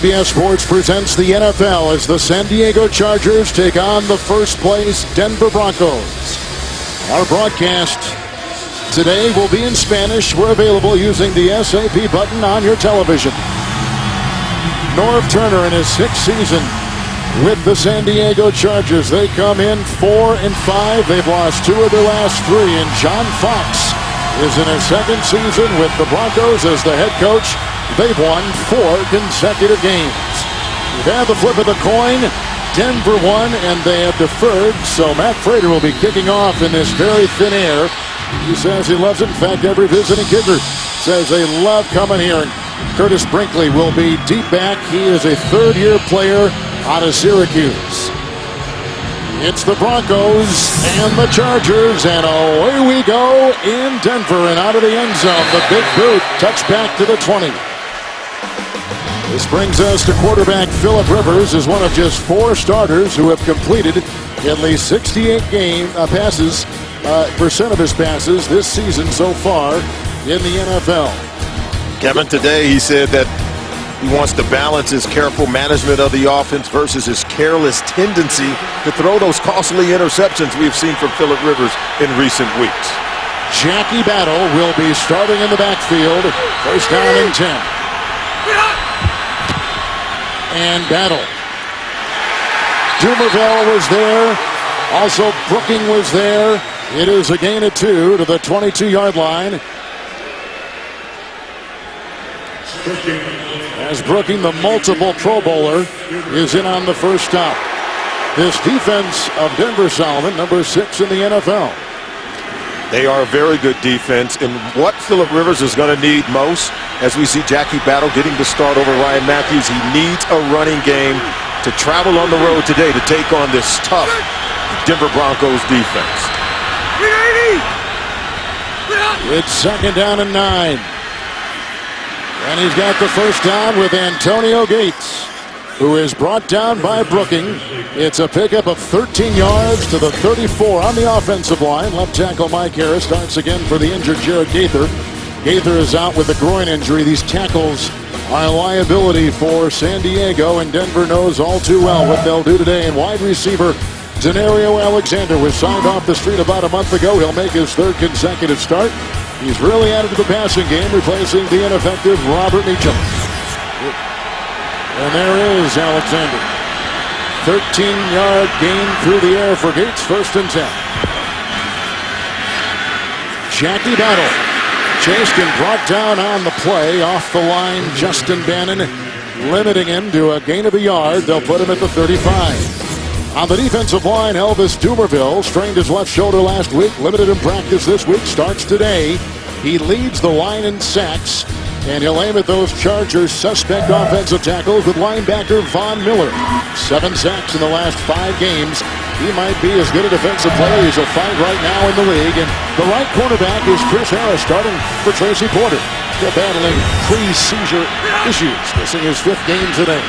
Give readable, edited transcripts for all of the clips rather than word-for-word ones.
CBS Sports presents the NFL as the San Diego Chargers take on the first place Denver Broncos. Our broadcast today will be in Spanish. We're available using the SAP button on your television. Norv Turner in his 6th season with the San Diego Chargers. They come in 4-5. They've lost 2 of their last 3. And John Fox is in his 2nd season with the Broncos as the head coach. They've won 4 consecutive games. We've had the flip of the coin. Denver won, and they have deferred. So Matt Frater will be kicking off in this very thin air. He says he loves it. In fact, every visiting kicker says they love coming here. And Curtis Brinkley will be deep back. He is a 3rd-year player out of Syracuse. It's the Broncos and the Chargers, and away we go in Denver and out of the end zone. The big boot, touchback to the 20. This brings us to quarterback Philip Rivers, is one of just 4 starters who have completed at least 68 percent of his passes this season so far in the NFL. Kevin, today he said that he wants to balance his careful management of the offense versus his careless tendency to throw those costly interceptions we've seen from Philip Rivers in recent weeks. Jackie Battle will be starting in the backfield. First down and 10. And Battle. Dumerville was there. Also Brooking was there. It is a gain of 2 to the 22-yard line. As Brooking, the multiple Pro Bowler, is in on the first stop. This defense of Denver, Solomon, number 6 in the NFL. They are a very good defense, and what Philip Rivers is going to need most, as we see Jackie Battle getting the start over Ryan Matthews, he needs a running game to travel on the road today to take on this tough Denver Broncos defense. It's 2nd down and 9. And he's got the first down with Antonio Gates, who is brought down by Brooking. It's a pickup of 13 yards to the 34 on the offensive line. Left tackle Mike Harris starts again for the injured Jared Gaither. Gaither is out with a groin injury. These tackles are a liability for San Diego, and Denver knows all too well what they'll do today. And wide receiver Denario Alexander was signed off the street about a month ago. He'll make his 3rd consecutive start. He's really added to the passing game, replacing the ineffective Robert Meacham. And there is Alexander. 13-yard gain through the air for Gates, 1st and 10. Jackie Battle. Chaskin brought down on the play. Off the line, Justin Bannon, limiting him to a gain of a yard. They'll put him at the 35. On the defensive line, Elvis Dumerville strained his left shoulder last week, limited in practice this week, starts today. He leads the line in sacks, and he'll aim at those Chargers suspect offensive tackles with linebacker Von Miller. 7 sacks in the last 5 games. He might be as good a defensive player as you'll find right now in the league. And the right cornerback is Chris Harris, starting for Tracy Porter. Still battling pre-seizure issues, missing his 5th game today.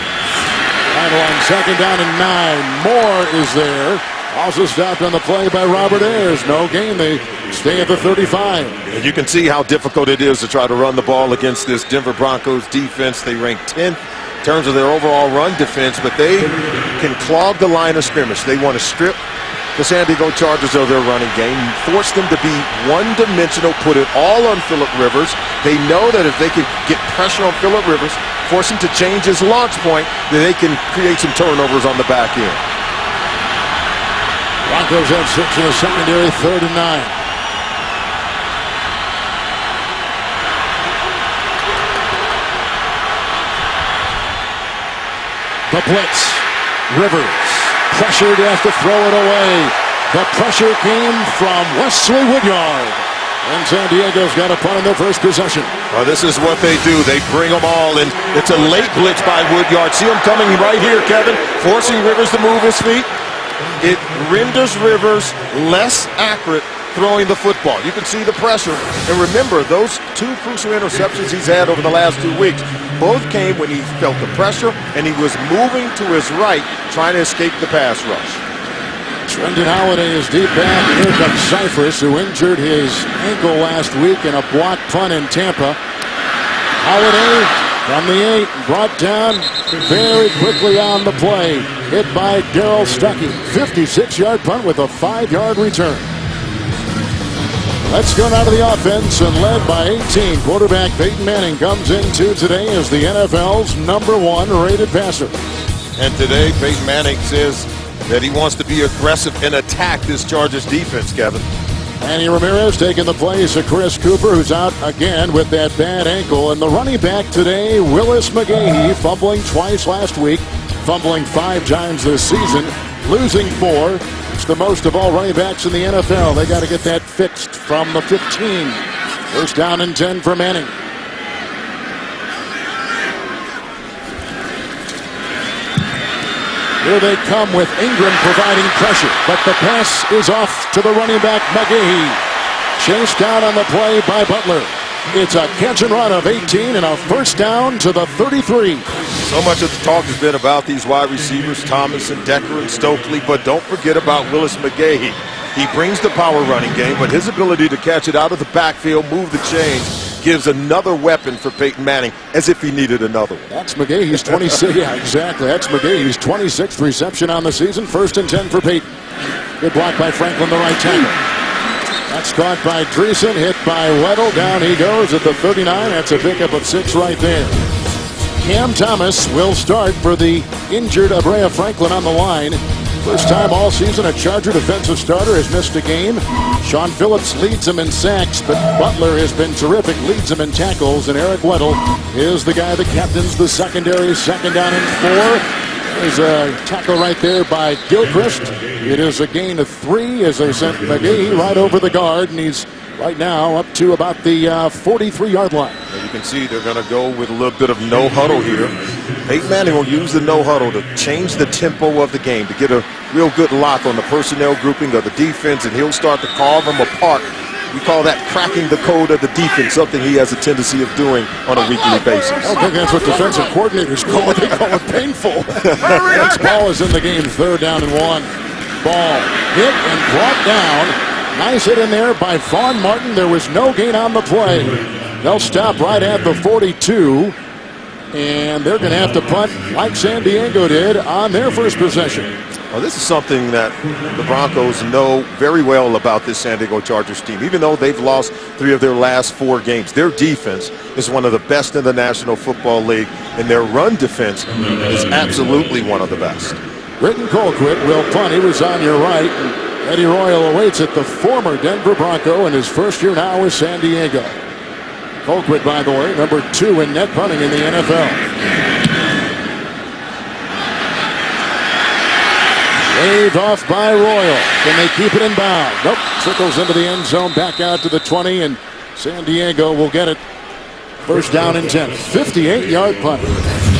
Final on 2nd down and 9. Moore is there. Also stopped on the play by Robert Ayers. No gain. They stay at the 35. And you can see how difficult it is to try to run the ball against this Denver Broncos defense. They rank 10th in terms of their overall run defense, but they can clog the line of scrimmage. They want to strip the San Diego Chargers of their running game, force them to be one-dimensional, put it all on Philip Rivers. They know that if they can get pressure on Philip Rivers, force him to change his launch point, then they can create some turnovers on the back end. Broncos have 6 in the secondary, 3rd and 9. The blitz. Rivers pressured, has to throw it away. The pressure came from Wesley Woodyard. And San Diego's got a punt on their first possession. Well, this is what they do. They bring them all, and it's a late blitz by Woodyard. See him coming right here, Kevin, forcing Rivers to move his feet. It renders Rivers less accurate throwing the football. You can see the pressure. And remember, those 2 crucial interceptions he's had over the last 2 weeks, both came when he felt the pressure and he was moving to his right, trying to escape the pass rush. Brendan Holiday is deep back. Here comes Cyphers, who injured his ankle last week in a blocked punt in Tampa. Holiday From the 8, brought down very quickly on the play. Hit by Darryl Stuckey. 56-yard punt with a 5-yard return. Let's go now to the offense, and led by 18, quarterback Peyton Manning comes into today as the NFL's #1 rated passer. And today, Peyton Manning says that he wants to be aggressive and attack this Chargers defense, Kevin. Manny Ramirez taking the place of Chris Cooper, who's out again with that bad ankle. And the running back today, Willis McGahee, fumbling twice last week, fumbling 5 times this season, losing 4. It's the most of all running backs in the NFL. They got to get that fixed from the 15. First down and 10 for Manning. Here they come with Ingram providing pressure, but the pass is off to the running back McGahee. Chased down on the play by Butler. It's a catch and run of 18 and a first down to the 33. So much of the talk has been about these wide receivers, Thomas and Decker and Stokely, but don't forget about Willis McGahee. He brings the power running game, but his ability to catch it out of the backfield, move the chains, gives another weapon for Peyton Manning, as if he needed another one. That's McGahee's 26. Yeah, exactly. That's McGahee's 26th reception on the season. First and 10 for Peyton. Good block by Franklin, the right tackle. That's caught by Dreesen, hit by Weddle. Down he goes at the 39. That's a pickup of 6 right there. Cam Thomas will start for the injured Abrea Franklin on the line. First time all season a Charger defensive starter has missed a game. Sean Phillips leads him in sacks, but Butler has been terrific, leads him in tackles, and Eric Weddle is the guy that captains the secondary. Second down and 4. There's a tackle right there by Gilchrist. It is a gain of 3 as they sent McGahee right over the guard, and he's right now up to about the 43-yard line. And you can see they're going to go with a little bit of no huddle here. Peyton Manning will use the no huddle to change the tempo of the game, to get a real good lock on the personnel grouping of the defense, and he'll start to carve them apart. We call that cracking the code of the defense, something he has a tendency of doing on a weekly basis. I don't think that's what defensive coordinators call it. They call it painful. This ball is in the game. Third down and 1. Ball hit and brought down. Nice hit in there by Vaughn Martin. There was no gain on the play. They'll stop right at the 42. And they're going to have to punt like San Diego did on their first possession. Well, this is something that the Broncos know very well about this San Diego Chargers team. Even though they've lost 3 of their last 4 games, their defense is one of the best in the National Football League, and their run defense is absolutely one of the best. Britton Colquitt will punt. He was on your right. Eddie Royal awaits it, the former Denver Bronco in his first year now with San Diego. Colquitt, by the way, number 2 in net punting in the NFL. Waved off by Royal. Can they keep it in bounds? Nope. Trickles into the end zone, back out to the 20, and San Diego will get it. First down and 10. 58-yard punt.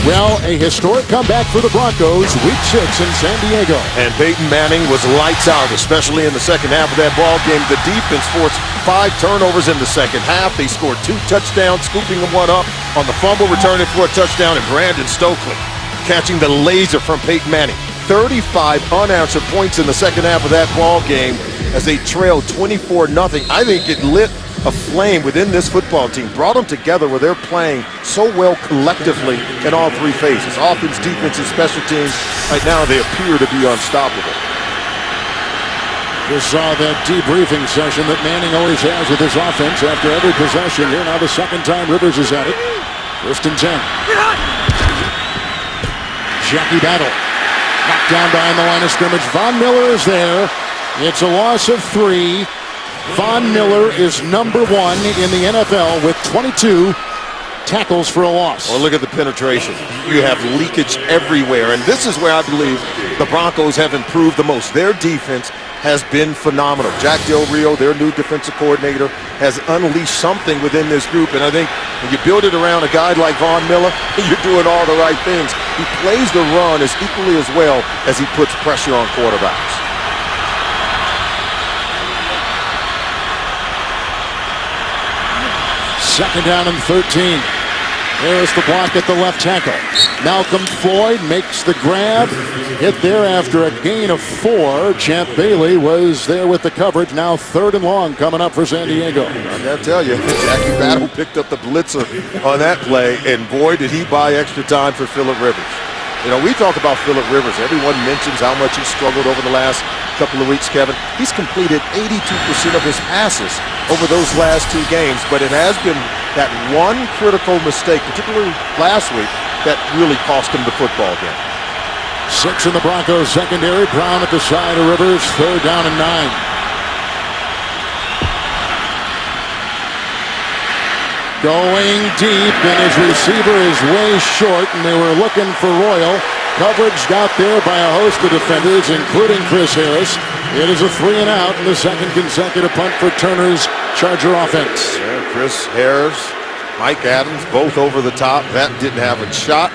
Well, a historic comeback for the Broncos, week 6 in San Diego. And Peyton Manning was lights out, especially in the second half of that ball game. The defense forced 5 turnovers in the second half. They scored 2 touchdowns, scooping one up on the fumble, returning for a touchdown, and Brandon Stokely catching the laser from Peyton Manning. 35 unanswered points in the second half of that ball game as they trailed 24-0. I think it lit a flame within this football team, brought them together where they're playing so well collectively in all 3 phases. Offense, defense, and special teams. Right now they appear to be unstoppable. Just saw that debriefing session that Manning always has with his offense after every possession. Here now the second time Rivers is at it. First and 10. Jackie Battle. Knocked down behind the line of scrimmage. Von Miller is there. It's a loss of 3. Von Miller is number 1 in the NFL with 22 tackles for a loss. Well, look at the penetration. You have leakage everywhere, and this is where I believe the Broncos have improved the most. Their defense has been phenomenal. Jack Del Rio, their new defensive coordinator, has unleashed something within this group, and I think when you build it around a guy like Von Miller, you're doing all the right things. He plays the run as equally as well as he puts pressure on quarterbacks. Second down and 13. There's the block at the left tackle. Malcolm Floyd makes the grab. Hit there after a gain of 4. Champ Bailey was there with the coverage. Now 3rd and long coming up for San Diego. I gotta tell you, Jackie Battle picked up the blitzer on that play, and boy, did he buy extra time for Phillip Rivers. You know, we talk about Phillip Rivers. Everyone mentions how much he struggled over the last couple of weeks, Kevin. He's completed 82% of his passes over those last 2 games, but it has been that one critical mistake, particularly last week, that really cost him the football game. 6 in the Broncos secondary. Brown at the side of Rivers. 3rd down and 9. Going deep, and his receiver is way short, and they were looking for Royal. Coverage got there by a host of defenders, including Chris Harris. It is a 3 and out in the 2nd consecutive punt for Turner's Charger offense. Yeah, Chris Harris, Mike Adams, both over the top. That didn't have a shot.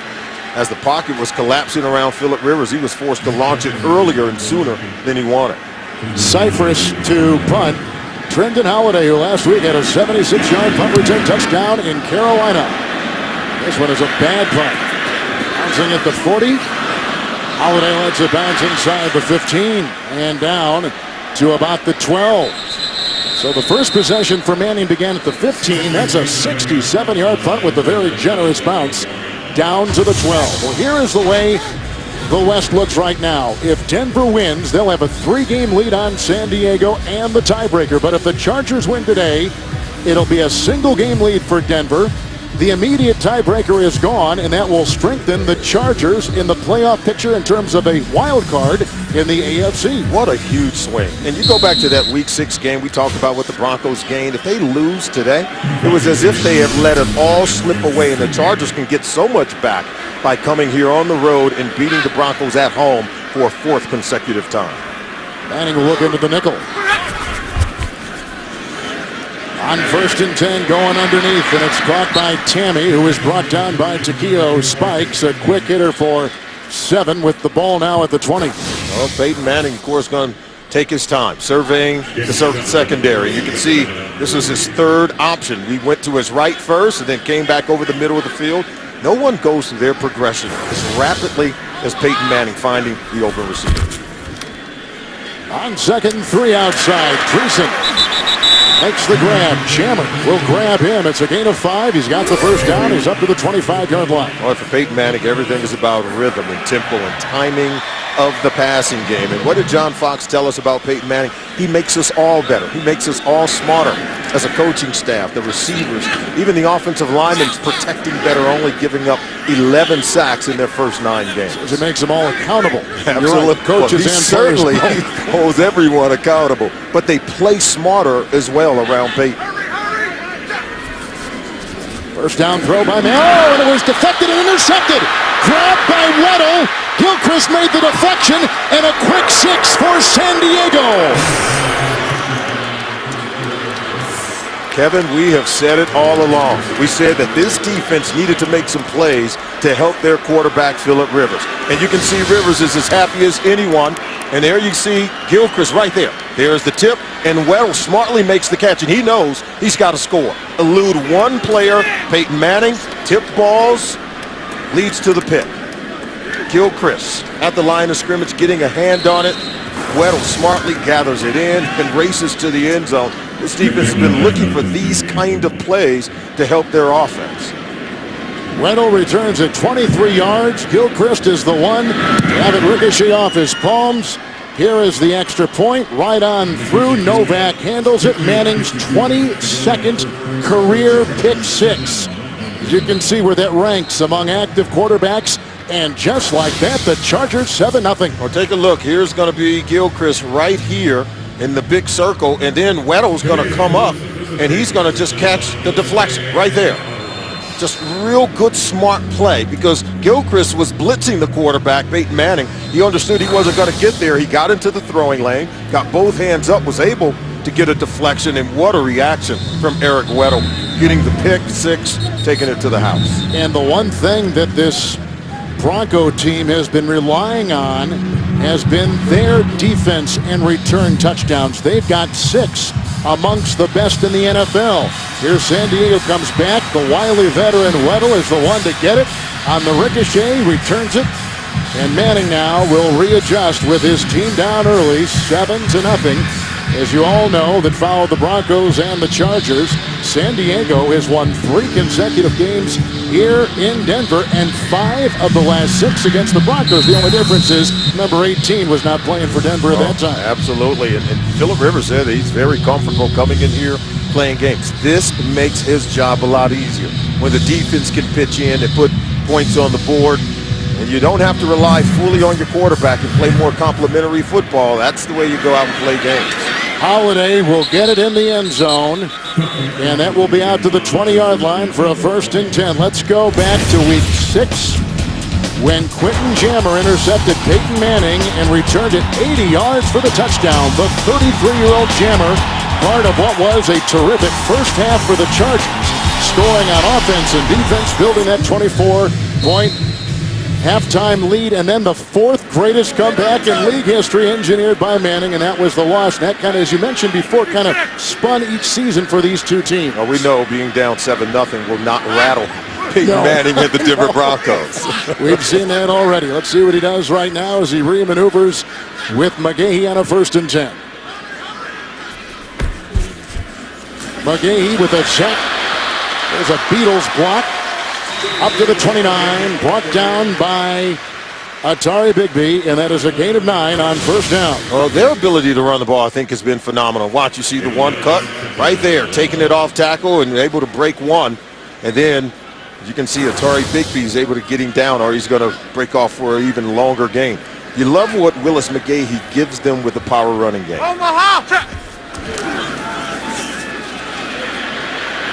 As the pocket was collapsing around Phillip Rivers, he was forced to launch it earlier and sooner than he wanted. Cypress to punt. Trendon Holiday, who last week had a 76-yard punt return touchdown in Carolina. This one is a bad punt. Bouncing at the 40. Holiday lets it bounce inside the 15 and down to about the 12. So the first possession for Manning began at the 15. That's a 67-yard punt with a very generous bounce down to the 12. Well, here is the way the West looks right now. If Denver wins, they'll have a 3-game lead on San Diego and the tiebreaker. But if the Chargers win today, it'll be a single-game lead for Denver. The immediate tiebreaker is gone, and that will strengthen the Chargers in the playoff picture in terms of a wild card in the AFC. What a huge swing. And you go back to that Week 6 game we talked about with the Broncos gained. If they lose today, it was as if they have let it all slip away, and the Chargers can get so much back by coming here on the road and beating the Broncos at home for a 4th consecutive time. Manning will look into the nickel. On 1st and 10, going underneath, and it's caught by Tammy, who is brought down by Takeo Spikes. A quick hitter for 7 with the ball now at the 20. Well, Peyton Manning, of course, going to take his time, surveying the secondary. You can see this was his 3rd option. He went to his right first and then came back over the middle of the field. No one goes through their progression as rapidly as Peyton Manning finding the open receiver. On 2nd and 3 outside, Treason makes the grab. Chandler will grab him. It's a gain of 5. He's got the first down. He's up to the 25-yard line. Well, for Peyton Manning, everything is about rhythm and tempo and timing of the passing game. And what did John Fox tell us about Peyton Manning? He makes us all better. He makes us all smarter as a coaching staff, the receivers, even the offensive linemen protecting better, only giving up 11 sacks in their first 9 games. It makes them all accountable. Absolutely. Right. Coaches well, and certainly holds everyone accountable, but they play smarter as well around Peyton. First down throw by Manning. Oh, and it was deflected and intercepted. Grabbed by Weddle. Gilchrist made the deflection, and a quick 6 for San Diego. Kevin, we have said it all along. We said that this defense needed to make some plays to help their quarterback, Phillip Rivers. And you can see Rivers is as happy as anyone. And there you see Gilchrist right there. There's the tip, and Weddle smartly makes the catch, and he knows he's got to score. Elude one player, Peyton Manning, tip balls, leads to the pick. Gilchrist at the line of scrimmage, getting a hand on it. Weddle smartly gathers it in and races to the end zone. This defense has been looking for these kind of plays to help their offense. Weddle returns at 23 yards. Gilchrist is the one to have it ricochet off his palms. Here is the extra point, right on through. Novak handles it. Manning's 22nd career pick 6. You can see where that ranks among active quarterbacks. And just like that, the Chargers 7-0. Well, take a look. Here's going to be Gilchrist right here in the big circle. And then Weddle's going to come up, and he's going to just catch the deflection right there. Just real good, smart play, because Gilchrist was blitzing the quarterback, Peyton Manning. He understood he wasn't going to get there. He got into the throwing lane, got both hands up, was able to get a deflection, and what a reaction from Eric Weddle, getting the pick 6, taking it to the house. And the one thing that this Bronco team has been relying on has been their defense and return touchdowns. They've got 6 amongst the best in the NFL. Here San Diego comes back. The wily veteran Weddle is the one to get it. On the ricochet, returns it. And Manning now will readjust with his team down early, 7-0. As you all know, that followed the Broncos and the Chargers. San Diego has won 3 consecutive games here in Denver and 5 of the last 6 against the Broncos. The only difference is number 18 was not playing for Denver at that time. Absolutely. And Philip Rivers said he's very comfortable coming in here playing games. This makes his job a lot easier. When the defense can pitch in and put points on the board, and you don't have to rely fully on your quarterback and play more complimentary football. That's the way you go out and play games. Holiday will get it in the end zone, and that will be out to the 20-yard line for a 1st and 10. Let's go back to week 6 when Quentin Jammer intercepted Peyton Manning and returned it 80 yards for the touchdown. The 33-year-old Jammer, part of what was a terrific first half for the Chargers, scoring on offense and defense, building that 24-point halftime lead, and then the 4th greatest comeback in league history engineered by Manning, and that was the loss. And that kind of, as you mentioned before, kind of spun each season for these two teams. Well, we know being down 7-0 will not rattle Peyton Manning and the Denver Broncos. We've seen that already. Let's see what he does right now as he re-maneuvers with McGahee on a 1st and 10. McGahee with a check. There's a Beatles block. Up to the 29, brought down by Atari Bigby, and that is a gain of 9 on 1st down. Well, their ability to run the ball, I think, has been phenomenal. Watch, you see the one cut right there, taking it off tackle and able to break one. And then you can see Atari Bigby is able to get him down, or he's going to break off for an even longer gain. You love what Willis McGahee gives them with the power running game.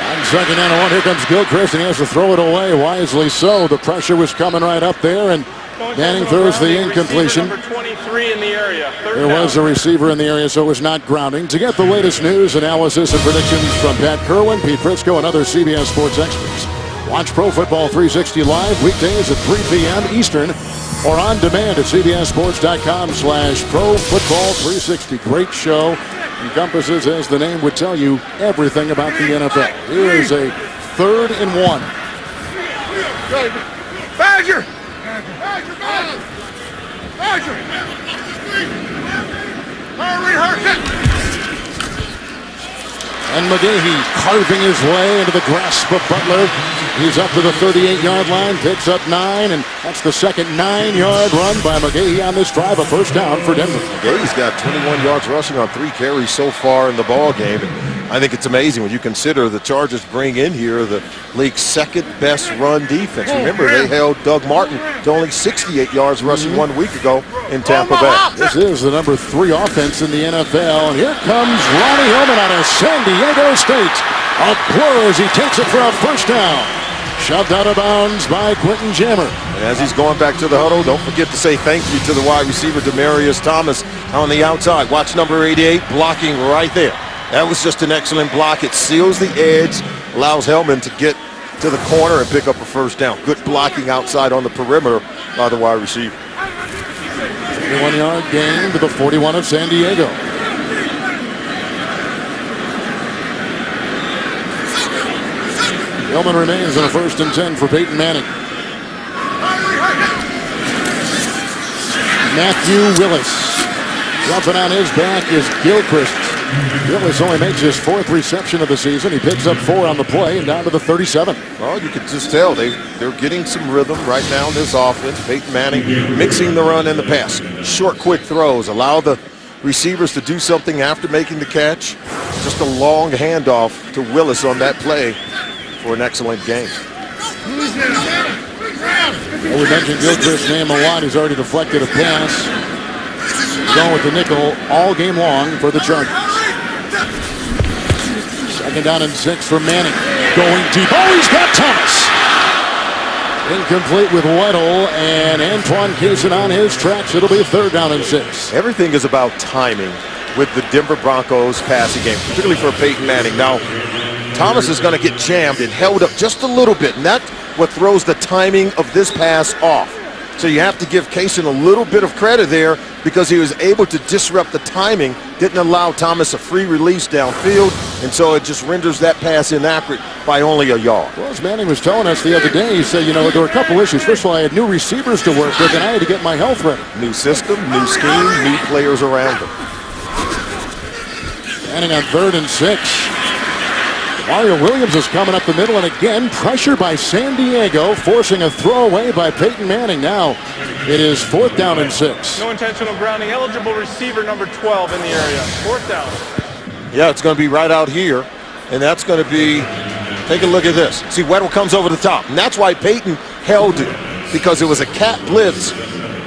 On 2nd and 1, here comes Gilchrist, and he has to throw it away, wisely so. The pressure was coming right up there, and Manning throws the incompletion. Number 23 in the area. There was a receiver in the area, so it was not grounding. To get the latest news, analysis, and predictions from Pat Kerwin, Pete Frisco, and other CBS Sports experts, watch Pro Football 360 live weekdays at 3 p.m. Eastern or on demand at cbssports.com/Pro Football 360. Great show. Encompasses, as the name would tell you, everything about the NFL. Here is a 3rd and 1. Badger! And McGahee carving his way into the grasp of Butler. He's up to the 38-yard line, picks up 9, and that's the second 9-yard run by McGahee on this drive, a 1st down for Denver. McGahee's got 21 yards rushing on 3 carries so far in the ball game. And I think it's amazing when you consider the Chargers bring in here the league's 2nd best run defense. Remember, they held Doug Martin to only 68 yards rushing 1 week ago in Tampa Bay. This is the number 3 offense in the NFL, and here comes Ronnie Hillman out of San Diego State. A blur as he takes it for a 1st down. Shoved out of bounds by Quentin Jammer. And as he's going back to the huddle, don't forget to say thank you to the wide receiver, Demaryius Thomas, on the outside. Watch number 88 blocking right there. That was just an excellent block. It seals the edge, allows Hellman to get to the corner and pick up a 1st down. Good blocking outside on the perimeter by the wide receiver. 21-yard gain to the 41 of San Diego. Hillman remains on a 1st and 10 for Peyton Manning. Matthew Willis. Jumping on his back is Gilchrist. Willis only makes his 4th reception of the season. He picks up 4 on the play and down to the 37. Well, you can just tell they're getting some rhythm right now in this offense. Peyton Manning mixing the run and the pass. Short, quick throws. Allow the receivers to do something after making the catch. Just a long handoff to Willis on that play for an excellent game. Well, we mentioned Gilchrist's name a lot. He's already deflected a pass. Going with the nickel all game long for the Chargers. 2nd down and 6 for Manning. Going deep. Oh, he's got Thomas. Incomplete with Weddle and Antoine Cason on his tracks. It'll be 3rd down and 6. Everything is about timing with the Denver Broncos passing game, particularly for Peyton Manning. Now, Thomas is going to get jammed and held up just a little bit, and that's what throws the timing of this pass off. So you have to give Kaysen a little bit of credit there because he was able to disrupt the timing, didn't allow Thomas a free release downfield, and so it just renders that pass inaccurate by only a yard. Well, as Manning was telling us the other day, he said, there were a couple issues. First of all, I had new receivers to work with, and I had to get my health ready. New system, new scheme, new players around him. Manning on 3rd and 6. Mario Williams is coming up the middle, and again, pressure by San Diego, forcing a throwaway by Peyton Manning. Now it is 4th down and 6. No intentional grounding. Eligible receiver number 12 in the area. 4th down. Yeah, it's going to be right out here, and that's going to be, take a look at this. See, Weddle comes over the top, and that's why Peyton held it, because it was a cat blitz.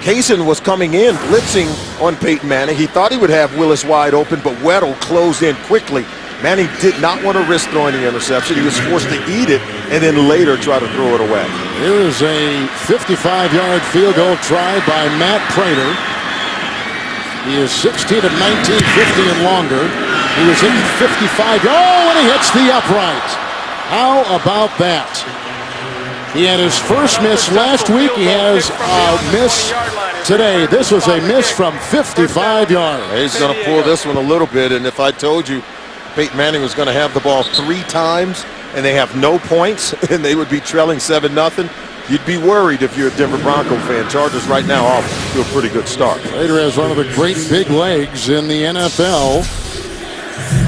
Kaysen was coming in, blitzing on Peyton Manning. He thought he would have Willis wide open, but Weddle closed in quickly. Manning did not want to risk throwing the interception. He was forced to eat it and then later try to throw it away. Here is a 55-yard field goal try by Matt Prater. He is 16 of 19, 50 and longer. He was in 55. Oh, and he hits the upright. How about that? He had his first miss last week. He has a miss today. This was a miss from 55 yards. He's going to pull this one a little bit, and if I told you Peyton Manning was going to have the ball 3 times and they have no points and they would be trailing 7-0, you'd be worried if you're a Denver Bronco fan. Chargers right now off to a pretty good start. Prater has one of the great big legs in the NFL.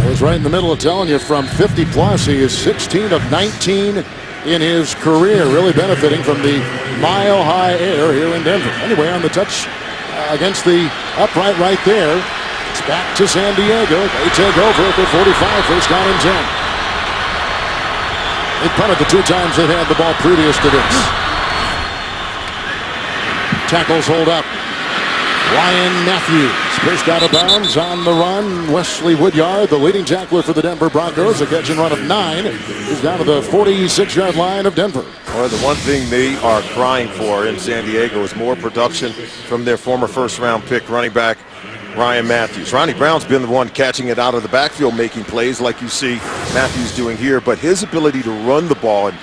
I was right in the middle of telling you, from 50 plus, he is 16 of 19 in his career, really benefiting from the mile-high air here in Denver. Anyway, on the touch against the upright right there, it's back to San Diego. They take over at the 45, 1st down and 10. They punted the 2 times they've had the ball previous to this. Tackles hold up. Ryan Matthews pushed out of bounds on the run. Wesley Woodyard, the leading tackler for the Denver Broncos, a catch and run of 9. He's down to the 46-yard line of Denver. Well, the one thing they are crying for in San Diego is more production from their former first-round pick running back, Ryan Matthews. Ronnie Brown's been the one catching it out of the backfield, making plays like you see Matthews doing here, but his ability to run the ball and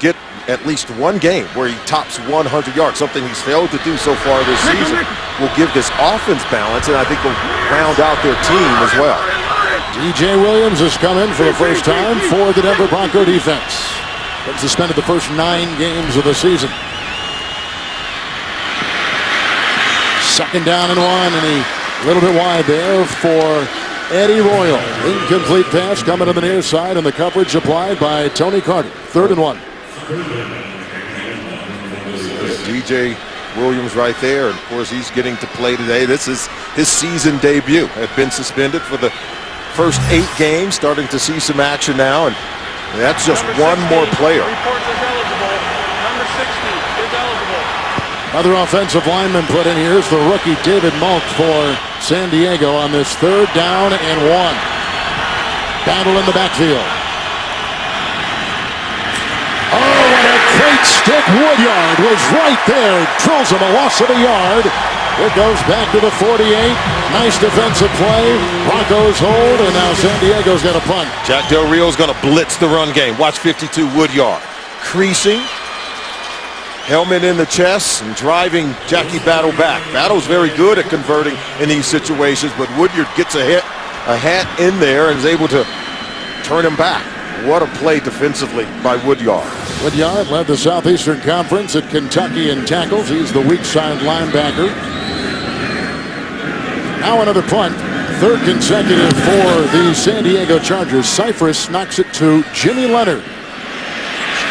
get at least one game where he tops 100 yards, something he's failed to do so far this season, will give this offense balance, and I think will round out their team as well. DJ Williams has come in for the first time for the Denver Bronco defense. Been suspended the first 9 games of the season. 2nd down and 1, and he a little bit wide there for Eddie Royal. Incomplete pass coming to the near side, and the coverage applied by Tony Carter. 3rd and 1. DJ Williams right there, and of course he's getting to play today. This is his season debut. Had been suspended for the first 8 games, starting to see some action now, and that's just one more player. Number 60 is eligible. Other offensive lineman put in. Here's the rookie David Malk for San Diego on this 3rd down and 1. Battle in the backfield. Oh, and a great stick. Woodyard was right there. Drills him a loss of a yard. It goes back to the 48. Nice defensive play. Broncos hold, and now San Diego's got a punt. Jack Del Rio's going to blitz the run game. Watch 52 Woodyard. Creasing. Helmet in the chest and driving Jackie Battle back. Battle's very good at converting in these situations, but Woodyard gets a hat in there and is able to turn him back. What a play defensively by Woodyard. Woodyard led the Southeastern Conference at Kentucky in tackles. He's the weak side linebacker. Now another punt. 3rd consecutive for the San Diego Chargers. Cypress knocks it to Jimmy Leonard.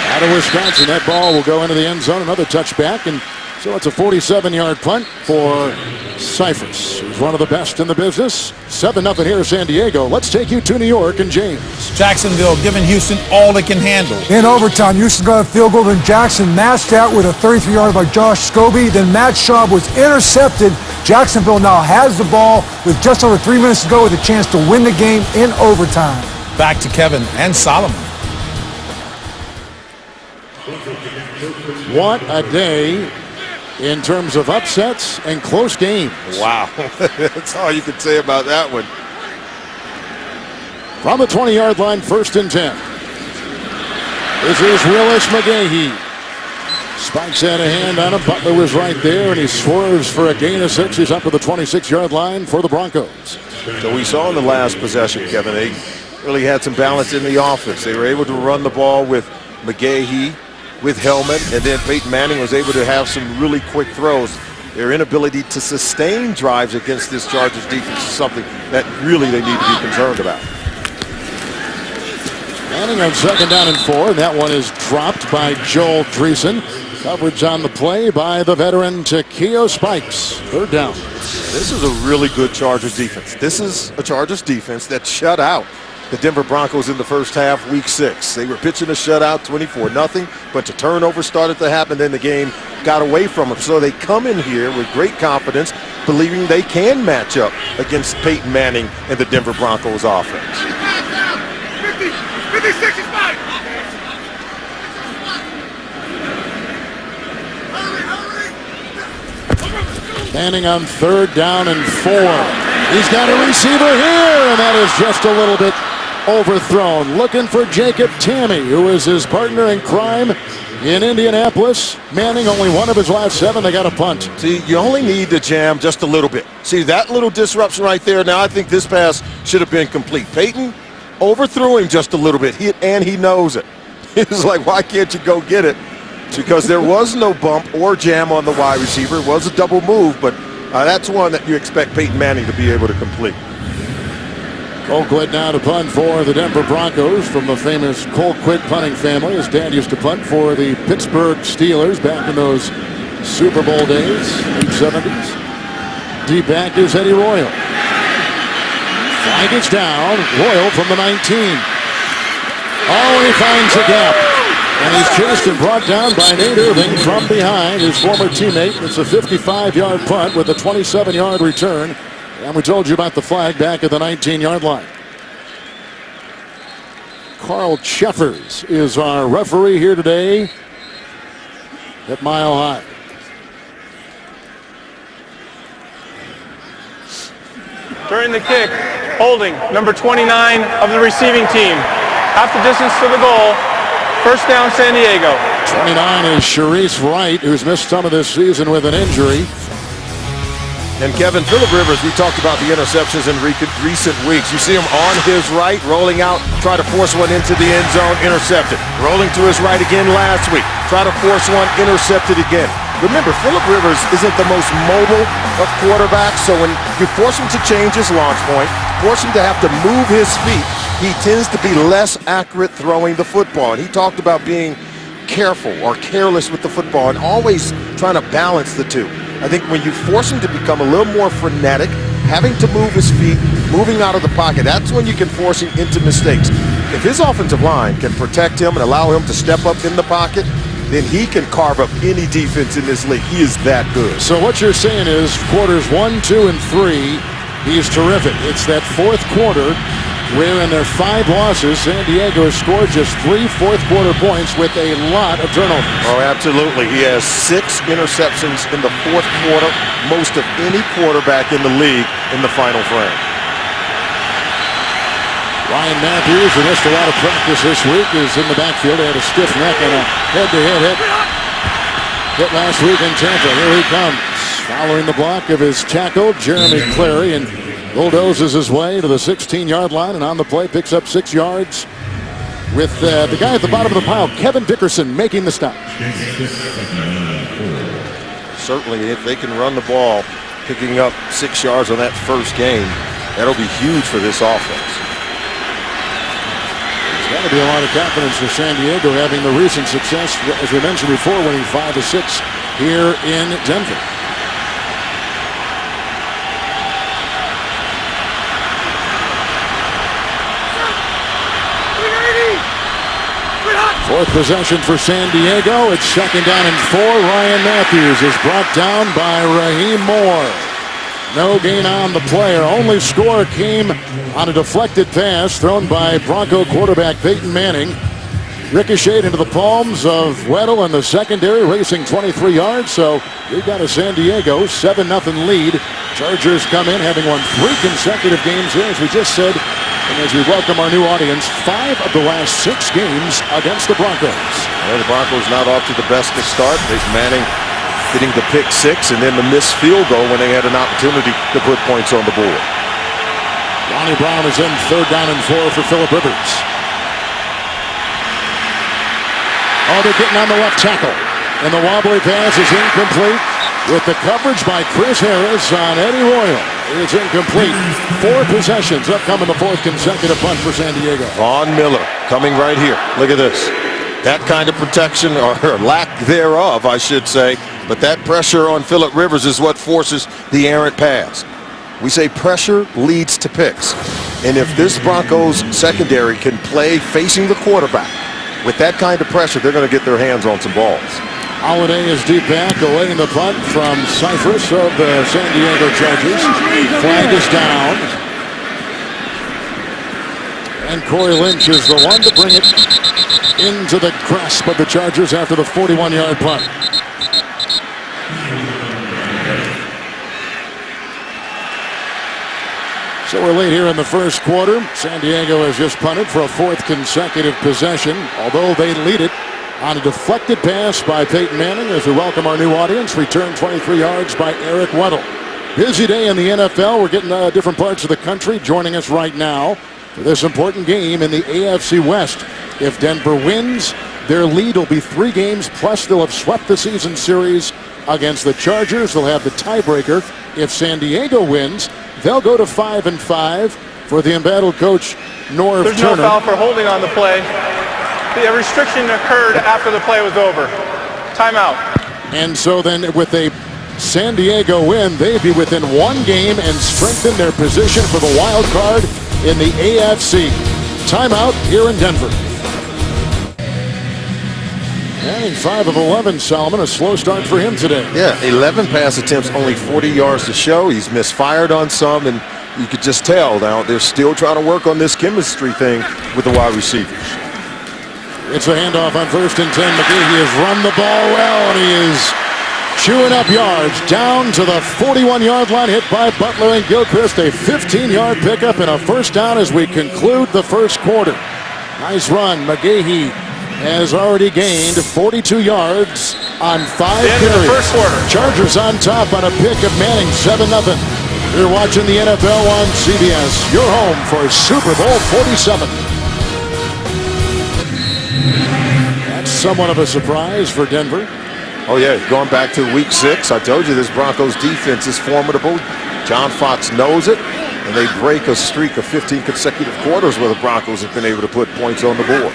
Out of Wisconsin, that ball will go into the end zone. Another touchback, and so it's a 47-yard punt for Cypress, who's one of the best in the business. 7-0 here in San Diego. Let's take you to New York and James. Jacksonville giving Houston all they can handle. In overtime, Houston got a field goal, then Jackson matched out with a 33-yarder by Josh Scobie. Then Matt Schaub was intercepted. Jacksonville now has the ball with just over 3 minutes to go with a chance to win the game in overtime. Back to Kevin and Solomon. What a day in terms of upsets and close games. Wow. That's all you can say about that one. From the 20-yard line, 1st and 10. This is Willis McGahee. Spikes had a hand on him. Butler was right there, and he swerves for a gain of 6. He's up to the 26-yard line for the Broncos. So we saw in the last possession, Kevin, they really had some balance in the offense. They were able to run the ball with McGahee, with Hellman, and then Peyton Manning was able to have some really quick throws. Their inability to sustain drives against this Chargers defense is something that really they need to be concerned about. Manning on 2nd down and 4, and that one is dropped by Joel Dreesen. Coverage on the play by the veteran Takeo Spikes. 3rd down. This is a really good Chargers defense. This is a Chargers defense that shut out the Denver Broncos in the first half, week 6. They were pitching a shutout, 24-0. Bunch of turnovers started to happen, then the game got away from them. So they come in here with great confidence, believing they can match up against Peyton Manning and the Denver Broncos offense. 56 is mine. Manning on 3rd down and 4. He's got a receiver here, and that is just a little bit overthrown. Looking for Jacob Tammy, who is his partner in crime in Indianapolis. Manning, only one of his last 7. They got a punt. See, you only need to jam just a little bit. See, that little disruption right there. Now I think this pass should have been complete. Peyton overthrew him just a little bit, and he knows it. It's like, why can't you go get it? Because there was no bump or jam on the wide receiver. It was a double move, but that's one that you expect Peyton Manning to be able to complete. Colquitt now to punt for the Denver Broncos from the famous Colquitt punting family. His dad used to punt for the Pittsburgh Steelers back in those Super Bowl days, late 70s. Deep back is Eddie Royal. Flag is down. Royal from the 19. Oh, he finds a gap. And he's chased and brought down by Nate Irving from behind, his former teammate. It's a 55-yard punt with a 27-yard return. And we told you about the flag back at the 19-yard line. Carl Cheffers is our referee here today at Mile High. During the kick, holding number 29 of the receiving team. Half the distance to the goal. 1st down, San Diego. 29 is Sharice Wright, who's missed some of this season with an injury. And Kevin, Phillip Rivers, we talked about the interceptions in recent weeks. You see him on his right, rolling out, try to force one into the end zone, intercepted. Rolling to his right again last week, try to force one, intercepted again. Remember, Phillip Rivers isn't the most mobile of quarterbacks, so when you force him to change his launch point, force him to have to move his feet, he tends to be less accurate throwing the football. And he talked about being careful or careless with the football and always trying to balance the two. I think when you force him to become a little more frenetic, having to move his feet, moving out of the pocket, that's when you can force him into mistakes. If his offensive line can protect him and allow him to step up in the pocket, then he can carve up any defense in this league. He is that good. So what you're saying is quarters 1, 2, and 3, he's terrific. It's that 4th quarter where in their 5 losses, San Diego has scored just 3 fourth-quarter points with a lot of turnovers. Oh, absolutely. He has 6 interceptions in the 4th quarter, most of any quarterback in the league in the final frame. Ryan Matthews, who missed a lot of practice this week, is in the backfield. He had a stiff neck and a head-to-head hit last week in Tampa. Here he comes, following the block of his tackle, Jeremy Clary, and bulldozes his way to the 16-yard line, and on the play picks up 6 yards with the guy at the bottom of the pile, Kevin Dickerson, making the stop. Certainly, if they can run the ball, picking up 6 yards on that first game, that'll be huge for this offense. There's got to be a lot of confidence for San Diego, having the recent success, as we mentioned before, winning 5 of 6 here in Denver. Fourth possession for San Diego. It's 2nd down and 4. Ryan Matthews is brought down by Raheem Moore. No gain on the play. Our only score came on a deflected pass thrown by Bronco quarterback Peyton Manning. ricocheted into the palms of Weddle in the secondary, racing 23 yards. So we've got a San Diego 7-0 lead. Chargers come in having won 3 consecutive games here, as we just said. And as we welcome our new audience, 5 of the last 6 games against the Broncos. Well, the Broncos not off to the best of start. Peyton Manning hitting the pick 6 and then the missed field goal when they had an opportunity to put points on the board. Ronnie Brown is in 3rd down and 4 for Phillip Rivers. Oh, they're getting on the left tackle. And the wobbly pass is incomplete with the coverage by Chris Harris on Eddie Royal. It's incomplete. 4 possessions upcoming, the 4th consecutive punt for San Diego. Von Miller coming right here. Look at this. That kind of protection, or lack thereof, I should say. But that pressure on Phillip Rivers is what forces the errant pass. We say pressure leads to picks. And if this Broncos secondary can play facing the quarterback with that kind of pressure, they're going to get their hands on some balls. Holiday is deep back, away in the punt from Cypress of the San Diego Chargers. Flag is down. And Corey Lynch is the one to bring it into the grasp of the Chargers after the 41-yard punt. So we're late here in the first quarter. San Diego has just punted for a 4th consecutive possession, although they lead it on a deflected pass by Peyton Manning. As we welcome our new audience, return 23 yards by Eric Weddle. Busy day in the NFL. We're getting different parts of the country joining us right now for this important game in the AFC West. If Denver wins, their lead will be 3 games, plus they'll have swept the season series against the Chargers. They'll have the tiebreaker. If San Diego wins, they'll go to 5-5 for the embattled coach Norv There's Turner. no foul for holding on the play. The restriction occurred after the play was over. Timeout. And so then with a San Diego win, they'd be within 1 game and strengthen their position for the wild card in the AFC. Timeout here in Denver. Manning 5 of 11, Solomon. A slow start for him today. Yeah, 11 pass attempts, only 40 yards to show. He's misfired on some, and you could just tell now they're still trying to work on this chemistry thing with the wide receivers. It's a handoff on 1st and 10. McGahee has run the ball well, and he is chewing up yards down to the 41-yard line, hit by Butler and Gilchrist. A 15-yard pickup and a 1st down as we conclude the first quarter. Nice run. McGahee has already gained 42 yards on 5 carries. First quarter. Chargers on top on a pick of Manning, 7-0. You're watching the NFL on CBS. Your home for Super Bowl 47. That's somewhat of a surprise for Denver. Oh, yeah, going back to week 6. I told you this Broncos defense is formidable. John Fox knows it, and they break a streak of 15 consecutive quarters where the Broncos have been able to put points on the board.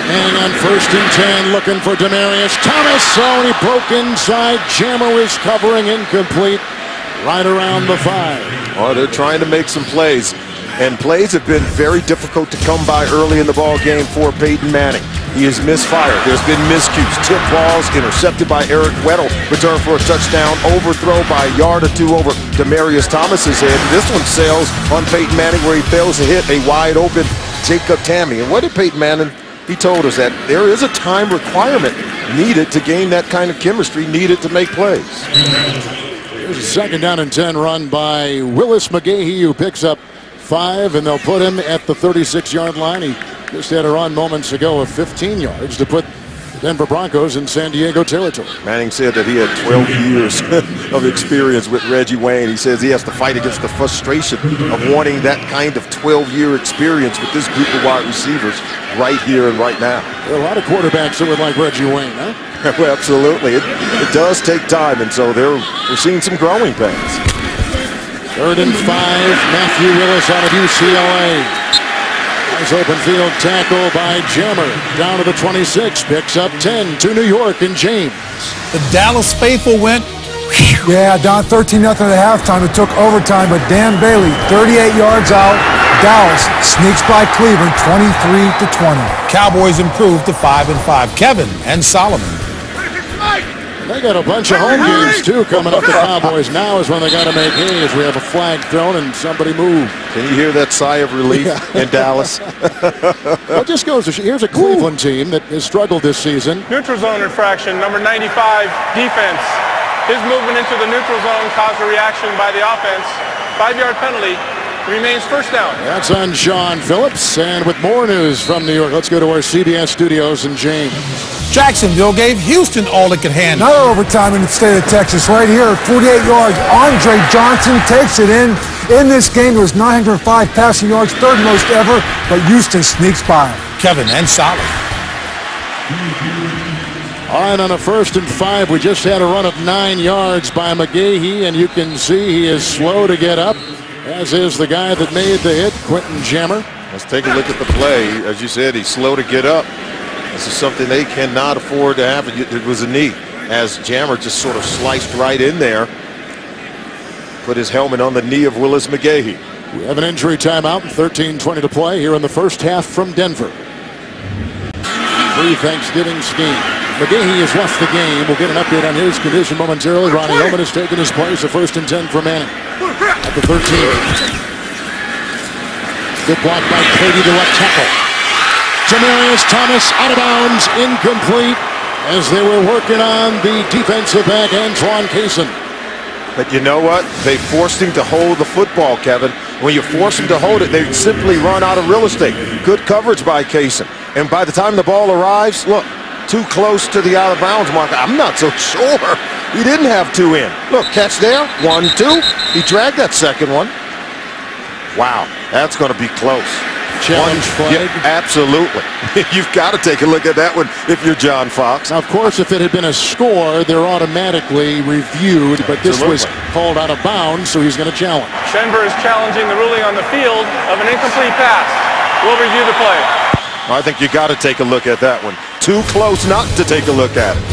And on 1st and 10, looking for Demaryius Thomas. So he broke inside. Jammer was covering, incomplete, right around the 5. Oh, they're trying to make some plays. And plays have been very difficult to come by early in the ball game for Peyton Manning. He has misfired. There's been miscues, tip balls, intercepted by Eric Weddle, return for a touchdown, overthrow by a yard or 2 over Demaryius Thomas's head. This one sails on Peyton Manning where he fails to hit a wide open Jacob Tamme. And what did Peyton Manning? He told us that there is a time requirement needed to gain that kind of chemistry needed to make plays. Here's a 2nd down and 10 run by Willis McGahee, who picks up 5, and they'll put him at the 36-yard line. He just had a run moments ago of 15 yards to put the Denver Broncos in San Diego territory. Manning said that he had 12 years of experience with Reggie Wayne. He says he has to fight against the frustration of wanting that kind of 12-year experience with this group of wide receivers right here and right now. There are a lot of quarterbacks that would like Reggie Wayne, huh? Well, absolutely. It does take time, and so we're seeing some growing pains. 3rd and 5, Matthew Willis out of UCLA. Nice open field tackle by Jammer. Down to the 26, picks up 10 to New York and James. The Dallas faithful went. Yeah, down 13-0 at halftime. It took overtime, but Dan Bailey, 38 yards out. Dallas sneaks by Cleveland, 23-20. Cowboys improved to 5-5. Kevin and Solomon. They got a bunch of home games, too, coming up. The Cowboys now is when they got to make hay as we have a flag thrown and somebody move. Can you hear that sigh of relief in Dallas? Well, it just goes to show, here's a Cleveland team that has struggled this season. Neutral zone infraction, number 95, defense. His movement into the neutral zone caused a reaction by the offense. 5-yard penalty. Remains first down. That's on Sean Phillips. And with more news from New York, let's go to our CBS studios in James. Jacksonville gave Houston all it could handle. Another overtime in the state of Texas right here at 48 yards. Andre Johnson takes it in. In this game, there was 905 passing yards, third most ever, but Houston sneaks by him. Kevin and Solid. All right, on a 1st and 5, we just had a run of 9 yards by McGahee, and you can see he is slow to get up, as is the guy that made the hit, Quentin Jammer. Let's take a look at the play. As you said, he's slow to get up. This is something they cannot afford to happen. It was a knee, as Jammer just sort of sliced right in there. Put his helmet on the knee of Willis McGahee. We have an injury timeout and 13:20 to play here in the first half from Denver. Pre-Thanksgiving skiing. McGahee has left the game. We'll get an update on his condition momentarily. Ronnie Hillman has taken his place. A 1st and 10 for Manning at the 13. Good block by Katie, the left tackle. Demaryius Thomas out of bounds, incomplete, as they were working on the defensive back, Antoine Cason. But you know what? They forced him to hold the football, Kevin. When you force him to hold it, they simply run out of real estate. Good coverage by Cason. And by the time the ball arrives, look, too close to the out of bounds marker. I'm not so sure. He didn't have 2 in. Look, catch there. 1, 2. He dragged that second one. Wow, that's going to be close. Challenge flag. Yeah, absolutely. You've got to take a look at that one if you're John Fox. Now, of course, if it had been a score, they're automatically reviewed, but this was called out of bounds, so he's going to challenge. Shenber is challenging the ruling on the field of an incomplete pass. We'll review the play. I think you got to take a look at that one. Too close not to take a look at it.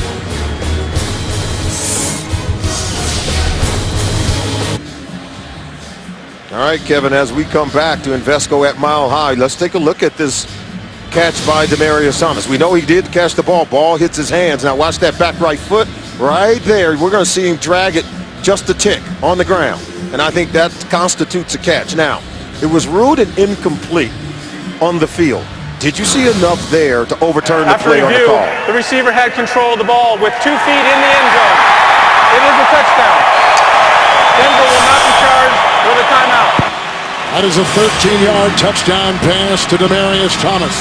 All right, Kevin, as we come back to Invesco at Mile High, let's take a look at this catch by Demaryius Thomas. We know he did catch the ball. Ball hits his hands. Now watch that back right foot right there. We're going to see him drag it just a tick on the ground. And I think that constitutes a catch. Now, it was ruled an incomplete on the field. Did you see enough there to overturn the play on the call? The receiver had control of the ball with 2 feet in the end zone. It is a touchdown. Denver will not be charged with a timeout. That is a 13-yard touchdown pass to Demaryius Thomas.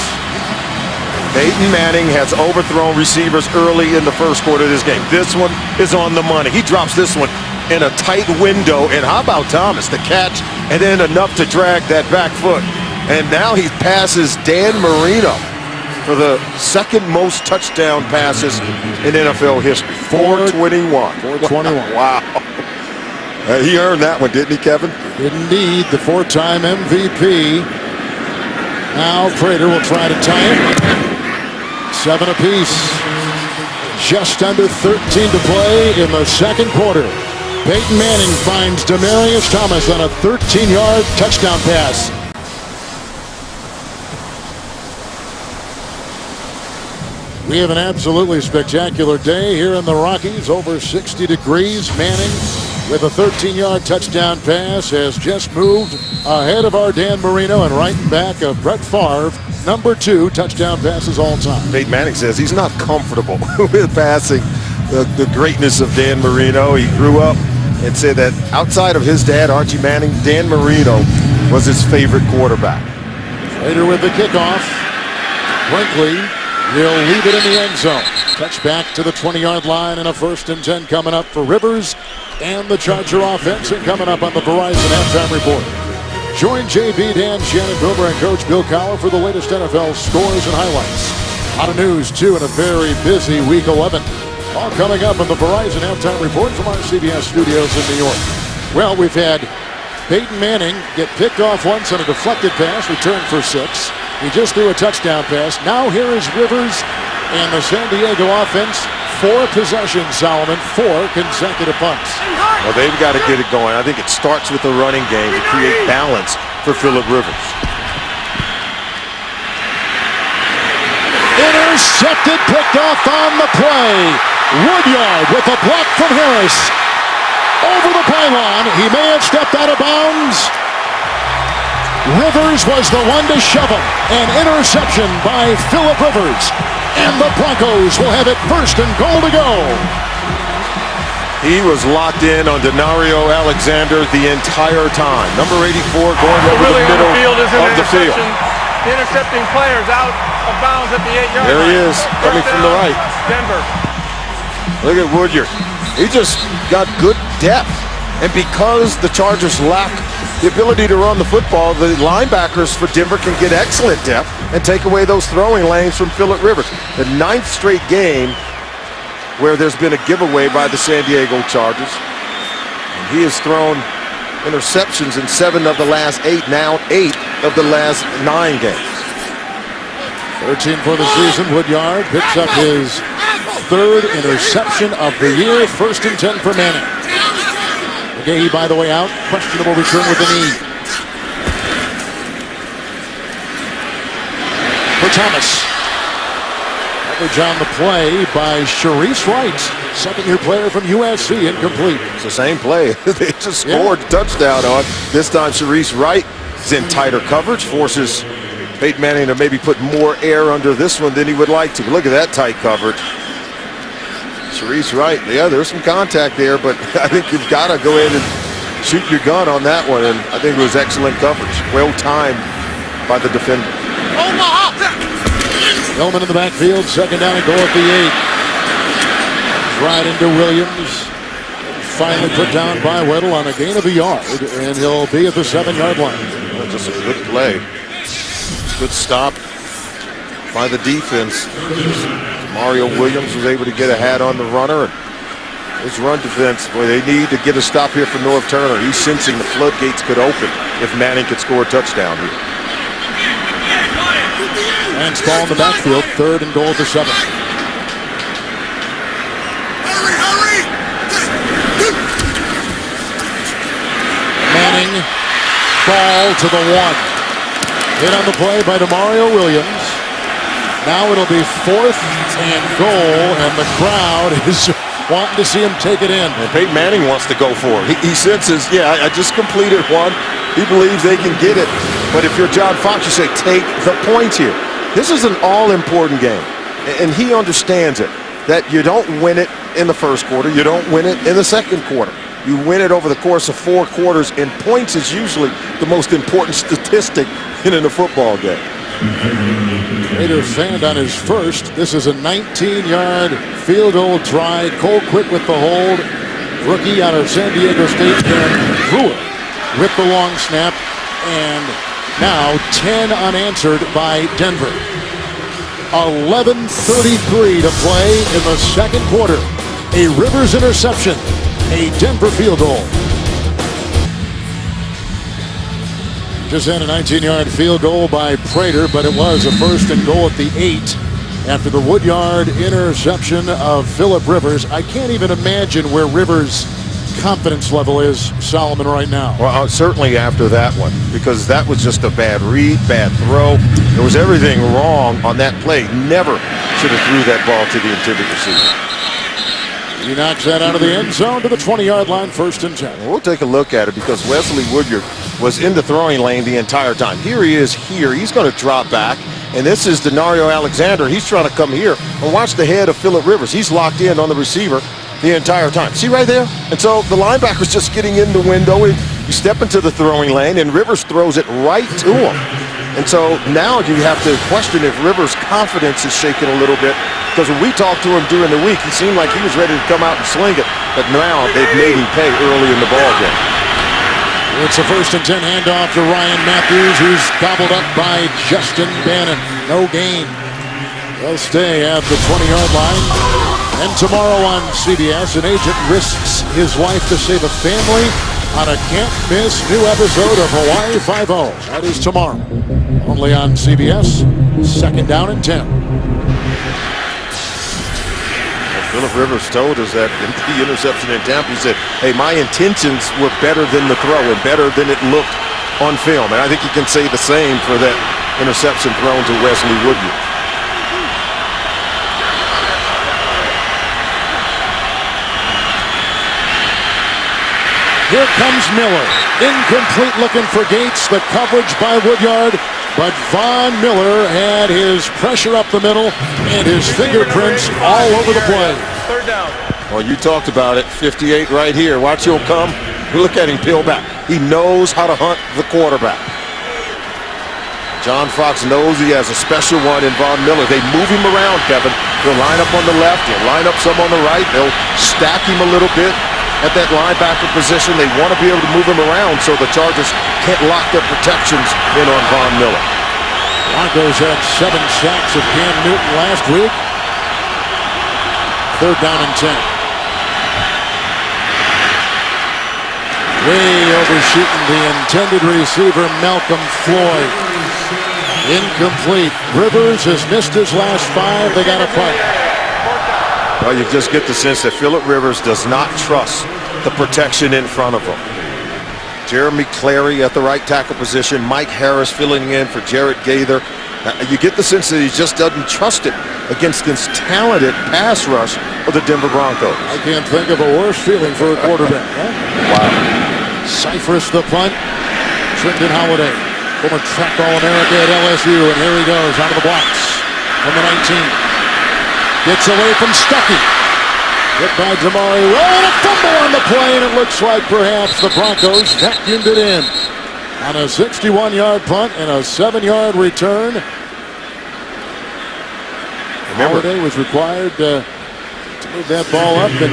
Peyton Manning has overthrown receivers early in the first quarter of this game. This one is on the money. He drops this one in a tight window. And how about Thomas? The catch and then enough to drag that back foot. And now he passes Dan Marino for the second most touchdown passes in NFL history. 421. 421. Wow. He earned that one, didn't he, Kevin? Indeed, the 4-time MVP. Now Prater will try to tie it. 7 apiece. Just under 13 to play in the second quarter. Peyton Manning finds Demaryius Thomas on a 13-yard touchdown pass. We have an absolutely spectacular day here in the Rockies. Over 60 degrees. Manning with a 13-yard touchdown pass has just moved ahead of our Dan Marino and right in back of Brett Favre. Number 2 touchdown passes all time. Peyton Manning says he's not comfortable with passing the greatness of Dan Marino. He grew up and said that outside of his dad, Archie Manning, Dan Marino was his favorite quarterback. Later with the kickoff. Brinkley. He'll leave it in the end zone. Touchback to the 20-yard line and a 1st and 10 coming up for Rivers and the Charger offense. And coming up on the Verizon Halftime Report. Join JB, Dan, Shannon Boomer, and Coach Bill Cowher for the latest NFL scores and highlights. A lot of news, too, in a very busy Week 11. All coming up on the Verizon Halftime Report from our CBS studios in New York. Well, we've had Peyton Manning get picked off once on a deflected pass, returned for 6. He just threw a touchdown pass. Now here is Rivers and the San Diego offense. 4 possessions, Solomon. 4 consecutive punts. Well, they've got to get it going. I think it starts with the running game to create balance for Phillip Rivers. Intercepted, picked off on the play. Woodyard with a block from Harris. Over the pylon. He may have stepped out of bounds. Rivers was the one to shove him. An interception by Phillip Rivers. And the Broncos will have it first and goal to go. He was locked in on Denario Alexander the entire time. Number 84 going over really the middle on the field is an of the field. Intercepting players out of bounds at the 8-yard line. There he is, coming from the right. Denver. Look at Woodyard. He just got good depth. And because the Chargers lack the ability to run the football, the linebackers for Denver can get excellent depth and take away those throwing lanes from Phillip Rivers. The 9th straight game where there's been a giveaway by the San Diego Chargers. And he has thrown interceptions in 7 of the last 8, now 8 of the last 9 games. 13 for the season. Woodyard picks up his 3rd interception of the year. 1st and 10 for Manning. McGahee, by the way, out. Questionable return with the knee. For Thomas. Coverage on the play by Sharice Wright. 2nd-year player from USC. Incomplete. It's the same play they just scored a touchdown on. This time Sharice Wright is in tighter coverage. Forces Peyton Manning to maybe put more air under this one than he would like to. Look at that tight coverage. Sharice Wright, yeah, there's some contact there, but I think you've got to go in and shoot your gun on that one, and I think it was excellent coverage. Well timed by the defender. Hillman in the backfield, 2nd down and goal at the 8. Right into Williams. Finally put down by Weddle on a gain of a yard, and he'll be at the 7-yard line. Well, just a good play. Good stop by the defense. Mario Williams was able to get a hat on the runner. His run defense, boy, they need to get a stop here for North Turner. He's sensing the floodgates could open if Manning could score a touchdown here. And ball in the backfield, 3rd and goal at the 7. Manning, ball to the 1. Hit on the play by DeMario Williams. Now it'll be 4th and goal, and the crowd is wanting to see him take it in. And Peyton Manning wants to go for it. He senses, yeah, I just completed one. He believes they can get it. But if you're John Fox, you say, take the points here. This is an all-important game, and he understands it, that you don't win it in the 1st quarter. You don't win it in the 2nd quarter. You win it over the course of 4 quarters, and points is usually the most important statistic in a football game. Raider fanned on his 1st. This is a 19-yard field goal try. Cole Quick with the hold. Rookie out of San Diego State. Then Brewer with the long snap. And now 10 unanswered by Denver. 11:33 to play in the 2nd quarter. A Rivers interception. A Denver field goal. Just had a 19-yard field goal by Prater, but it was a 1st and goal at the 8 after the Woodyard interception of Phillip Rivers. I can't even imagine where Rivers' confidence level is, Solomon, right now. Well, certainly after that one, because that was just a bad read, bad throw. There was everything wrong on that play. Never should have threw that ball to the intended receiver. He knocks that out of the end zone to the 20-yard line, 1st and 10. We'll take a look at it because Wesley Woodyard was in the throwing lane the entire time. Here he is here. He's going to drop back. And this is Denario Alexander. He's trying to come here. And watch the head of Phillip Rivers. He's locked in on the receiver the entire time. See right there? And so the linebacker's just getting in the window. And you step into the throwing lane, and Rivers throws it right to him. And so now you have to question if Rivers' confidence is shaken a little bit. Because when we talked to him during the week, he seemed like he was ready to come out and sling it. But now they've made him pay early in the ballgame. It's a 1st and 10 handoff to Ryan Matthews, who's gobbled up by Justin Bannon. No gain. They'll stay at the 20-yard line. And tomorrow on CBS, an agent risks his life to save a family on a can't-miss new episode of Hawaii Five-0. That is tomorrow. Only on CBS, 2nd down and 10. Phillip Rivers told us that in the interception in Tampa, he said, hey, my intentions were better than the throw and better than it looked on film. And I think you can say the same for that interception thrown to Wesley Woodyard. Here comes Miller. Incomplete, looking for Gates. The coverage by Woodyard. But Von Miller had his pressure up the middle and his fingerprints all over the play. Third down. Well, you talked about it. 58 right here. Watch him come. Look at him peel back. He knows how to hunt the quarterback. John Fox knows he has a special one in Von Miller. They move him around, Kevin. They'll line up on the left. They'll line up some on the right. They'll stack him a little bit at that linebacker position. They want to be able to move him around so the Chargers can't lock their protections in on Von Miller. Broncos had 7 sacks of Cam Newton last week. Third down and 10. Way overshooting the intended receiver, Malcolm Floyd. Incomplete. Rivers has missed his last 5. They got a punt. Well, you just get the sense that Phillip Rivers does not trust the protection in front of him. Jeremy Clary at the right tackle position. Mike Harris filling in for Jarrett Gaither. You get the sense that he just doesn't trust it against this talented pass rush of the Denver Broncos. I can't think of a worse feeling for a quarterback. Huh? Wow. Cyphers the punt. Trenton Holiday, former track All-America at LSU, and here he goes out of the blocks from the 19. Gets away from Stuckey. Hit by Jamari. Well, a fumble on the play, and it looks like perhaps the Broncos vacuumed it in. On a 61-yard punt and a 7-yard return. Holiday was required to move that ball up, and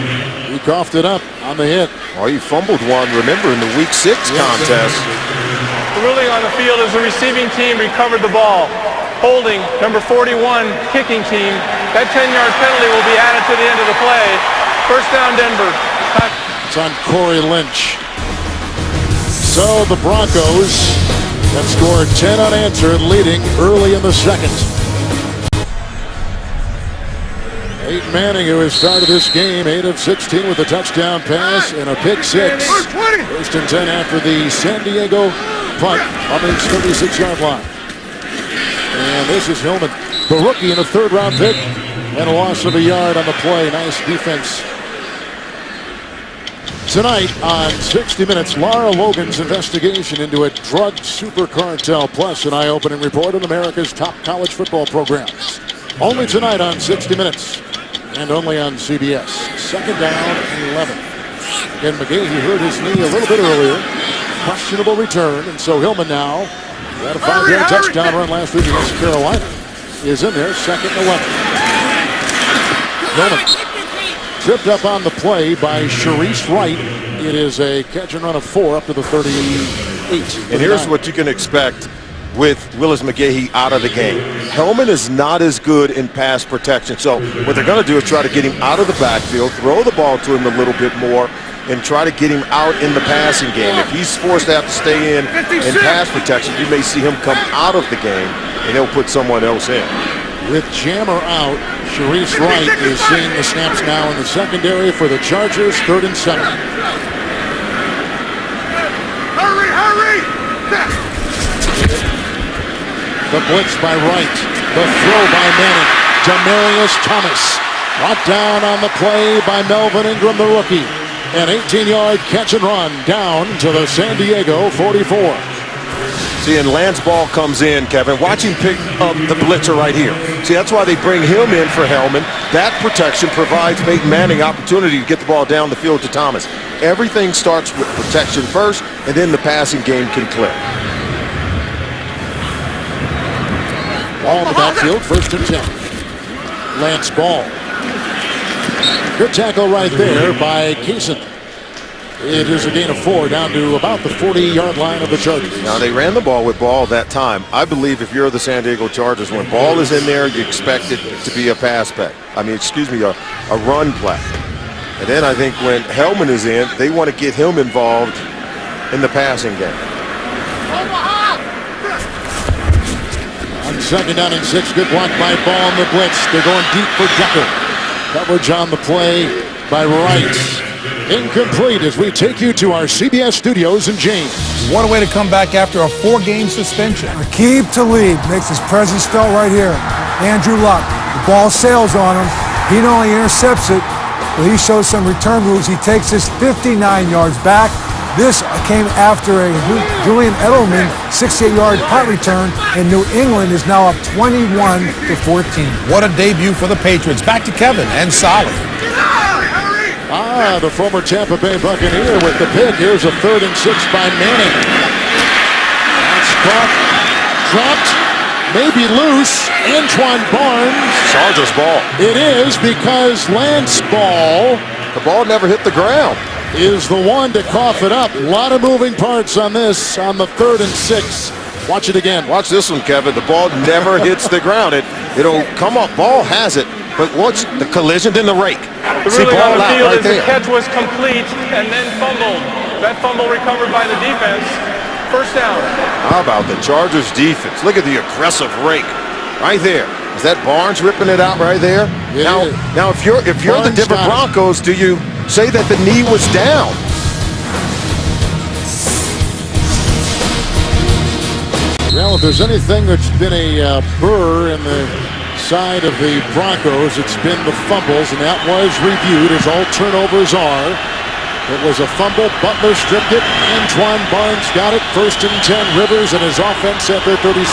he coughed it up on the hit. Oh, he fumbled one, remember, in the Week 6 contest. The ruling on the field is the receiving team recovered the ball. Holding, number 41, kicking team. That 10-yard penalty will be added to the end of the play. First down, Denver. It's on Corey Lynch. So the Broncos have scored 10 unanswered, leading early in the second. Peyton Manning, who has started this game 8 of 16 with a touchdown pass and a pick 6. First and 10 after the San Diego punt on his 36-yard line. And this is Hillman, the rookie, in a third-round pick, and a loss of a yard on the play. Nice defense. Tonight on 60 Minutes, Lara Logan's investigation into a drug super cartel, plus an eye-opening report on America's top college football programs. Only tonight on 60 Minutes, and only on CBS. Second down and 11. Again, McGahee hurt his knee a little bit earlier. Questionable return, and so Hillman now, who had a 5-yard touchdown run last week against Carolina, is in there, second and 11. Hillman tripped up on the play by Sharice Wright. It is a catch and run of 4 up to the 38. And here's what you can expect with Willis McGahee out of the game. Hellman is not as good in pass protection. So what they're going to do is try to get him out of the backfield, throw the ball to him a little bit more, and try to get him out in the passing game. If he's forced to have to stay in pass protection, you may see him come out of the game, and he'll put someone else in. With Jammer out, Sharice Wright is seeing the snaps now in the secondary for the Chargers, 3rd and 7. Hurry! The blitz by Wright. The throw by Manning. Demarius Thomas. Brought down on the play by Melvin Ingram, the rookie. An 18-yard catch and run down to the San Diego 44. See, and Lance Ball comes in, Kevin. Watch him pick up the blitzer right here. See, that's why they bring him in for Hellman. That protection provides Peyton Manning opportunity to get the ball down the field to Thomas. Everything starts with protection first, and then the passing game can click. Ball in the backfield, 1st and 10. Lance Ball. Good tackle right there by Kaysen. It is a gain of 4 down to about the 40-yard line of the Chargers. Now, they ran the ball with Ball that time. I believe if you're the San Diego Chargers, when Ball is in there, you expect it to be a pass play. a run play. And then I think when Hellman is in, they want to get him involved in the passing game. On 2nd down and 6, good block by Ball on the blitz. They're going deep for Decker. Coverage on the play by Wright. Incomplete as we take you to our CBS studios in James. What a way to come back after a 4-game suspension. Aqib Talib makes his presence felt right here. Andrew Luck, the ball sails on him. He not only intercepts it, but he shows some return moves. He takes us 59 yards back This came after a Julian Edelman 68-yard punt return, and New England is now up 21-14. What a debut for the Patriots. Back to Kevin and Solly. The former Tampa Bay Buccaneer with the pick. Here's a 3rd and 6 by Manning. That's caught, dropped, maybe loose. Antoine Barnes. Chargers ball. It is, because Lance Ball, The ball never hit the ground. is the one to cough it up. A lot of moving parts on this on the 3rd and 6. Watch it again. Watch this one, Kevin. The ball never hits the ground. It'll come up. Ball has it, but watch the collision, then the rake. The ruling on the field is the catch was complete and then fumbled. That fumble recovered by the defense. First down. How about the Chargers defense? Look at the aggressive rake right there. Is that Barnes ripping it out right there? Yeah. Now, if you're the Barnes Denver got it. Broncos, do you say that the knee was down? Well, if there's anything that's been a burr in the side of the Broncos, it's been the fumbles, and that was reviewed, as all turnovers are. It was a fumble. Butler stripped it. Antoine Barnes got it. 1st and 10. Rivers and his offense at their 37.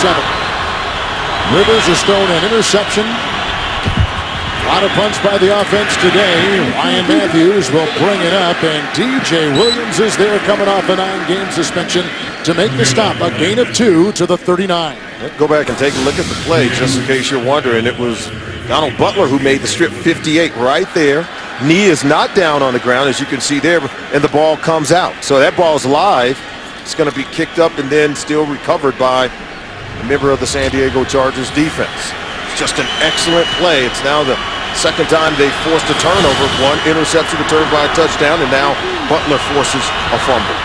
Rivers has thrown an interception. A lot of punts by the offense today. Ryan Matthews will bring it up, and DJ Williams is there, coming off a 9-game suspension, to make the stop. A gain of 2 to the 39. Go back and take a look at the play, just in case you're wondering. It was Donald Butler who made the strip 58 right there. Knee is not down on the ground, as you can see there, and the ball comes out. So that ball's live. It's going to be kicked up and then still recovered by a member of the San Diego Chargers defense. It's just an excellent play. It's now the second time they forced a turnover. 1 interception returned by a touchdown, and now Butler forces a fumble.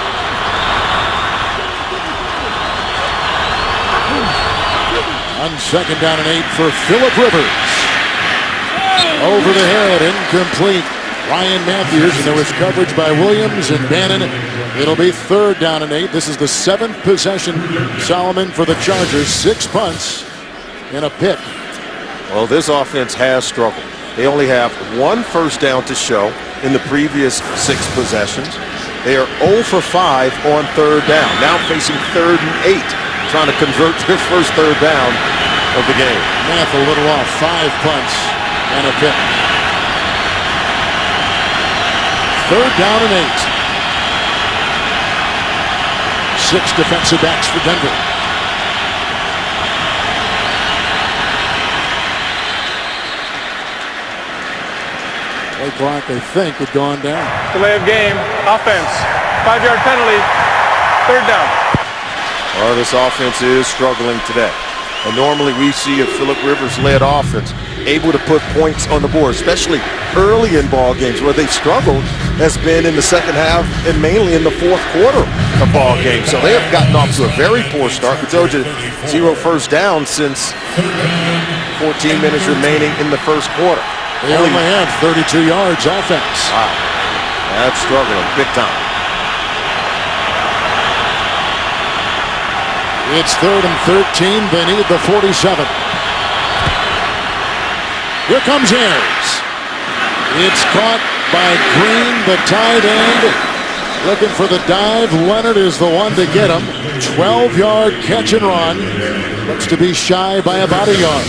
On 2nd down and 8 for Phillip Rivers. Over the head, incomplete. Ryan Matthews, and there was coverage by Williams and Bannon. It'll be 3rd down and 8. This is the 7th possession, Solomon, for the Chargers. 6 punts and a pick. Well, this offense has struggled. They only have 1 first down to show in the previous 6 possessions. They are 0 for 5 on 3rd down. Now facing 3rd and 8, trying to convert their first 3rd down of the game. Math a little off. 5 punts and a pick. 3rd down and 8. 6 defensive backs for Denver. Play clock, I think, had gone down. Delay of game. Offense. 5-yard penalty. 3rd down. Well, this offense is struggling today. And normally we see a Phillip Rivers-led offense able to put points on the board, especially early in ball games. Where they struggled has been in the second half and mainly in the 4th quarter of ball games. So they have gotten off to a very poor start. We told you 0 first down since 14 minutes remaining in the 1st quarter. They only have 32 yards offense. Wow, that's struggling big time. It's 3rd and 13. They need the 47. Here comes Ayers. It's caught by Green, the tight end. Looking for the dive. Leonard is the one to get him. 12-yard catch and run. Looks to be shy by about a yard.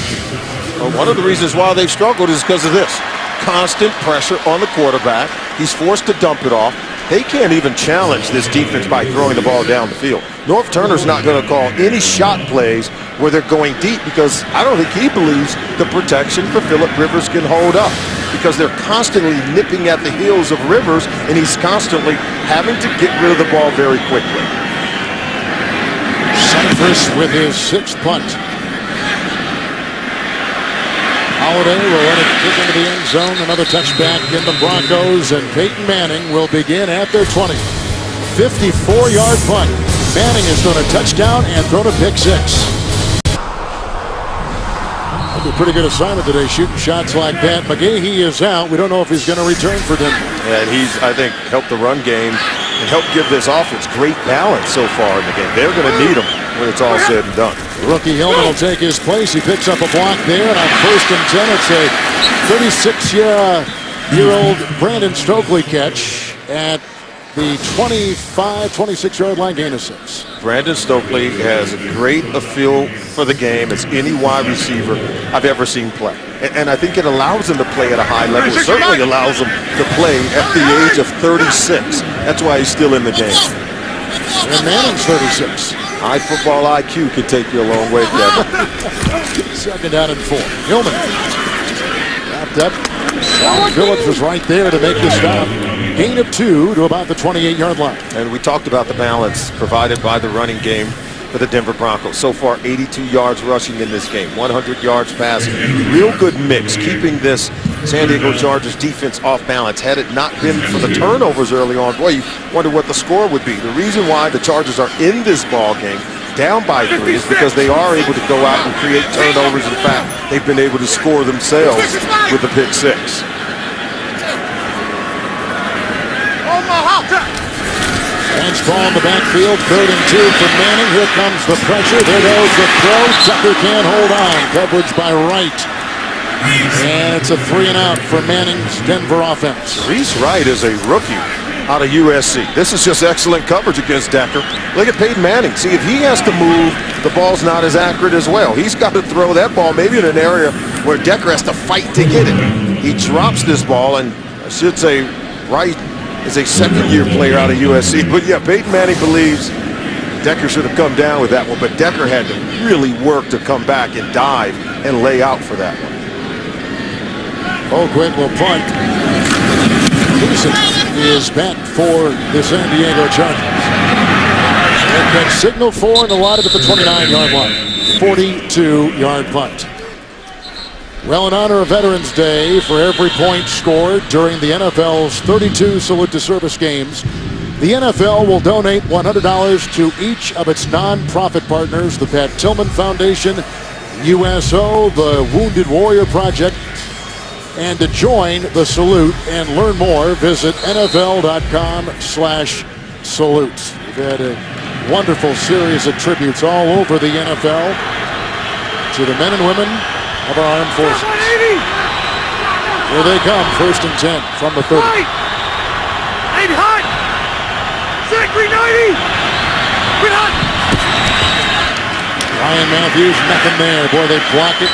Well, one of the reasons why they've struggled is because of this. Constant pressure on the quarterback. He's forced to dump it off. They can't even challenge this defense by throwing the ball down the field. North Turner's not going to call any shot plays where they're going deep, because I don't think he believes the protection for Phillip Rivers can hold up, because they're constantly nipping at the heels of Rivers, and he's constantly having to get rid of the ball very quickly. Cypress with his 6th punt. Holiday will let it kick into the end zone. Another touchback in the Broncos, and Peyton Manning will begin at their 20. 54-yard punt. Manning has thrown a touchdown and thrown a pick 6. That'd be a pretty good assignment today, shooting shots like that. McGahee is out. We don't know if he's going to return for Denver. And he's, I think, helped the run game and helped give this offense great balance so far in the game. They're going to need him when it's all said and done. Rookie Hillman will take his place. He picks up a block there, and on 1st and 10, it's a 36-year-old Brandon Stokely catch at the 26-yard line, gain of 6. Brandon Stokely has a great a feel for the game as any wide receiver I've ever seen play. And I think it allows him to play at a high level. It certainly allows him to play at the age of 36. That's why he's still in the game. And Manning's 36. High football IQ can take you a long way, Kevin. 2nd down and 4. Hillman wrapped up. Phillips was right there to make the stop. Gain of 2 to about the 28-yard line. And we talked about the balance provided by the running game for the Denver Broncos. So far, 82 yards rushing in this game, 100 yards passing. Real good mix, keeping this San Diego Chargers defense off balance. Had it not been for the turnovers early on, boy, you wonder what the score would be. The reason why the Chargers are in this ball game down by 3 is because they are able to go out and create turnovers. In fact, they've been able to score themselves with the pick 6. Hands ball in the backfield, 3rd and 2 for Manning. Here comes the pressure. There goes the throw. Tucker can't hold on. Coverage by Wright. And it's a 3 and out for Manning's Denver offense. Reese Wright is a rookie out of USC. This is just excellent coverage against Decker. Look at Peyton Manning. See, if he has to move, the ball's not as accurate as well. He's got to throw that ball maybe in an area where Decker has to fight to get it. He drops this ball, and I should say Wright is a 2nd-year player out of USC. But yeah, Peyton Manning believes Decker should have come down with that one, but Decker had to really work to come back and dive and lay out for that one. Oakwood will punt. Gleason is back for the San Diego Chargers. And then signal for and allotted at the 29-yard line. 42-yard punt. Well, in honor of Veterans Day, for every point scored during the NFL's 32 Salute to Service games, the NFL will donate $100 to each of its non-profit partners, the Pat Tillman Foundation, USO, the Wounded Warrior Project. And to join the salute and learn more, visit NFL.com/salute. We've had a wonderful series of tributes all over the NFL to the men and women of our armed forces. Here they come, 1st and 10 from the 30. 90 hot! Zachary 90! Quit hot! Ryan Matthews, nothing there. Boy, they block it.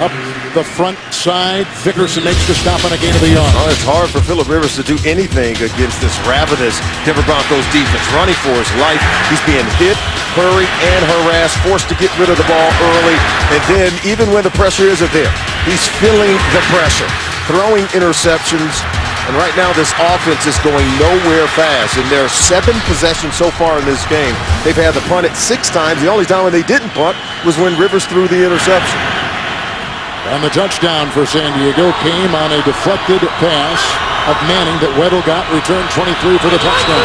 Up the front side, Vickerson makes the stop on a gain of a yard. Oh, it's hard for Phillip Rivers to do anything against this ravenous Denver Broncos defense. Running for his life. He's being hit, hurried, and harassed, forced to get rid of the ball early. And then, even when the pressure isn't there, he's feeling the pressure, throwing interceptions. And right now, this offense is going nowhere fast. And there are 7 possessions so far in this game. They've had to punt it 6 times. The only time when they didn't punt was when Rivers threw the interception. And the touchdown for San Diego came on a deflected pass of Manning that Weddle got, returned 23 for the touchdown.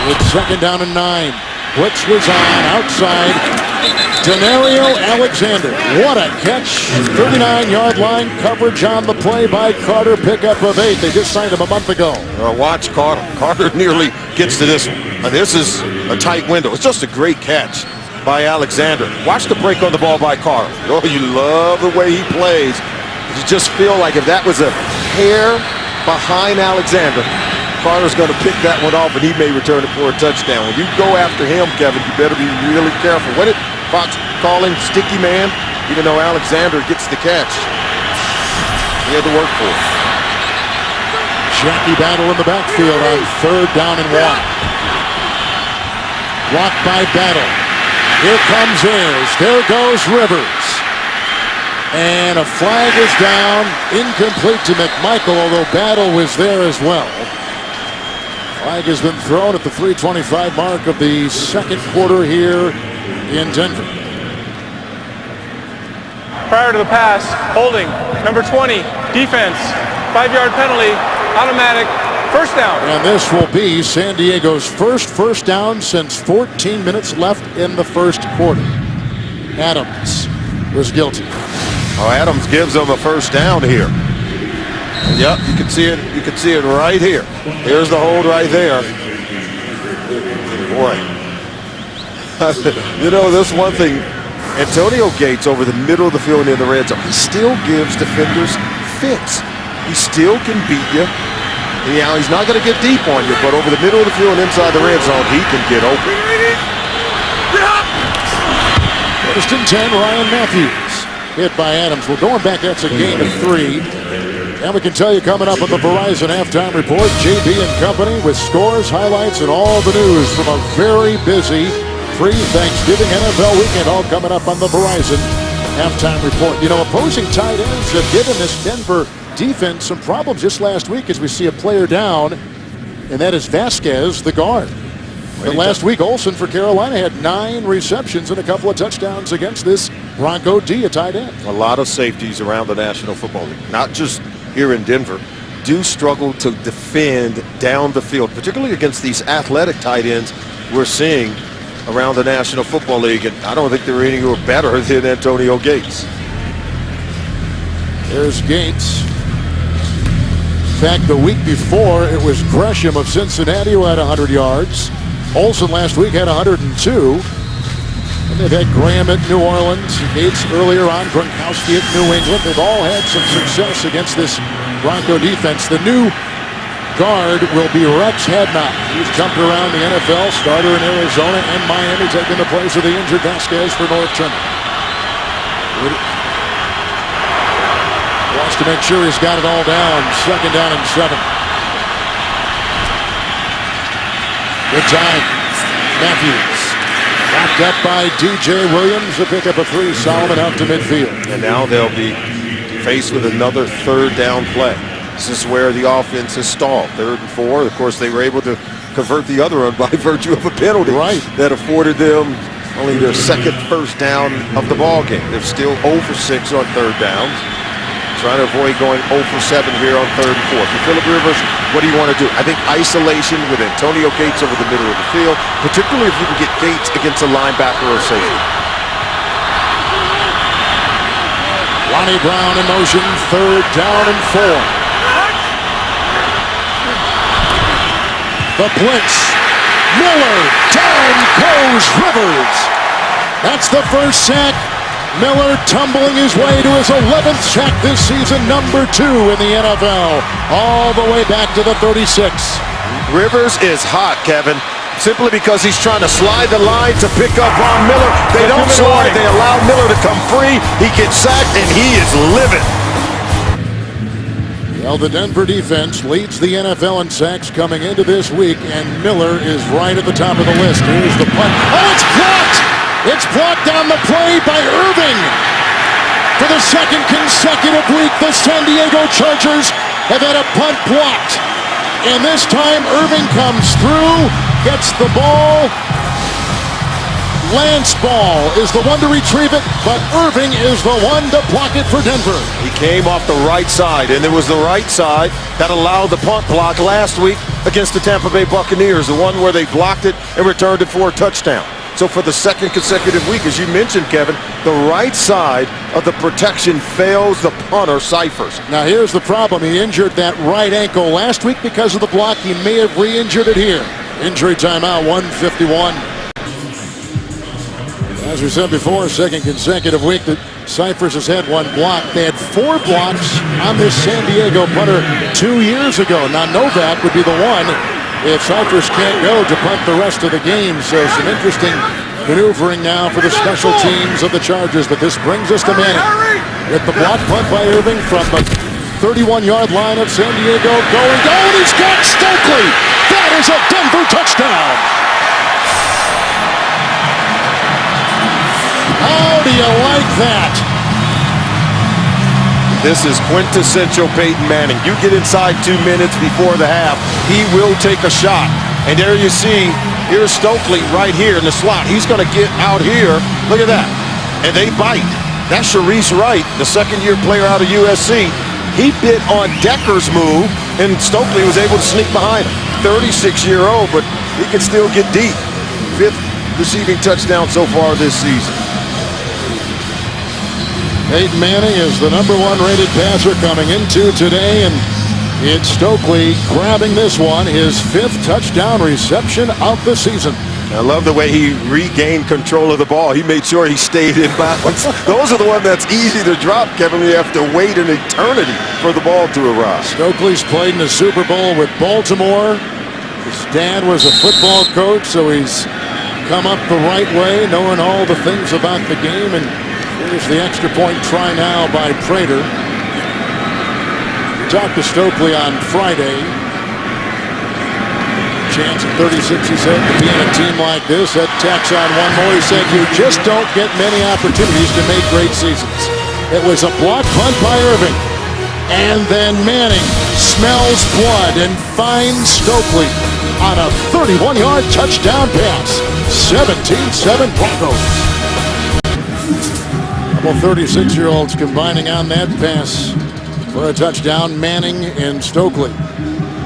It's 2nd down and 9. Blitz was on outside. Denario Alexander. What a catch. 39-yard line coverage on the play by Carter. Pickup of 8. They just signed him a month ago. Watch Carter. Carter nearly gets to this one. This is a tight window. It's just a great catch by Alexander. Watch the break on the ball by Carter. Oh, you love the way he plays. You just feel like if that was a hair behind Alexander, Carter's going to pick that one off, and he may return it for a touchdown. When you go after him, Kevin, you better be really careful. What did Fox call him? Sticky man? Even though Alexander gets the catch, he had to work for it. Jackie Battle in the backfield on 3rd down and 1. Blocked by Battle. Here comes Ayers. There goes Rivers. And a flag is down. Incomplete to McMichael, although Battle was there as well. Flag has been thrown at the 3:25 mark of the 2nd quarter here in Denver. Prior to the pass, holding, number 20, defense, 5-yard penalty, automatic, 1st down. And this will be San Diego's first down since 14 minutes left in the 1st quarter. Adams was guilty. Oh, Adams gives them a 1st down here. Yep, you can see it. You can see it right here. Here's the hold right there. Boy, you know, this one thing, Antonio Gates over the middle of the field in the red zone, he still gives defenders fits. He still can beat you Yeah, he's not going to get deep on you, but over the middle of the field and inside the red zone, he can get open. First and 10, Ryan Matthews. Hit by Adams. Well, going back, that's a gain of 3. And we can tell you coming up on the Verizon Halftime Report, JB and company with scores, highlights, and all the news from a very busy pre-Thanksgiving NFL weekend, all coming up on the Verizon Halftime Report. You know, opposing tight ends have given this Denver defense some problems just last week as we see a player down, and that is Vasquez, the guard. But last week, Olsen for Carolina had 9 receptions and a couple of touchdowns against this Bronco D, a tight end. A lot of safeties around the National Football League, not just here in Denver, do struggle to defend down the field, particularly against these athletic tight ends we're seeing around the National Football League, and I don't think they're any better than Antonio Gates. There's Gates. In fact, the week before, it was Gresham of Cincinnati who had 100 yards. Olsen last week had 102. And they've had Graham at New Orleans, Gates earlier on, Gronkowski at New England. They've all had some success against this Bronco defense. The new guard will be Rex Hadnot. He's jumped around the NFL, starter in Arizona and Miami, taking the place of the injured Vasquez for North Turner. Wants to make sure he's got it all down. 2nd down and 7. Good time. Matthews. Knocked up by DJ Williams to pick up a 3. Solomon out to midfield. And now they'll be faced with another 3rd down play. This is where the offense has stalled. 3rd and 4. Of course, they were able to convert the other one by virtue of a penalty that afforded them only their 2nd first down of the ball game. They're still 0 for 6 on 3rd downs. Trying to avoid going 0 for 7 here on 3rd and 4. For Phillip Rivers, what do you want to do? I think isolation with Antonio Gates over the middle of the field, particularly if you can get Gates against a linebacker or safety. Lonnie Brown in motion, 3rd down and 4. The blitz. Miller, down goes Rivers. That's the first sack. Miller tumbling his way to his 11th sack this season, number 2 in the NFL, all the way back to the 36. Rivers is hot, Kevin, simply because he's trying to slide the line to pick up on Miller. They don't slide, they allow Miller to come free. He gets sacked, and he is livid. Well, the Denver defense leads the NFL in sacks coming into this week, and Miller is right at the top of the list. Here's the punt. Oh, it's blocked! It's blocked on the play by Irving. For the 2nd consecutive week, the San Diego Chargers have had a punt blocked. And this time, Irving comes through, gets the ball. Lance Ball is the one to retrieve it, but Irving is the one to block it for Denver. He came off the right side, and it was the right side that allowed the punt block last week against the Tampa Bay Buccaneers, the one where they blocked it and returned it for a touchdown. So for the 2nd consecutive week, as you mentioned, Kevin, the right side of the protection fails the punter, Cyphers. Now here's the problem. He injured that right ankle last week because of the block. He may have re-injured it here. Injury timeout, 1:51. As we said before, 2nd consecutive week that Cyphers has had one block. They had 4 blocks on this San Diego punter 2 years ago. Now Novak would be the one if Cyphers can't go to punt the rest of the game. So some interesting maneuvering now for the special teams of the Chargers. But this brings us to Manning with the block punt by Irving from the 31-yard line of San Diego. Going down, he's got Stokely. That is a Denver touchdown. How do you like that? This is quintessential Peyton Manning. You get inside 2 minutes before the half, he will take a shot. And there you see, here's Stokely right here in the slot. He's going to get out here. Look at that. And they bite. That's Sharice Wright, the 2nd-year player out of USC. He bit on Decker's move, and Stokely was able to sneak behind him. 36-year-old, but he can still get deep. 5th receiving touchdown so far this season. Peyton Manning is the #1 rated passer coming into today, and it's Stokely grabbing this one, his 5th touchdown reception of the season. I love the way he regained control of the ball. He made sure he stayed in bounds. Those are the ones that's easy to drop, Kevin. You have to wait an eternity for the ball to arrive. Stokely's played in the Super Bowl with Baltimore. His dad was a football coach, so he's come up the right way, knowing all the things about the game. And here's the extra point try now by Prater. We talked to Stokely on Friday. Chance at 36, he said, to be in a team like this. That tacks on one more. He said, you just don't get many opportunities to make great seasons. It was a block punt by Irving. And then Manning smells blood and finds Stokely on a 31-yard touchdown pass. 17-7 Broncos. Couple 36-year-olds combining on that pass for a touchdown. Manning and Stokely.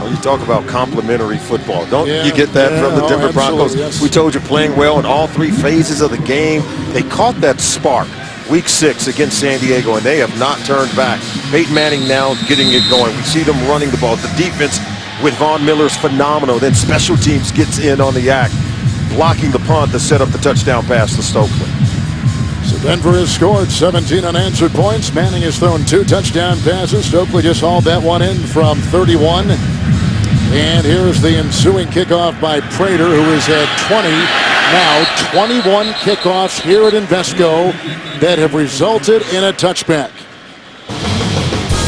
You talk about complimentary football. Don't you get that from the Denver Broncos? Yes. We told you playing well in all three phases of the game. They caught that spark week 6 against San Diego, and they have not turned back. Peyton Manning now getting it going. We see them running the ball. The defense with Von Miller's phenomenal. Then special teams gets in on the act, blocking the punt to set up the touchdown pass to Stokely. So Denver has scored 17 unanswered points. Manning has thrown 2 touchdown passes. Stokely just hauled that one in from 31. And here's the ensuing kickoff by Prater, who is at 20. Now 21 kickoffs here at Invesco that have resulted in a touchback.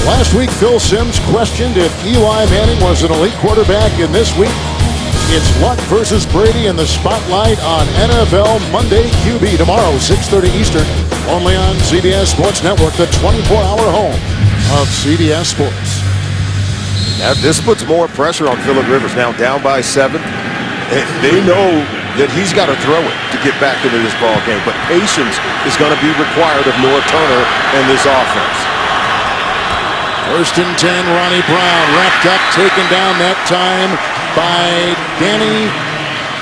Last week, Phil Simms questioned if Eli Manning was an elite quarterback, and this week, it's Luck versus Brady in the spotlight on NFL Monday QB tomorrow, 6:30 Eastern, only on CBS Sports Network, the 24-hour home of CBS Sports. Now, this puts more pressure on Phillip Rivers, now down by 7. They know that he's got to throw it to get back into this ball game, but patience is going to be required of Noah Turner and this offense. 1st and 10, Ronnie Brown wrapped up, taken down that time by Danny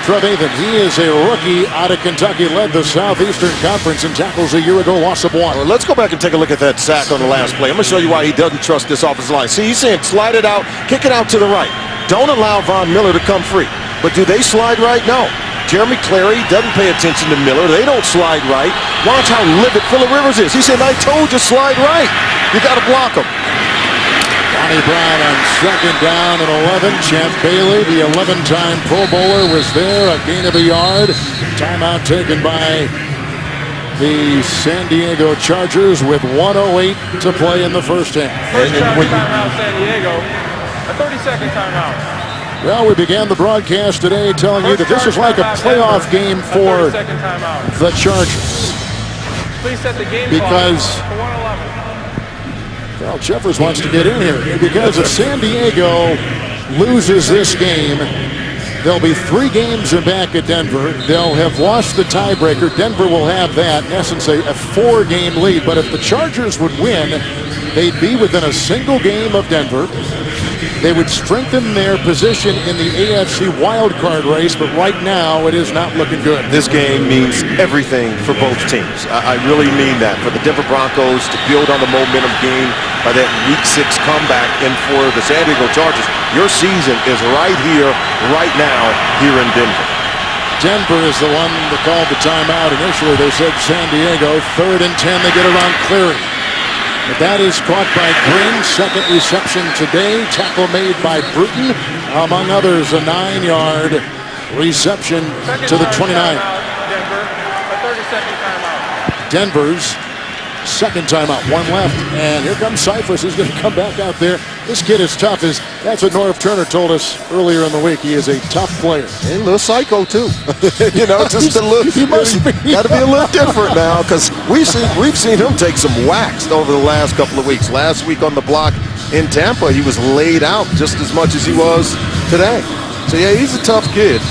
Trevathan. He is a rookie out of Kentucky, led the Southeastern Conference in tackles a year ago, loss of 1. Well, let's go back and take a look at that sack on the last play. I'm going to show you why he doesn't trust this offensive line. See, he's saying slide it out, kick it out to the right. Don't allow Von Miller to come free. But do they slide right? No. Jeremy Clary doesn't pay attention to Miller. They don't slide right. Watch how livid Phillip Rivers is. He said, I told you slide right. You got to block him. Ronnie Brown on 2nd down and 11. Champ Bailey, the 11-time Pro Bowler, was there. A gain of a yard. Timeout taken by the San Diego Chargers with 1:08 to play in the first half. First timeout, San Diego. A 30-second timeout. Well, we began the broadcast today telling you that this is like a playoff game for the Chargers. Please set the game because clock to 1:11. Well, Jeffers wants to get in here because if San Diego loses this game, there'll be 3 games back at Denver. They'll have lost the tiebreaker. Denver will have that, in essence, a 4-game lead. But if the Chargers would win, they'd be within a single game of Denver. They would strengthen their position in the AFC wildcard race, but right now it is not looking good. This game means everything for both teams. I really mean that. For the Denver Broncos to build on the momentum gained by that Week 6 comeback, and for the San Diego Chargers, your season is right here, right now, here in Denver. Denver is the one that called the timeout. Initially they said San Diego. 3rd and 10, they get it on Cleary. But that is caught by Green. 2nd reception today. Tackle made by Bruton. Among others, a 9-yard reception to the 29. Denver, a 30-second timeout. Denver's 2nd timeout. 1 left. And here comes Cyphers. He's going to come back out there. This kid is tough. That's what Norv Turner told us earlier in the week. He is a tough player. And a little psycho, too. You know, just a little. He must be. Got to be a little different now, because we've seen him take some whacks over the last couple of weeks. Last week on the block in Tampa, he was laid out just as much as he was today. So, yeah, he's a tough kid.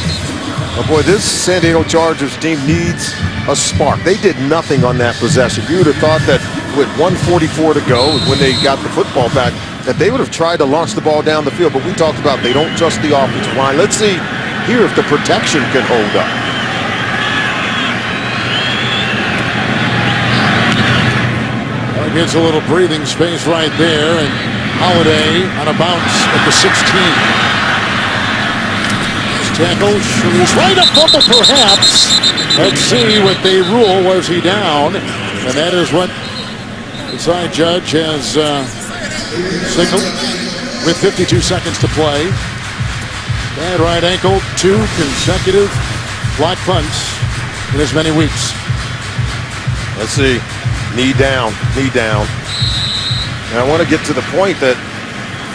Oh, boy, this San Diego Chargers team needs a spark. They did nothing on that possession. You would have thought that with 1:44 to go, when they got the football back, that they would have tried to launch the ball down the field. But we talked about they don't trust the offensive line. Let's see here if the protection can hold up. Well, gets a little breathing space right there, and Holiday on a bounce at the 16. tackle. He's right, a fumble perhaps. Let's see what they rule. Was he down? And that is what the side judge has signaled with 52 seconds to play. Bad right ankle, 2 consecutive block punts in as many weeks. Let's see. Knee down, knee down. And I want to get to the point that,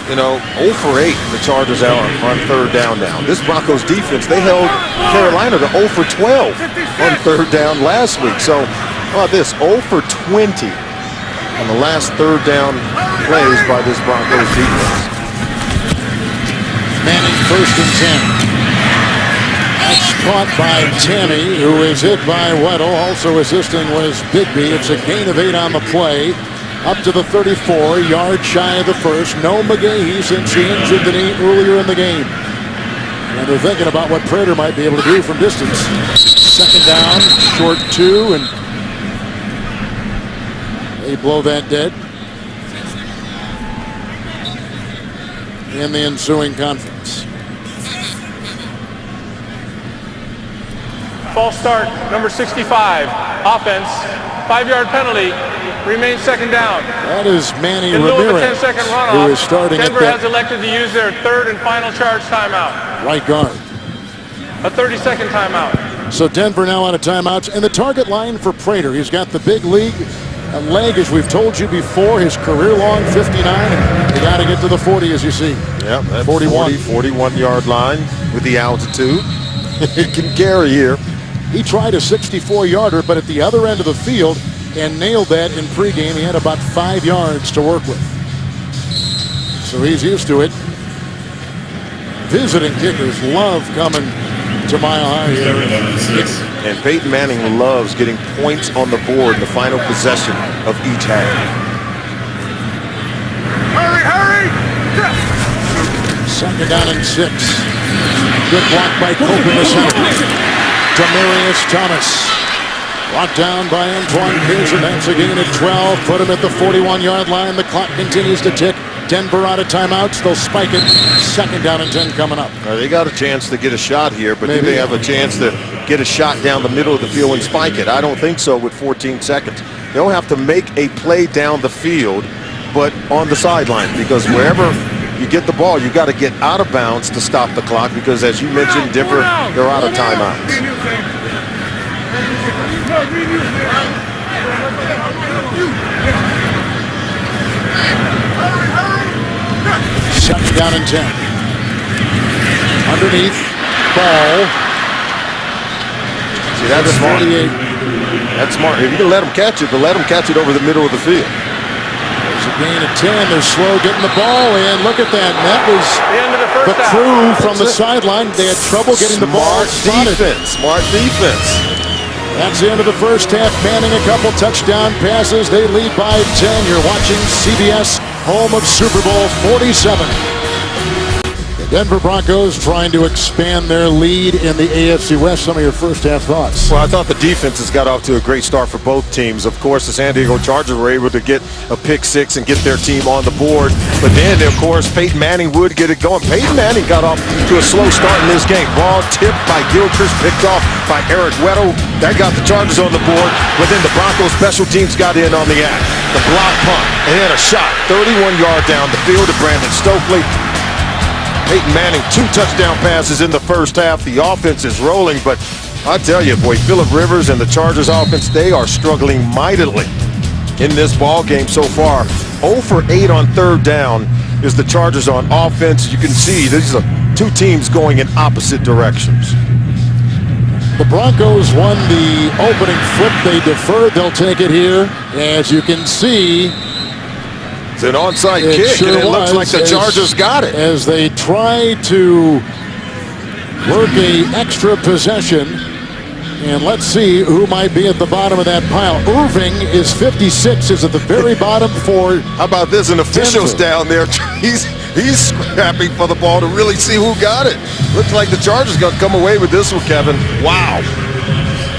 0 for 8, the Chargers out on third down now. This Broncos defense, they held Carolina to 0 for 12 on third down last week. So, how about this? 0 for 20 on the last third down plays by this Broncos defense. Manning first and 10. That's caught by Tammy, who is hit by Weddle. Also assisting was Bigby. It's a gain of 8 on the play. Up to the 34, yards shy of the first. No McGahee since he injured the knee earlier in the game. And they're thinking about what Prater might be able to do from distance. Second down, short 2, and they blow that dead in the ensuing conference. False start, number 65, offense, 5-yard penalty, remains second down. That is Manny In lieu of a Ramirez, 10-second runoff, who is starting Denver at has elected to use their third and final charge timeout. right guard. A 30-second timeout. So Denver now out of timeouts. And the target line for Prater, he's got the big league leg, as we've told you before, his career-long 59, and you got to get to the 40, as you see. Yeah, that 41-yard line with the altitude. It can carry here. He tried a 64-yarder, but at the other end of the field, and nailed that in pregame. He had about 5 yards to work with. So he's used to it. Visiting kickers love coming to Mile High here. And Peyton Manning loves getting points on the board in the final possession of each half. Hurry, hurry! Second down and 6. Good block by Cope in the center. Demarius Thomas. Brought down by Antoine Pearson. That's a gain of 12. Put him at the 41-yard line. The clock continues to tick. Denver out of timeouts. They'll spike it. Second down and 10 coming up. They got a chance to get a shot here, but Maybe. do they have a chance to get a shot down the middle of the field and spike it? I don't think so with 14 seconds. They don't have to make a play down the field, but on the sideline, because wherever you get the ball, you got to get out of bounds to stop the clock, because as you mentioned, Denver, they're out of timeouts. Second down and 10. Underneath. Ball. See, that's smart. 48. That's smart. If you can let them catch it, but let them catch it over the middle of the field. There's a gain of 10. They're slow getting the ball in. Look at that. And that was The end of the first the half. crew from the sideline. They had trouble getting the ball spotted. Smart defense. That's the end of the first half. Manning a couple touchdown passes. They lead by 10. You're watching CBS, home of Super Bowl 47. The Denver Broncos trying to expand their lead in the AFC West. Some of your first half thoughts. Well, I thought the defenses got off to a great start for both teams. Of course, the San Diego Chargers were able to get a pick six and get their team on the board. But then, of course, Peyton Manning would get it going. Peyton Manning got off to a slow start in this game. Ball tipped by Gilchrist, picked off by Eric Weddle. That got the Chargers on the board. But then the Broncos special teams got in on the act. The block punt, and then a shot 31 yards down the field to Brandon Stokely. Peyton Manning, 2 touchdown passes in the first half. The offense is rolling, but I tell you, boy, Phillip Rivers and the Chargers offense, they are struggling mightily in this ball game so far. 0 for 8 on third down is the Chargers on offense. You can see these are 2 teams going in opposite directions. The Broncos won the opening flip. They deferred. They'll take it here. As you can see, It's an onside it kick, sure and it looks was, like the Chargers got it. As they try to work a extra possession. And let's see who might be at the bottom of that pile. Irving is 56, is at the very bottom for How about this? An official's Denver. down there. He's scrapping for the ball to really see who got it. Looks like the Chargers going to come away with this one, Kevin. Wow.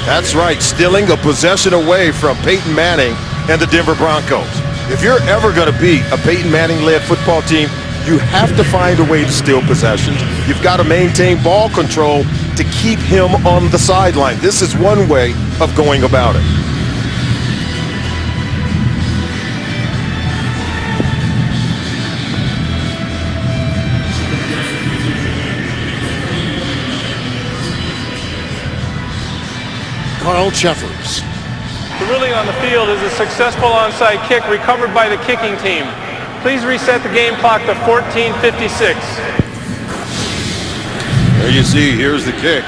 That's right. Stealing a possession away from Peyton Manning and the Denver Broncos. If you're ever going to be a Peyton Manning-led football team, you have to find a way to steal possessions. You've got to maintain ball control to keep him on the sideline. This is one way of going about it. Carl Jeffers. The ruling on the field is a successful onside kick recovered by the kicking team. Please reset the game clock to 14:56. There you see, here's the kick.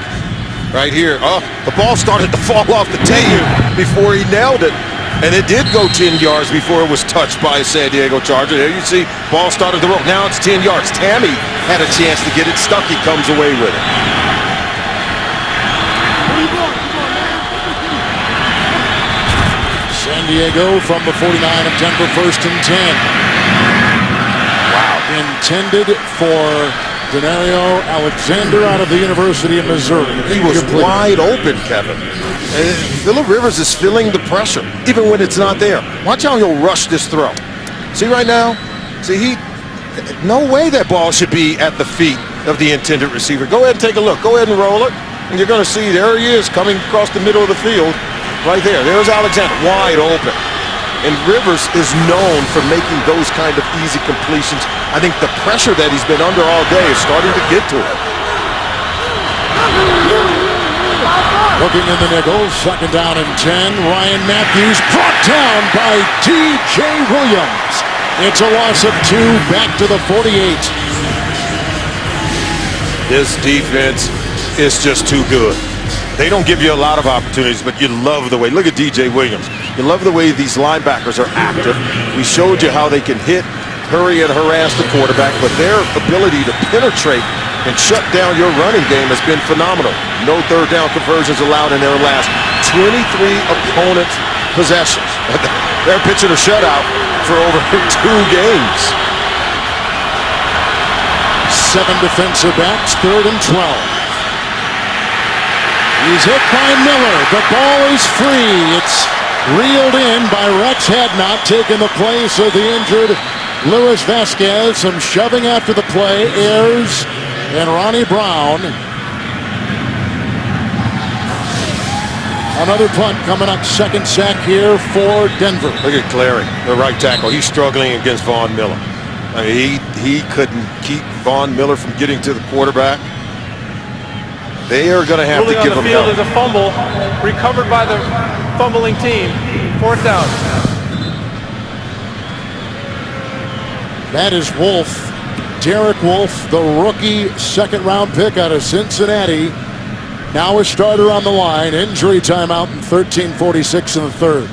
Right here. Oh, the ball started to fall off the tee before he nailed it. And it did go 10 yards before it was touched by a San Diego Charger. There you see, ball started to roll. Now it's 10 yards. Tammy had a chance to get it. Stuckey comes away with it. San Diego from the 49 of Denver, 1st and 10. Wow. Intended for Denario Alexander out of the University of Missouri. He was wide open, Kevin. And Phillip Rivers is feeling the pressure, even when it's not there. Watch how he'll rush this throw. See right now? See, no way that ball should be at the feet of the intended receiver. Go ahead and take a look. Go ahead and roll it. And you're going to see there he is coming across the middle of the field. Right there. There's Alexander, wide open. And Rivers is known for making those kind of easy completions. I think the pressure that he's been under all day is starting to get to him. Looking in the nickel, 2nd down and 10. Ryan Matthews brought down by D.J. Williams. It's a loss of 2, back to the 48. This defense is just too good. They don't give you a lot of opportunities, but you love the way. Look at D.J. Williams. You love the way these linebackers are active. We showed you how they can hit, hurry, and harass the quarterback, but their ability to penetrate and shut down your running game has been phenomenal. No 3rd down conversions allowed in their last 23 opponent possessions. They're pitching a shutout for over 2 games. 7 defensive backs, 3rd and 12. He's hit by Miller. The ball is free. It's reeled in by Rex Hadnot, taking the place of the injured Luis Vasquez. Some shoving after the play. Ayers and Ronnie Brown. Another punt coming up. 2nd sack here for Denver. Look at Clary, the right tackle. He's struggling against Von Miller. I mean, he couldn't keep Von Miller from getting to the quarterback. They are going to have to give him help. On the field is a fumble recovered by the fumbling team. 4th down. That is Wolf. Derek Wolf, the rookie 2nd-round pick out of Cincinnati. Now a starter on the line. Injury timeout in 13:46 in the 3rd.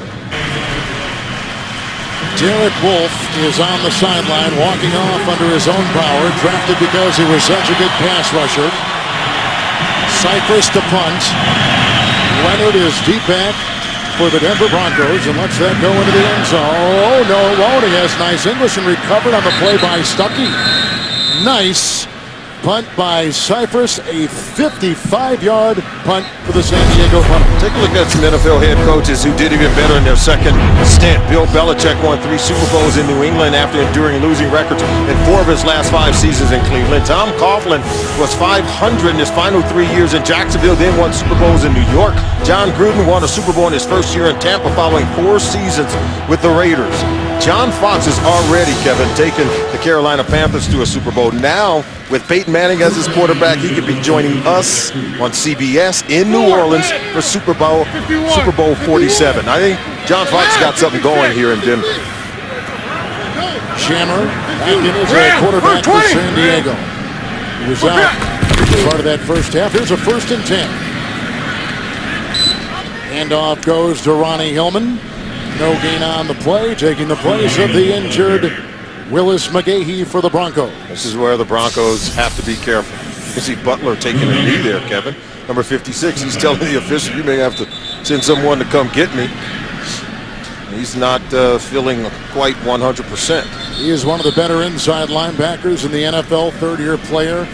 Derek Wolf is on the sideline, walking off under his own power. Drafted because he was such a good pass rusher. Cypress to punt. Leonard is deep back for the Denver Broncos and lets that go into the end zone. Oh, no, it won't. He has nice English and recovered on the play by Stuckey. Nice punt by Cypress, a 55-yard punt for the San Diego Broncos. Take a look at some NFL head coaches who did even better in their second stint. Bill Belichick won 3 Super Bowls in New England after enduring losing records in 4 of his last 5 seasons in Cleveland. Tom Coughlin was .500 in his final 3 years in Jacksonville, then won Super Bowls in New York. John Gruden won a Super Bowl in his first year in Tampa following 4 seasons with the Raiders. John Fox has already, Kevin, taken the Carolina Panthers to a Super Bowl. Now, with Peyton Manning as his quarterback, he could be joining us on CBS in New Orleans for Super Bowl 47. I think John Fox got something going here in Denver. Shammer back in as a quarterback for San Diego. He was out part of that first half. Here's a 1st and 10. Handoff goes to Ronnie Hillman. No gain on the play, taking the place of the injured Willis McGahee for the Broncos. This is where the Broncos have to be careful. You can see Butler taking a knee there, Kevin. Number 56, he's telling the official, you may have to send someone to come get me. He's not feeling quite 100%. He is one of the better inside linebackers in the NFL, 3rd-year player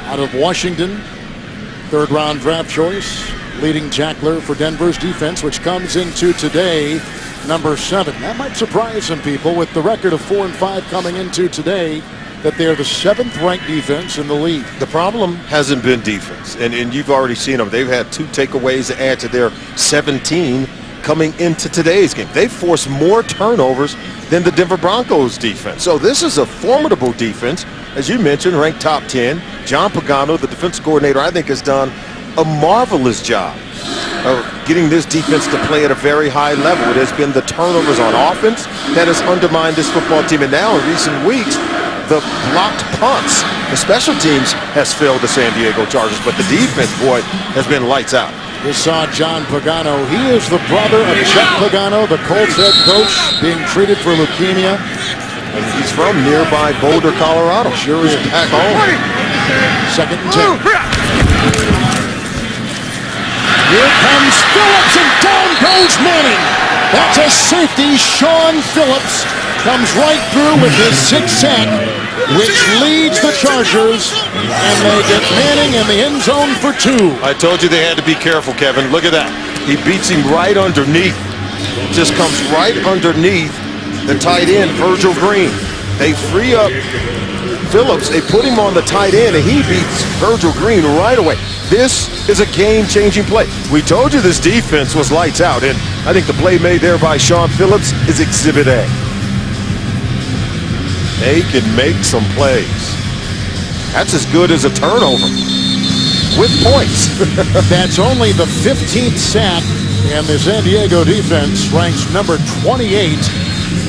out of Washington. 3rd-round draft choice. Leading tackler for Denver's defense, which comes into today, number 7. That might surprise some people with the record of 4-5 coming into today. that they're the 7th-ranked defense in the league. The problem hasn't been defense, and you've already seen them. They've had 2 takeaways to add to their 17 coming into today's game. They've forced more turnovers than the Denver Broncos defense. So this is a formidable defense. As you mentioned, ranked top 10. John Pagano, the defense coordinator, I think has done a marvelous job of getting this defense to play at a very high level. It has been the turnovers on offense that has undermined this football team. And now in recent weeks, the blocked punts, the special teams has failed the San Diego Chargers, but the defense, boy, has been lights out. You saw John Pagano. He is the brother of Chuck Pagano, the Colts head coach, being treated for leukemia. And he's from nearby Boulder, Colorado. Sure is. Back home. 2nd and 10. Here comes Phillips, and down goes Manning. That's a safety. Sean Phillips comes right through with his 6th sack, which leads the Chargers, and they get Manning in the end zone for 2. I told you they had to be careful, Kevin. Look at that. He beats him right underneath. Just comes right underneath the tight end, Virgil Green. They free up Phillips. They put him on the tight end, and he beats Virgil Green right away. This is a game-changing play. We told you this defense was lights out, and I think the play made there by Sean Phillips is Exhibit A. They can make some plays. That's as good as a turnover with points. That's only the 15th sack, and the San Diego defense ranks number 28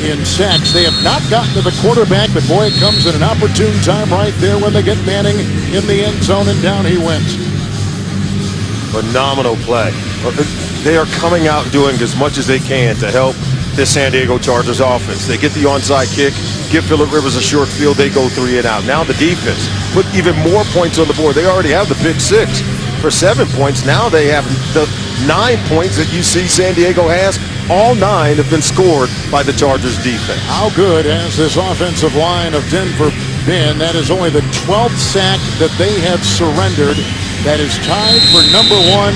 in sacks. They have not gotten to the quarterback, but boy, it comes at an opportune time right there when they get Manning in the end zone, and down he went. Phenomenal play. They are coming out and doing as much as they can to help this San Diego Chargers offense. They get the onside kick, give Phillip Rivers a short field, they go 3 and out. Now the defense put even more points on the board. They already have the pick 6 for 7 points. Now they have the 9 points that you see San Diego has. All 9 have been scored by the Chargers defense. How good has this offensive line of Denver been? That is only the 12th sack that they have surrendered. That is tied for number 1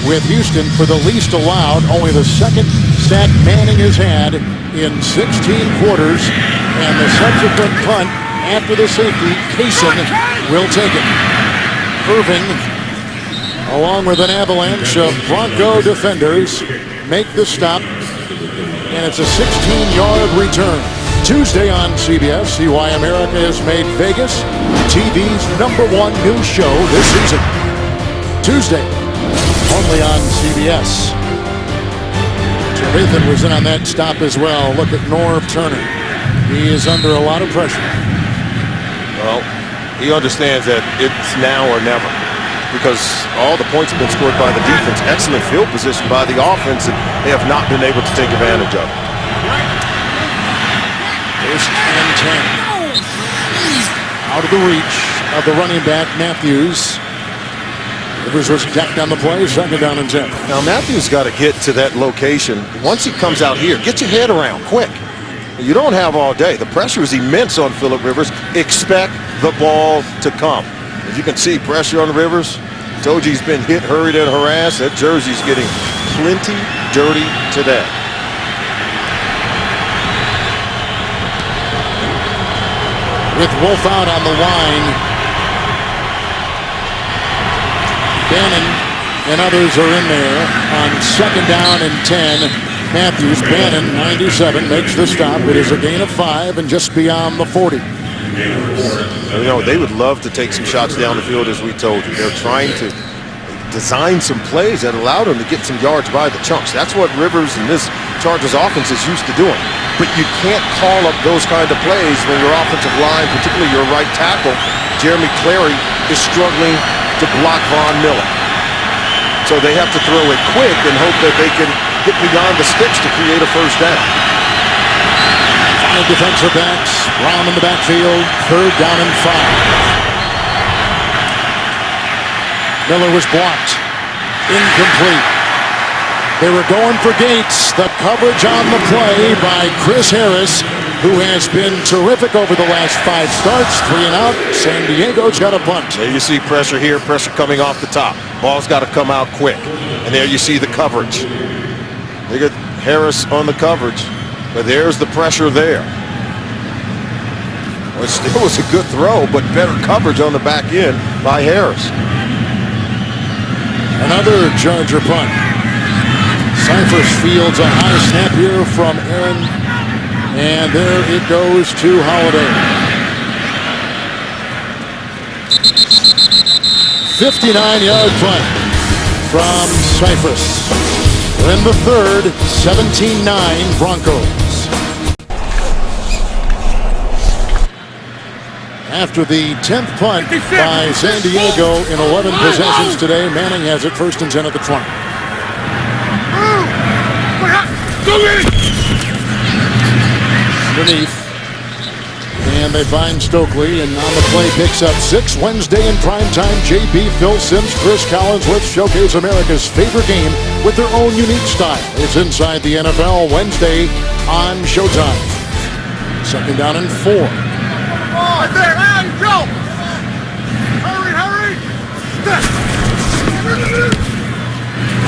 with Houston for the least allowed. Only the 2nd sack Manning has had in 16 quarters, and the subsequent punt after the safety, Kaysen will take it. Irving, along with an avalanche of Bronco defenders, make the stop, and it's a 16-yard return. Tuesday on CBS, see why America has made Vegas TV's #1 news show this season. Tuesday, only on CBS. Trevathan was in on that stop as well. Look at Norv Turner. He is under a lot of pressure. Well, he understands that it's now or never, because all the points have been scored by the defense. Excellent field position by the offense, and they have not been able to take advantage of it. 1st and 10. Out of the reach of the running back, Matthews. Rivers was decked on the play, 2nd down and 10. Now Matthews got to get to that location. Once he comes out here, get your head around quick. You don't have all day. The pressure is immense on Phillip Rivers. Expect the ball to come. As you can see, pressure on Rivers. Told you he's been hit, hurried, and harassed. That jersey's getting plenty dirty today. With Wolf out on the line, Bannon and others are in there on 2nd down and 10. Matthews, Bannon, 97, makes the stop. It is a gain of 5 and just beyond the 40. You know, they would love to take some shots down the field, as we told you. They're trying to design some plays that allow them to get some yards by the chunks. That's what Rivers and this Chargers offense is used to doing. But you can't call up those kind of plays when your offensive line, particularly your right tackle, Jeremy Clary, is struggling to block Von Miller. So they have to throw it quick and hope that they can get beyond the sticks to create a 1st down. 5 defensive backs, Brown in the backfield, 3rd down and 5. Miller was blocked. Incomplete. They were going for Gates. The coverage on the play by Chris Harris, who has been terrific over the last 5 starts. 3 and out. San Diego's got a punt. There you see pressure here, pressure coming off the top. Ball's got to come out quick. And there you see the coverage. They got Harris on the coverage, but there's the pressure there. Well, it still was a good throw, but better coverage on the back end by Harris. Another Charger punt. Cyphers fields a high snap here from Aaron, and there it goes to Holiday. 59-yard punt from Cyphers. We're in the third, 17-9 Broncos. After the 10th punt by San Diego in 11 possessions today, Manning has it 1st and 10 at the 20. Underneath. And they find Stokely, and on the play picks up 6. Wednesday in primetime, JP, Phil Simms, Chris Collinsworth showcase America's favorite game with their own unique style. It's Inside the NFL Wednesday on Showtime. 2nd down and 4. Right there, man, go! Hurry!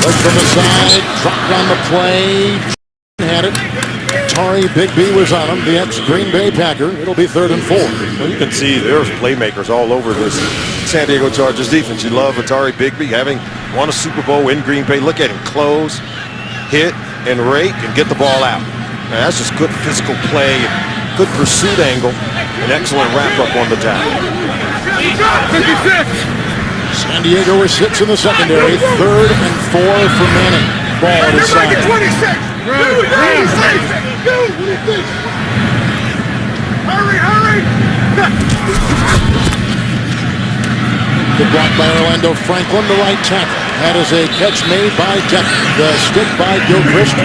Look from the side, dropped on the play, had it. Tari Bigby was on him, the ex-Green Bay Packer. It'll be 3rd and 4. Well, you can see there's playmakers all over this San Diego Chargers defense. You love Atari Bigby, having won a Super Bowl in Green Bay. Look at him close, hit, and rake, and get the ball out. Now, that's just good physical play, good pursuit angle, an excellent wrap-up on the tackle. 56! San Diego with 6 in the secondary, 3rd and 4 for Manning. Ball at his side. 26! Hurry! Good block by Orlando Franklin, the right tackle. That is a catch made by Decker. The stick by Gilchrist.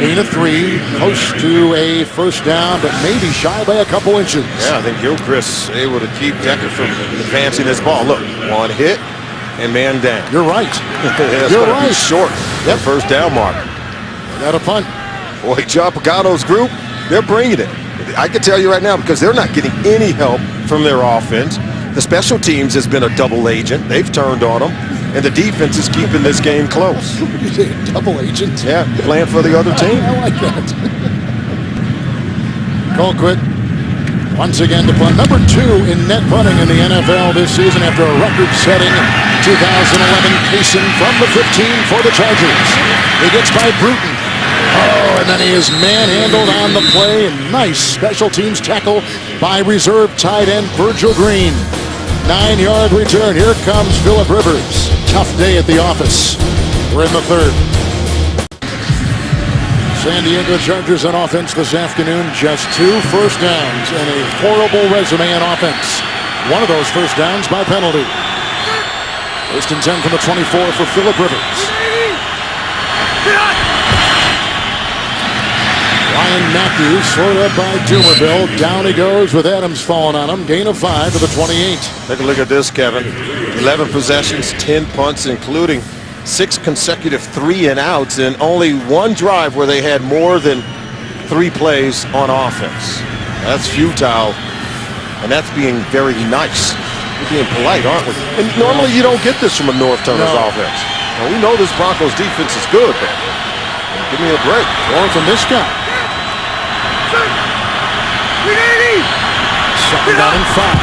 Gain of 3, close to a 1st down, but maybe shy by a couple inches. Yeah, I think Gilchrist able to keep Decker from advancing this ball. Look, one hit and man down. You're right. You're right. Short. That 1st down mark. Got a punt. Boy, John Pagano's group, they're bringing it. I can tell you right now, because they're not getting any help from their offense. The special teams has been a double agent. They've turned on them. And the defense is keeping this game close. You say a double agent? Yeah, playing for the other team. I like that. Colquitt once again to punt. Number 2 in net punting in the NFL this season after a record-setting 2011 pacing from the 15 for the Chargers. He gets by Bruton. Oh, and then he is manhandled on the play. And nice special teams tackle by reserve tight end Virgil Green. 9-yard return. Here comes Phillip Rivers. Tough day at the office. We're in the 3rd. San Diego Chargers on offense this afternoon. Just 2 first downs and a horrible resume on offense. One of those first downs by penalty. 1st and 10 from the 24 for Phillip Rivers. Ryan Matthews slowed up by Dumerville. Down he goes with Adams falling on him. Gain of 5 to the 28. Take a look at this, Kevin. 11 possessions, 10 punts, including 6 consecutive 3-and-outs, and only 1 drive where they had more than 3 plays on offense. That's futile, and that's being very nice. We're being polite, aren't we? And normally you don't get this from a North Turner's offense. Now, we know this Broncos defense is good, but give me a break. Or from this guy. 2nd down and 5.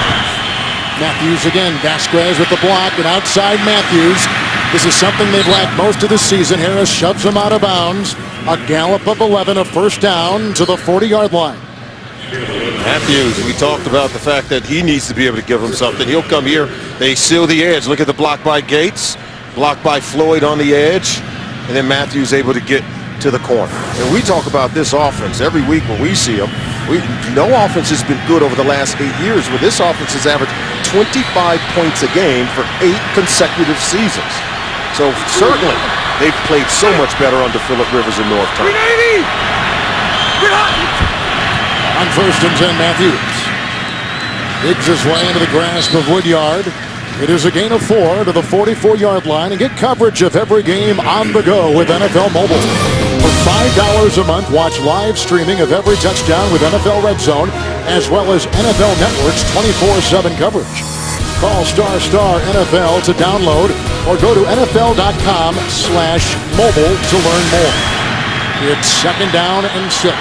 Matthews again. Vasquez with the block, and outside Matthews. This is something they've lacked most of the season. Harris shoves him out of bounds. A gallop of 11, a 1st down to the 40-yard line. Matthews, we talked about the fact that he needs to be able to give him something. He'll come here. They seal the edge. Look at the block by Gates, block by Floyd on the edge, and then Matthews able to get to the corner. And we talk about this offense every week when we see them. No offense has been good over the last 8 years, but this offense has averaged 25 points a game for 8 consecutive seasons. So certainly they've played so much better under Phillip Rivers and North Turner. On 1st and 10, Matthews digs his way into the grasp of Woodyard. It is a gain of 4 to the 44-yard line, and get coverage of every game on the go with NFL Mobile. For $5 a month, watch live streaming of every touchdown with NFL Red Zone, as well as NFL Network's 24/7 coverage. Call ** NFL to download, or go to NFL.com/mobile to learn more. It's 2nd down and 6.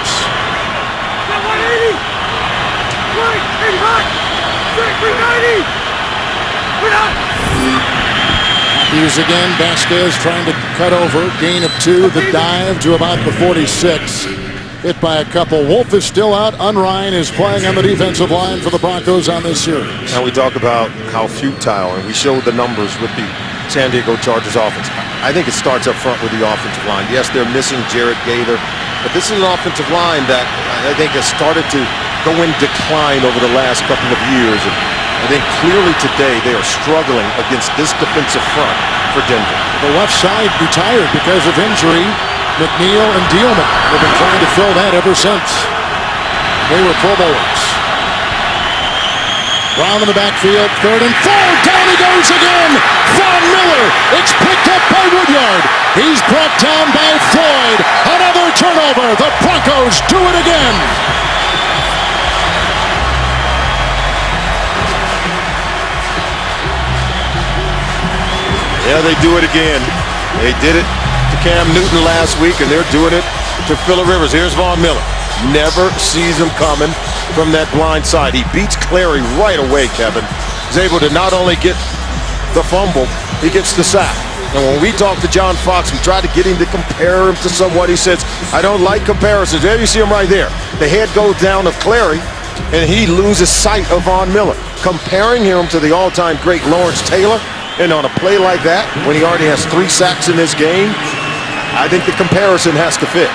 Hughes again. Vasquez trying to cut over. Gain of 2. The dive to about the 46. Hit by a couple. Wolf is still out. Unrein is playing on the defensive line for the Broncos on this series. And we talk about how futile, and we showed the numbers with the San Diego Chargers offense. I think it starts up front with the offensive line. Yes, they're missing Jared Gaither, but this is an offensive line that I think has started to go in decline over the last couple of years. And I think clearly today they are struggling against this defensive front for Denver. The left side retired because of injury. McNeil and Dielman have been trying to fill that ever since. They were Pro Bowlers. Brown in the backfield, 3rd and 4. Down he goes again. Von Miller. It's picked up by Woodyard. He's brought down by Floyd. Another turnover. The Broncos do it again. Yeah, they do it again. They did it to Cam Newton last week, and they're doing it to Phillip Rivers. Here's Von Miller. Never sees him coming from that blind side. He beats Clary right away, Kevin. He's able to not only get the fumble, he gets the sack. And when we talked to John Fox, we tried to get him to compare him to someone. He says, I don't like comparisons. There you see him right there. The head goes down of Clary, and he loses sight of Von Miller. Comparing him to the all-time great Lawrence Taylor, and on a play like that, when he already has 3 sacks in this game, I think the comparison has to fit.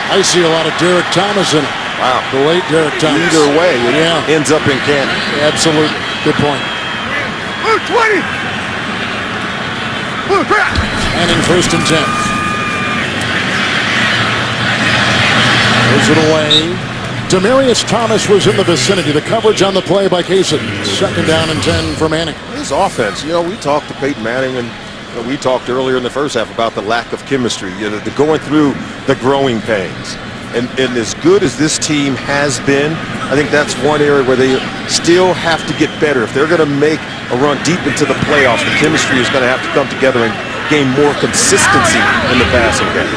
I see a lot of Derek Thomas in it. Wow. The late Derek Thomas. Either way, it ends up in Canton. Absolutely. Good point. Blue 20. Blue crap. Manning 1st and 10. Throws it away. Demarius Thomas was in the vicinity. The coverage on the play by Kaysen. 2nd down and 10 for Manning. His offense, we talked to Peyton Manning, and we talked earlier in the first half about the lack of chemistry, the going through the growing pains. And as good as this team has been, I think that's one area where they still have to get better. If they're going to make a run deep into the playoffs, the chemistry is going to have to come together and gain more consistency in the passing game.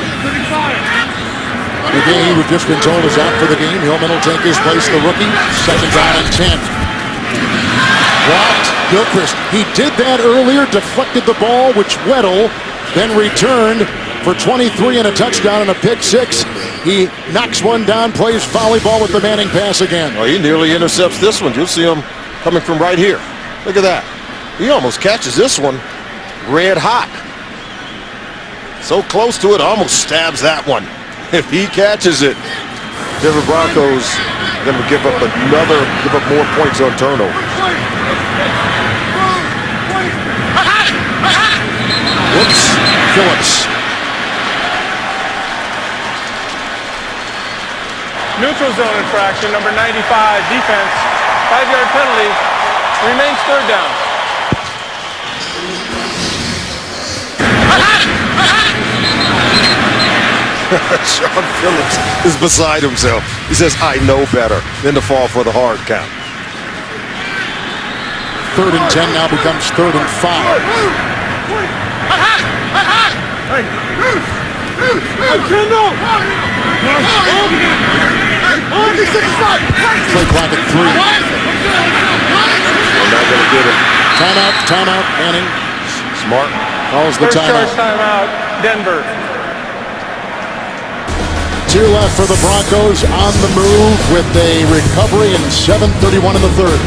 McGahee, we've just been told, is out for the game. Hillman will take his place, the rookie. 2nd down and 10. Blocked. Gilchrist. He did that earlier, deflected the ball, which Weddle then returned for 23 and a touchdown and a pick 6. He knocks one down, plays volleyball with the Manning pass again. Well, he nearly intercepts this one. You'll see him coming from right here. Look at that. He almost catches this one red hot. So close to it, almost stabs that one. If he catches it, Denver Broncos are going to give up more points on turnover. Whoops. Phillips. Neutral zone infraction, number 95, defense. 5-yard penalty. Remains 3rd down. Sean Phillips is beside himself. He says, I know better than to fall for the hard count. 3rd and 10 now becomes 3rd and 5. Play clock at 3. They're not going to get it. Timeout, Manning. Smart. Calls the First charge timeout. timeout, Denver. 2 left for the Broncos on the move with a recovery and 7:31 in the 3rd.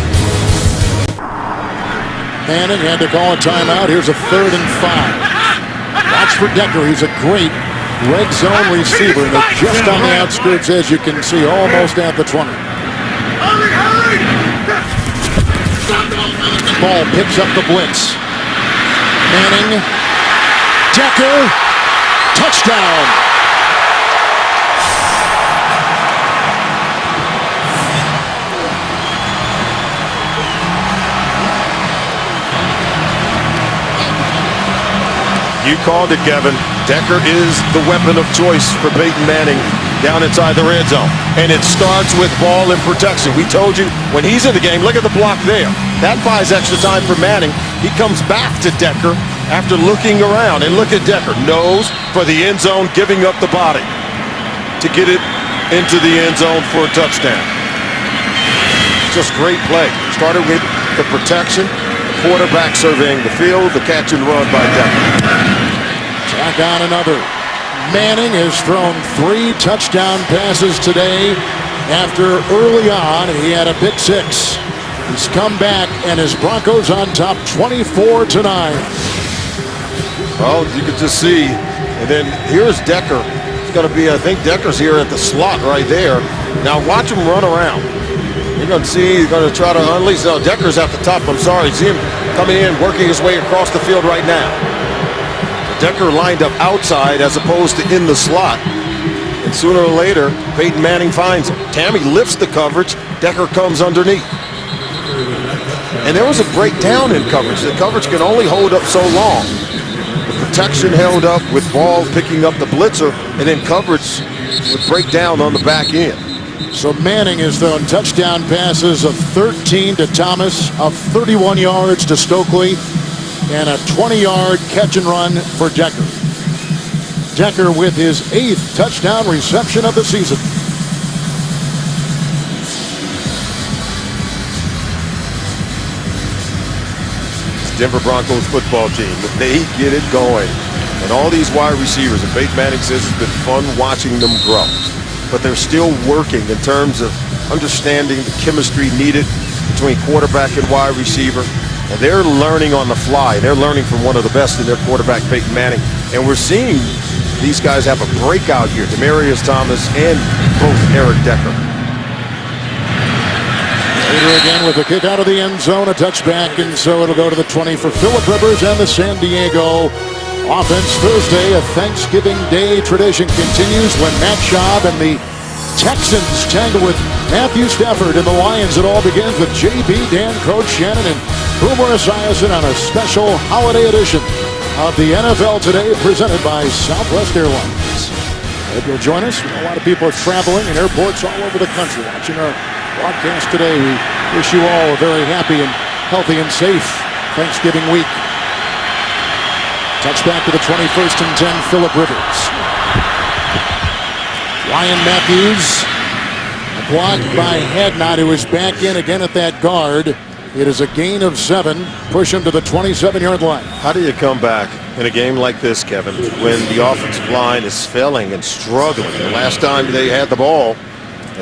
Manning had to call a timeout. Here's a 3rd and 5. Watch for Decker. He's a great red zone receiver. And they're just on the outskirts, as you can see, almost at the 20. Ball picks up the blitz. Manning. Decker. Touchdown. You called it, Kevin. Decker is the weapon of choice for Peyton Manning down inside the red zone. And it starts with ball and protection. We told you, when he's in the game, look at the block there. That buys extra time for Manning. He comes back to Decker after looking around. And look at Decker. Nose for the end zone, giving up the body to get it into the end zone for a touchdown. Just great play. Started with the protection, quarterback surveying the field, the catch and run by Decker. Tack on another. Manning has thrown 3 touchdown passes today after early on he had a pick 6. He's come back and his Broncos on top 24-9. Well, you could just see, and then here's Decker. It's going to be, I think Decker's here at the slot right there. Now watch him run around. You're going to see he's going to try to unleash. No, Decker's at the top. I'm sorry. See him coming in, working his way across the field right now. Decker lined up outside as opposed to in the slot. And sooner or later, Peyton Manning finds him. Tammy lifts the coverage. Decker comes underneath. And there was a breakdown in coverage. The coverage can only hold up so long. The protection held up with ball picking up the blitzer, and then coverage would break down on the back end. So Manning has thrown touchdown passes of 13 to Thomas, of 31 yards to Stokely, and a 20-yard catch and run for Decker. Decker with his 8th touchdown reception of the season. Denver Broncos football team, they get it going. And all these wide receivers, and Peyton Manning says it's been fun watching them grow. But they're still working in terms of understanding the chemistry needed between quarterback and wide receiver. And they're learning on the fly. They're learning from one of the best in their quarterback, Peyton Manning. And we're seeing these guys have a breakout year, Demaryius Thomas and both Eric Decker. Later again with a kick out of the end zone, a touchback, and so it'll go to the 20 for Phillip Rivers and the San Diego offense. Thursday, a Thanksgiving Day tradition continues when Matt Schaub and the Texans tangle with Matthew Stafford and the Lions. It all begins with JB, Dan, Coach Shannon, and Boomer Esiason on a special holiday edition of the NFL Today presented by Southwest Airlines. Hope you'll join us. A lot of people are traveling in airports all over the country watching our broadcast today. We wish you all a very happy and healthy and safe Thanksgiving week. Touchback to the 21st and 10, Phillip Rivers. Ryan Matthews blocked by Hadnot, who is back in again at that guard. It is a gain of 7. Push him to the 27-yard line. How do you come back in a game like this, Kevin, when the offensive line is failing and struggling? The last time they had the ball,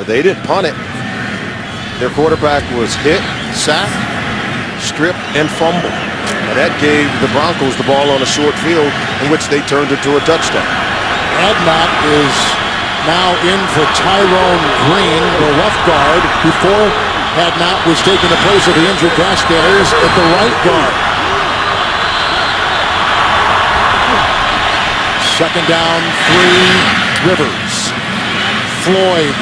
they didn't punt it. Their quarterback was hit, sacked, stripped, and fumbled. And that gave the Broncos the ball on a short field in which they turned into a touchdown. Hadnot is now in for Tyrone Green, the left guard, before Hadnot was taking the place of the injured Vasquez at the right guard. Second down, 3, Rivers. Floyd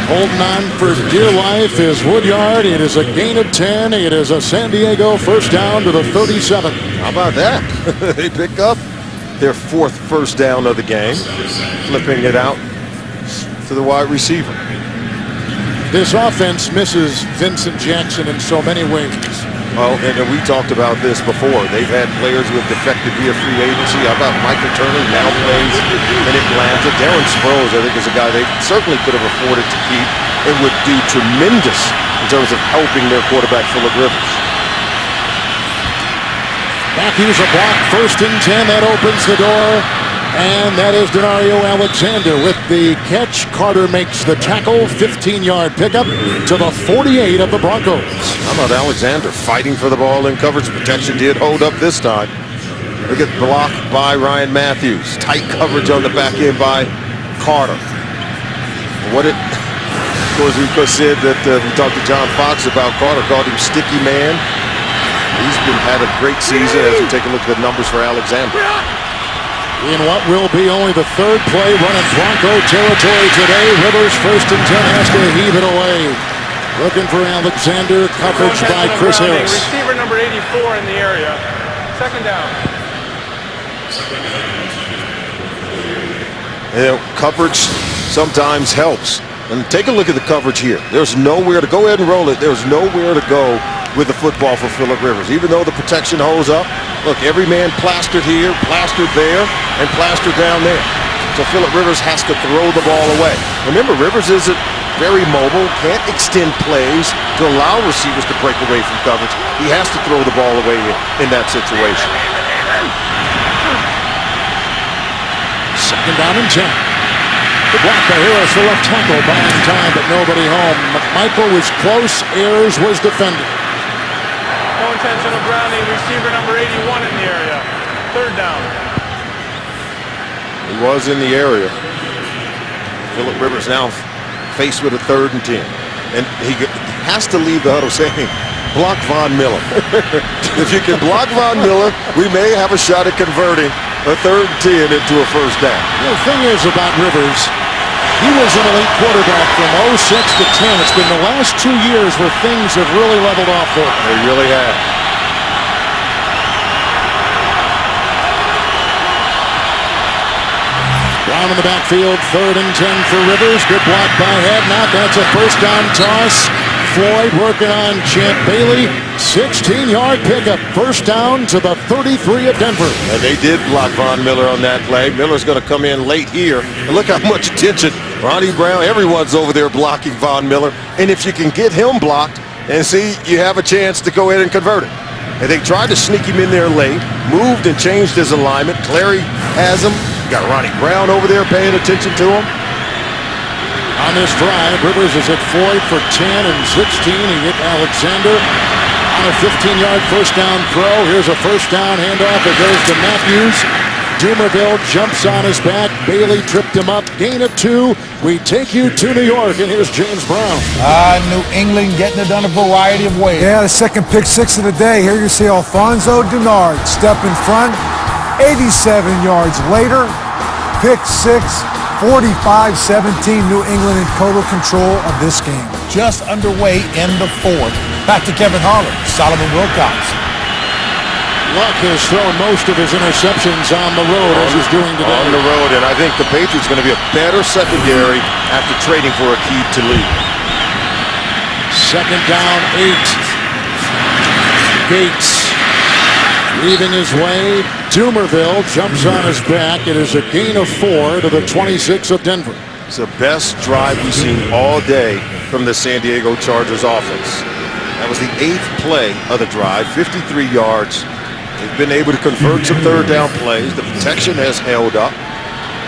holding on for dear life is Woodyard. It is a gain of 10. It is a San Diego first down to the 37. How about that? They pick up their 4th first down of the game, flipping it out to the wide receiver. This offense misses Vincent Jackson in so many ways. Well, and we talked about this before. They've had players who have defected via free agency. How about Michael Turner now plays in Atlanta? Darren Sproles, I think, is a guy they certainly could have afforded to keep and would do tremendous in terms of helping their quarterback, Phillip Rivers. Matthews a block, 1st and 10. That opens the door. And that is Denario Alexander with the catch. Carter makes the tackle. 15-yard pickup to the 48 of the Broncos. How about Alexander fighting for the ball in coverage? Protection did hold up this time. Look at blocked by Ryan Matthews. Tight coverage on the back end by Carter. Of course, we said that we talked to John Fox about Carter, called him Sticky Man. He's had a great season as we take a look at the numbers for Alexander. In what will be only the 3rd play running Bronco territory today. Rivers 1st and 10 has to heave it away. Looking for Alexander, coverage by Chris Harris. Receiver number 84 in the area. 2nd down. Coverage sometimes helps. And take a look at the coverage here. There's nowhere to go ahead and roll it. There's nowhere to go with the football for Phillip Rivers. Even though the protection holds up, look, every man plastered here, plastered there, and plastered down there. So Phillip Rivers has to throw the ball away. Remember, Rivers isn't very mobile, can't extend plays to allow receivers to break away from coverage. He has to throw the ball away in that situation. Second down and 10. The block by Harris, the left tackle, buying time, but nobody home. McMichael was close. Ayers was defending. No intentional grounding. Receiver number 81 in the area. Third down. He was in the area. Phillip Rivers now faced with a 3rd and 10. And he has to leave the huddle saying, block Von Miller. If you can block Von Miller, we may have a shot at converting a 3rd and 10 into a first down. The thing is about Rivers, he was an elite quarterback from 06 to 10. It's been the last 2 years where things have really leveled off for him. They really have. Brown in the backfield, 3rd and 10 for Rivers. Good block by Hadnot. That's a first down toss. Floyd working on Champ Bailey. 16-yard pickup. First down to the 33 of Denver. And they did block Von Miller on that play. Miller's going to come in late here. And look how much attention Ronnie Brown, everyone's over there blocking Von Miller. And if you can get him blocked and see, you have a chance to go ahead and convert it. And they tried to sneak him in there late, moved and changed his alignment. Clary has him. You got Ronnie Brown over there paying attention to him. On this drive, Rivers is at Floyd for 10 and 16. He hit Alexander on a 15-yard first down throw. Here's a first down handoff. It goes to Matthews. Dumerville jumps on his back. Bailey tripped him up. Gain of 2. We take you to New York, and here's James Brown. New England getting it done a variety of ways. Yeah, the second pick 6 of the day. Here you see Alfonso Denard step in front. 87 yards later, pick 6. 45-17, New England in total control of this game. Just underway in the 4th. Back to Kevin Harlan, Solomon Wilcox. Luck has thrown most of his interceptions on the road, as he's doing today. On the road, and I think the Patriots are going to be a better secondary after trading for Aqib Talib. Second down, 8. Gates leaving his way. Dumerville jumps on his back. It is a gain of 4 to the 26 of Denver. It's the best drive we've seen all day from the San Diego Chargers offense. That was the 8th play of the drive, 53 yards. They've been able to convert some 3rd down plays. The protection has held up.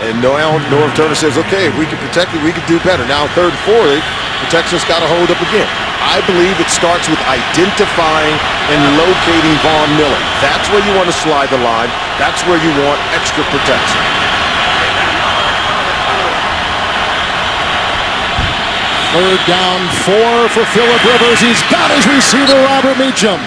And Norv Turner says, okay, if we can protect it, we can do better. Now 3rd and 4, protection's got to hold up again. I believe it starts with identifying and locating Von Miller. That's where you want to slide the line. That's where you want extra protection. Third down, 4 for Phillip Rivers. He's got his receiver, Robert Meacham,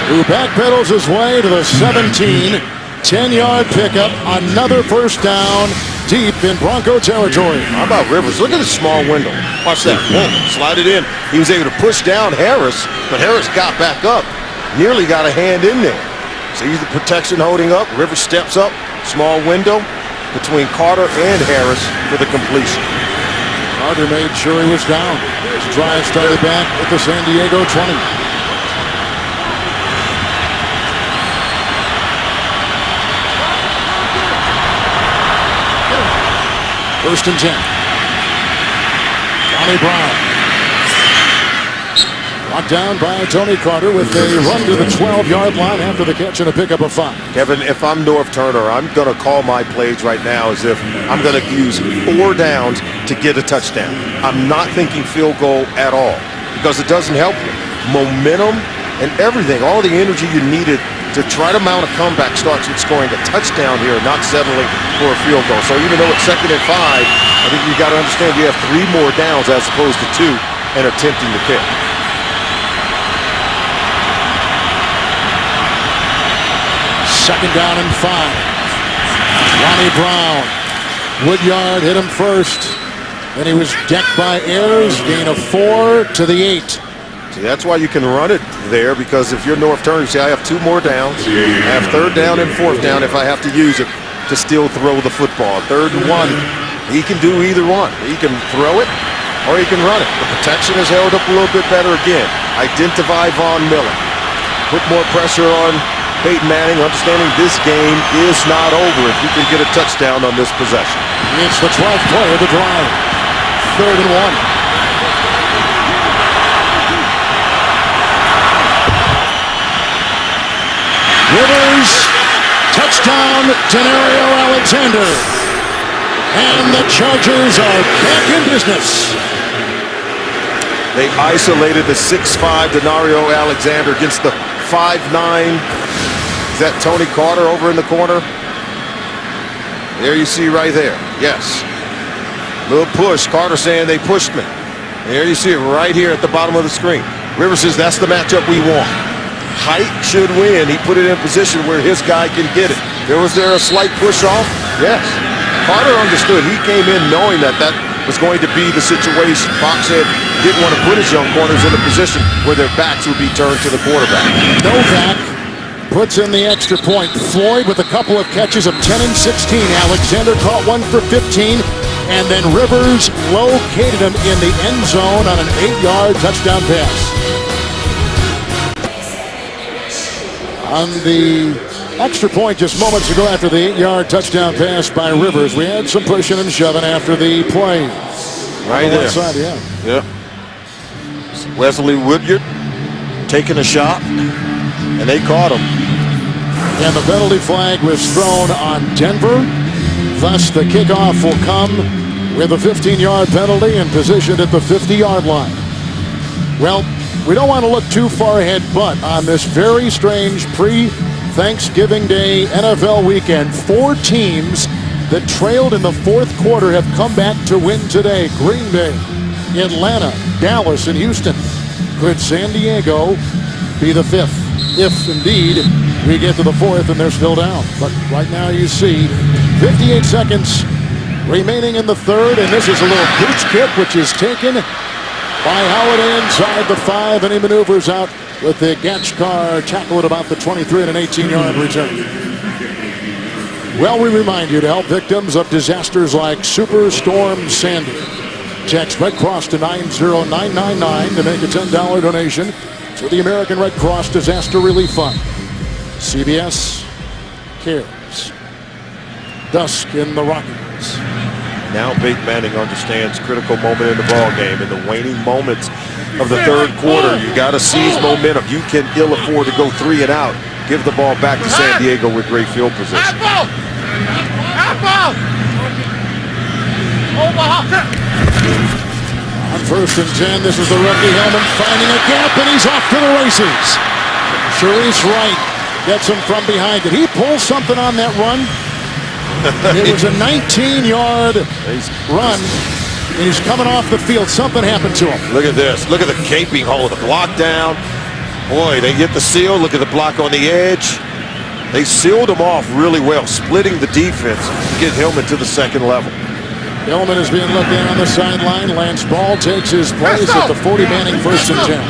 who backpedals his way to the 17. 10-yard pickup. Another first down deep in Bronco territory. How about Rivers? Look at the small window. Watch that. Boom. Slide it in. He was able to push down Harris, but Harris got back up. Nearly got a hand in there. See the protection holding up. Rivers steps up. Small window between Carter and Harris for the completion. Carter made sure he was down. His drive started back at the San Diego 20. First and 10. Johnny Brown. Locked down by Tony Carter with a run to the 12-yard line after the catch and a pickup of 5. Kevin, if I'm Norv Turner, I'm going to call my plays right now as if I'm going to use 4 downs to get a touchdown. I'm not thinking field goal at all because it doesn't help you. Momentum and everything, all the energy you needed to try to mount a comeback starts with scoring a touchdown here, not settling for a field goal. So even though it's 2nd and 5, I think you got to understand you have 3 more downs as opposed to 2 and attempting the kick. Second down and 5. Ronnie Brown. Woodyard hit him first. Then he was decked by Ayers. Gain of 4 to the 8. See, that's why you can run it there, because if you're Norv Turner, you say, I have 2 more downs. I have 3rd down and 4th down if I have to use it to still throw the football. 3rd and 1, he can do either one. He can throw it or he can run it. The protection is held up a little bit better again. Identify Von Miller. Put more pressure on Peyton Manning, understanding this game is not over if you can get a touchdown on this possession. It's the 12th play of the drive. 3rd and 1. Rivers, touchdown, Denario Alexander. And the Chargers are back in business. They isolated the 6'5" Denario Alexander against the 5'9". Is that Tony Carter over in the corner? There you see right there. Yes. Little push. Carter saying they pushed me. There you see it right here at the bottom of the screen. Rivers says that's the matchup we want. Height should win. He put it in position where his guy can get it. Was there a slight push off? Yes. Carter understood. He came in knowing that was going to be the situation. Fox said didn't want to put his young corners in a position where their backs would be turned to the quarterback. Novak puts in the extra point. Floyd with a couple of catches of 10 and 16. Alexander caught one for 15. And then Rivers located him in the end zone on an 8-yard touchdown pass. On the extra point just moments ago after the 8-yard touchdown pass by Rivers, we had some pushing and shoving after the play. Right there. Side, yeah. Yeah. Wesley Woodyard taking a shot, and they caught him. And the penalty flag was thrown on Denver. Thus, the kickoff will come with a 15-yard penalty and positioned at the 50-yard line. Well, we don't want to look too far ahead, but on this very strange pre-Thanksgiving Day NFL weekend, 4 teams that trailed in the fourth quarter have come back to win today. Green Bay, Atlanta, Dallas, and Houston. Could San Diego be the 5th? If indeed we get to the 4th and they're still down. But right now you see 58 seconds remaining in the 3rd, and this is a little boots kick which is taken by Holiday inside the 5, and he maneuvers out with the Gatchkar tackle at about the 23 and an 18-yard return. Well, we remind you to help victims of disasters like Superstorm Sandy. Text Red Cross to 90999 to make a $10 donation to the American Red Cross Disaster Relief Fund. CBS cares. Dusk in the Rockies. Now Peyton Manning understands critical moment in the ball game. In the waning moments of the third quarter, you got to seize momentum. You can ill afford to go 3 and out. Give the ball back to San Diego with great field position. On 1st and 10, this is the rookie Hellman finding a gap, and he's off to the races. Sharice Wright gets him from behind it. He pulls something on that run. It was a 19-yard run, and he's coming off the field. Something happened to him. Look at this. Look at the gaping hole, the block down. Boy, they get the seal. Look at the block on the edge. They sealed him off really well, splitting the defense to get Hillman to the 2nd level. Hillman is being looked at on the sideline. Lance Ball takes his place at the 40, Manning 1st and 10.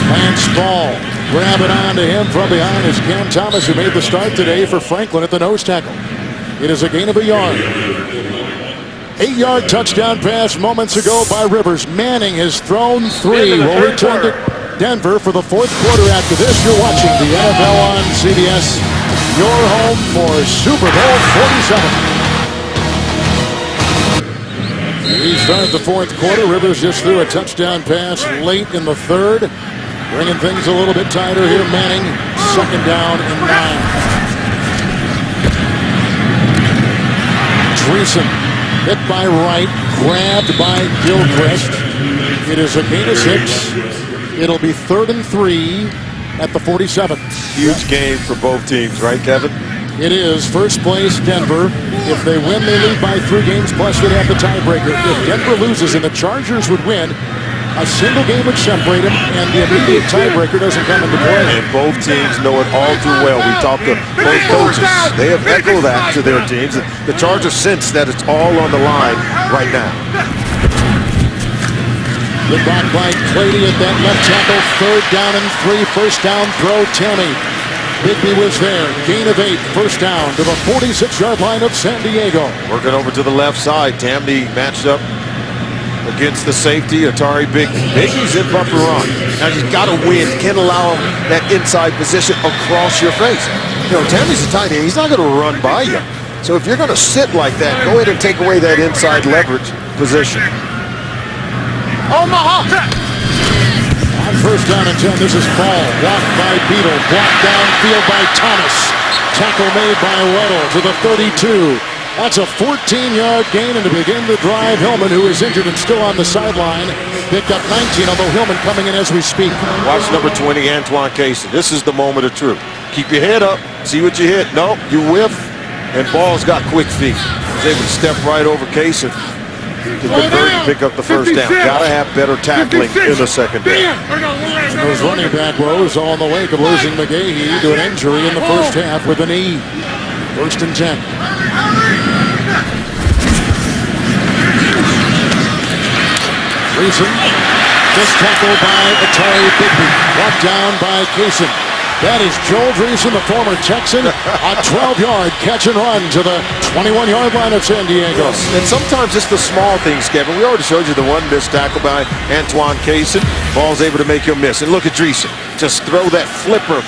Lance Ball grabbing onto him from behind is Cam Thomas, who made the start today for Franklin at the nose tackle. It is a gain of a yard. 8-yard touchdown pass moments ago by Rivers. Manning has thrown 3. Will return to Denver for the 4th quarter. After this, you're watching the NFL on CBS. Your home for Super Bowl 47. We start the 4th quarter. Rivers just threw a touchdown pass late in the 3rd. Bringing things a little bit tighter here. Manning, 2nd down and 9. Dreesen hit by Wright, grabbed by Gilchrist. It is a gain of 6. It'll be 3rd and 3 at the 47. Huge game for both teams, right, Kevin? It is. First place, Denver. If they win, they lead by 3 games, plus they'd have the tiebreaker. If Denver loses and the Chargers would win, a single game would separate them, and the immediate tiebreaker doesn't come into play. And both teams know it all too well. We talked to both coaches. They have echoed that to their teams. And the Chargers sense that it's all on the line right now. Good block by Clady at that left tackle. 3rd down and 3. First down throw, Tammy. Bigby was there. Gain of 8. First down to the 46-yard line of San Diego. Working over to the left side. Tammy matched up against the safety, Atari Bigby. Bigby's in bumper run. Now you've got to win. You can't allow him that inside position across your face. You know, Tammy's a tight end. He's not going to run by you. So if you're going to sit like that, go ahead and take away that inside leverage position. Omaha! On first down and 10, this is Ball. Walked by Beadle. Blocked downfield by Thomas. Tackle made by Weddle to the 32. That's a 14-yard gain, and to begin the drive, Hillman, who is injured and still on the sideline, picked up 19, although Hillman coming in as we speak. Watch number 20, Antoine Casey. This is the moment of truth. Keep your head up. See what you hit. No, you whiff, and Ball's got quick feet. He's able to step right over Casey to convert and pick up the first down. Got to have better tackling in the second down. Those running back woes all in the wake of losing McGahee to an injury in the first half with a knee. First and 10. Reason, just tackled by Atari Bigby. Brought down by Kaysen. That is Joel Dreesen, the former Texan, a 12-yard catch and run to the 21-yard line of San Diego. And sometimes it's the small things, Kevin. We already showed you the one missed tackle by Antoine Kaysen. Ball's able to make you miss. And look at Dreesen. Just throw that flipper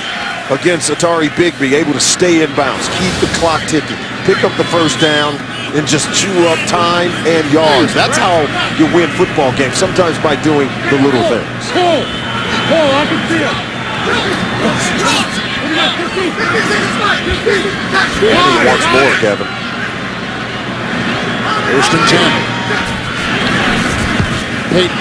against Atari Bigby, able to stay in bounds, keep the clock ticking, pick up the first down, and just chew up time and yards. That's how you win football games, sometimes by doing the little things. I can see it. Once more, Kevin. First and 10. Peyton.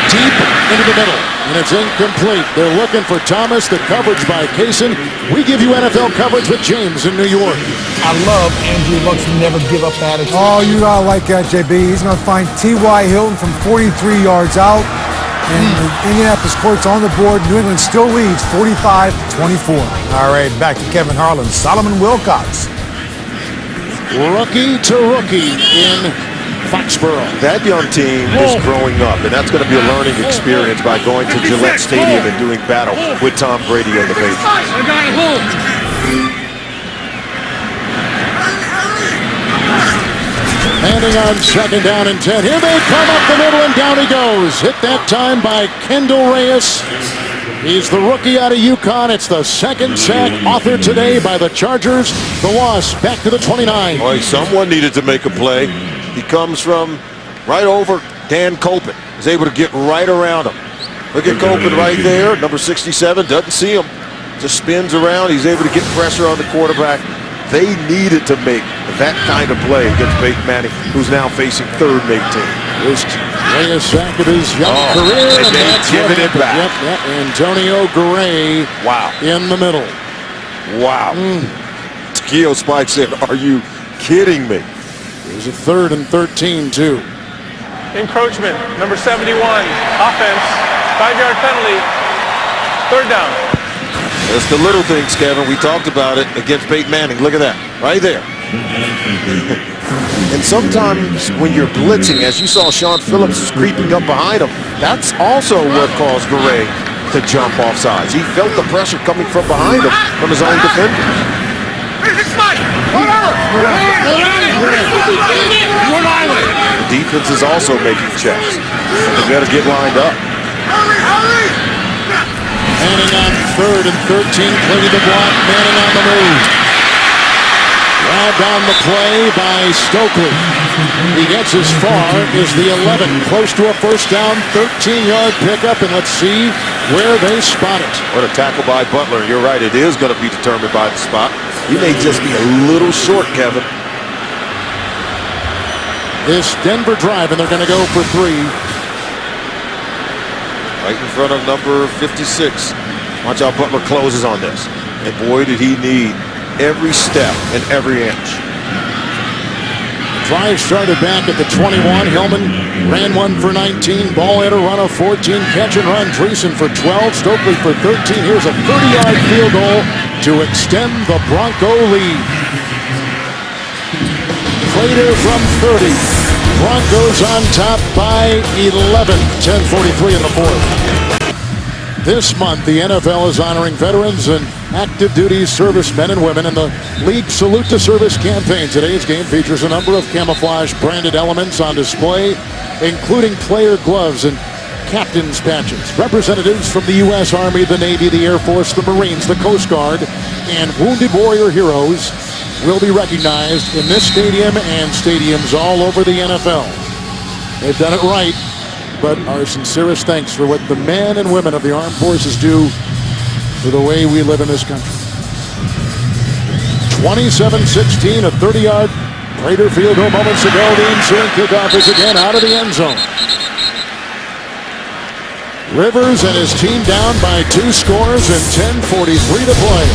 Deep into the middle. And it's incomplete. They're looking for Thomas. The coverage by Kaysen. We give you NFL coverage with James in New York. I love Andrew Luck's never give up attitude. Oh, you gotta like that, JB. He's gonna find T.Y. Hilton from 43 yards out. And the Indianapolis Colts on the board. New England still leads 45-24. All right, back to Kevin Harlan. Solomon Wilcox. Rookie to rookie in Foxborough. That young team is growing up, and that's going to be a learning experience by going to Gillette Stadium and doing battle with Tom Brady and the Patriots. Handing on second down and 10. Here they come up the middle, and down he goes. Hit that time by Kendall Reyes. He's the rookie out of UConn. It's the second sack authored today by the Chargers. The loss back to the 29. Boy, someone needed to make a play. He comes from right over Dan Copen. He's able to get right around him. Look at Copen right there. Number 67, doesn't see him. Just spins around. He's able to get pressure on the quarterback. They needed to make that kind of play against Peyton Manning, who's now facing third and 18. First Reyes sack of his young career, and that's giving it back. Yep. Antonio Gray in the middle. Wow. Takeo Spike said, are you kidding me? There's a third and 13, too. Encroachment, number 71, offense, 5-yard penalty, third down. It's the little things, Kevin. We talked about it against Peyton Manning. Look at that, right there. And sometimes when you're blitzing, as you saw Sean Phillips creeping up behind him, that's also what caused Gray to jump off sides. He felt the pressure coming from behind him from his own defenders. The defense is also making checks. They got to get lined up. Manning on third and 13, clear to the block. Manning on the move. Grabbed on the play by Stokely. He gets as far as the 11, close to a first down, 13-yard pickup, and let's see where they spot it. What a tackle by Butler. You're right, it is going to be determined by the spot. He may just be a little short, Kevin. This Denver drive, and they're going to go for 3. Right in front of number 56. Watch how Butler closes on this. And boy, did he need every step and every inch. Drive started back at the 21. Hillman ran one for 19. Ball had a run of 14. Catch and run. Dreesen for 12. Stokely for 13. Here's a 30-yard field goal to extend the Bronco lead. Prater from 30. Broncos on top by 11. 10:43 in the fourth. This month, the NFL is honoring veterans and active duty servicemen and women in the League Salute to Service campaign. Today's game features a number of camouflage branded elements on display, including player gloves and captain's patches. Representatives from the U.S. Army, the Navy, the Air Force, the Marines, the Coast Guard, and Wounded Warrior heroes will be recognized in this stadium and stadiums all over the NFL. They've done it right. but our sincerest thanks for what the men and women of the armed forces do for the way we live in this country. 27-16, a 30-yard Raider field goal moments ago. The ensuing kickoff is again out of the end zone. Rivers and his team down by 2 scores and 10:43 to play.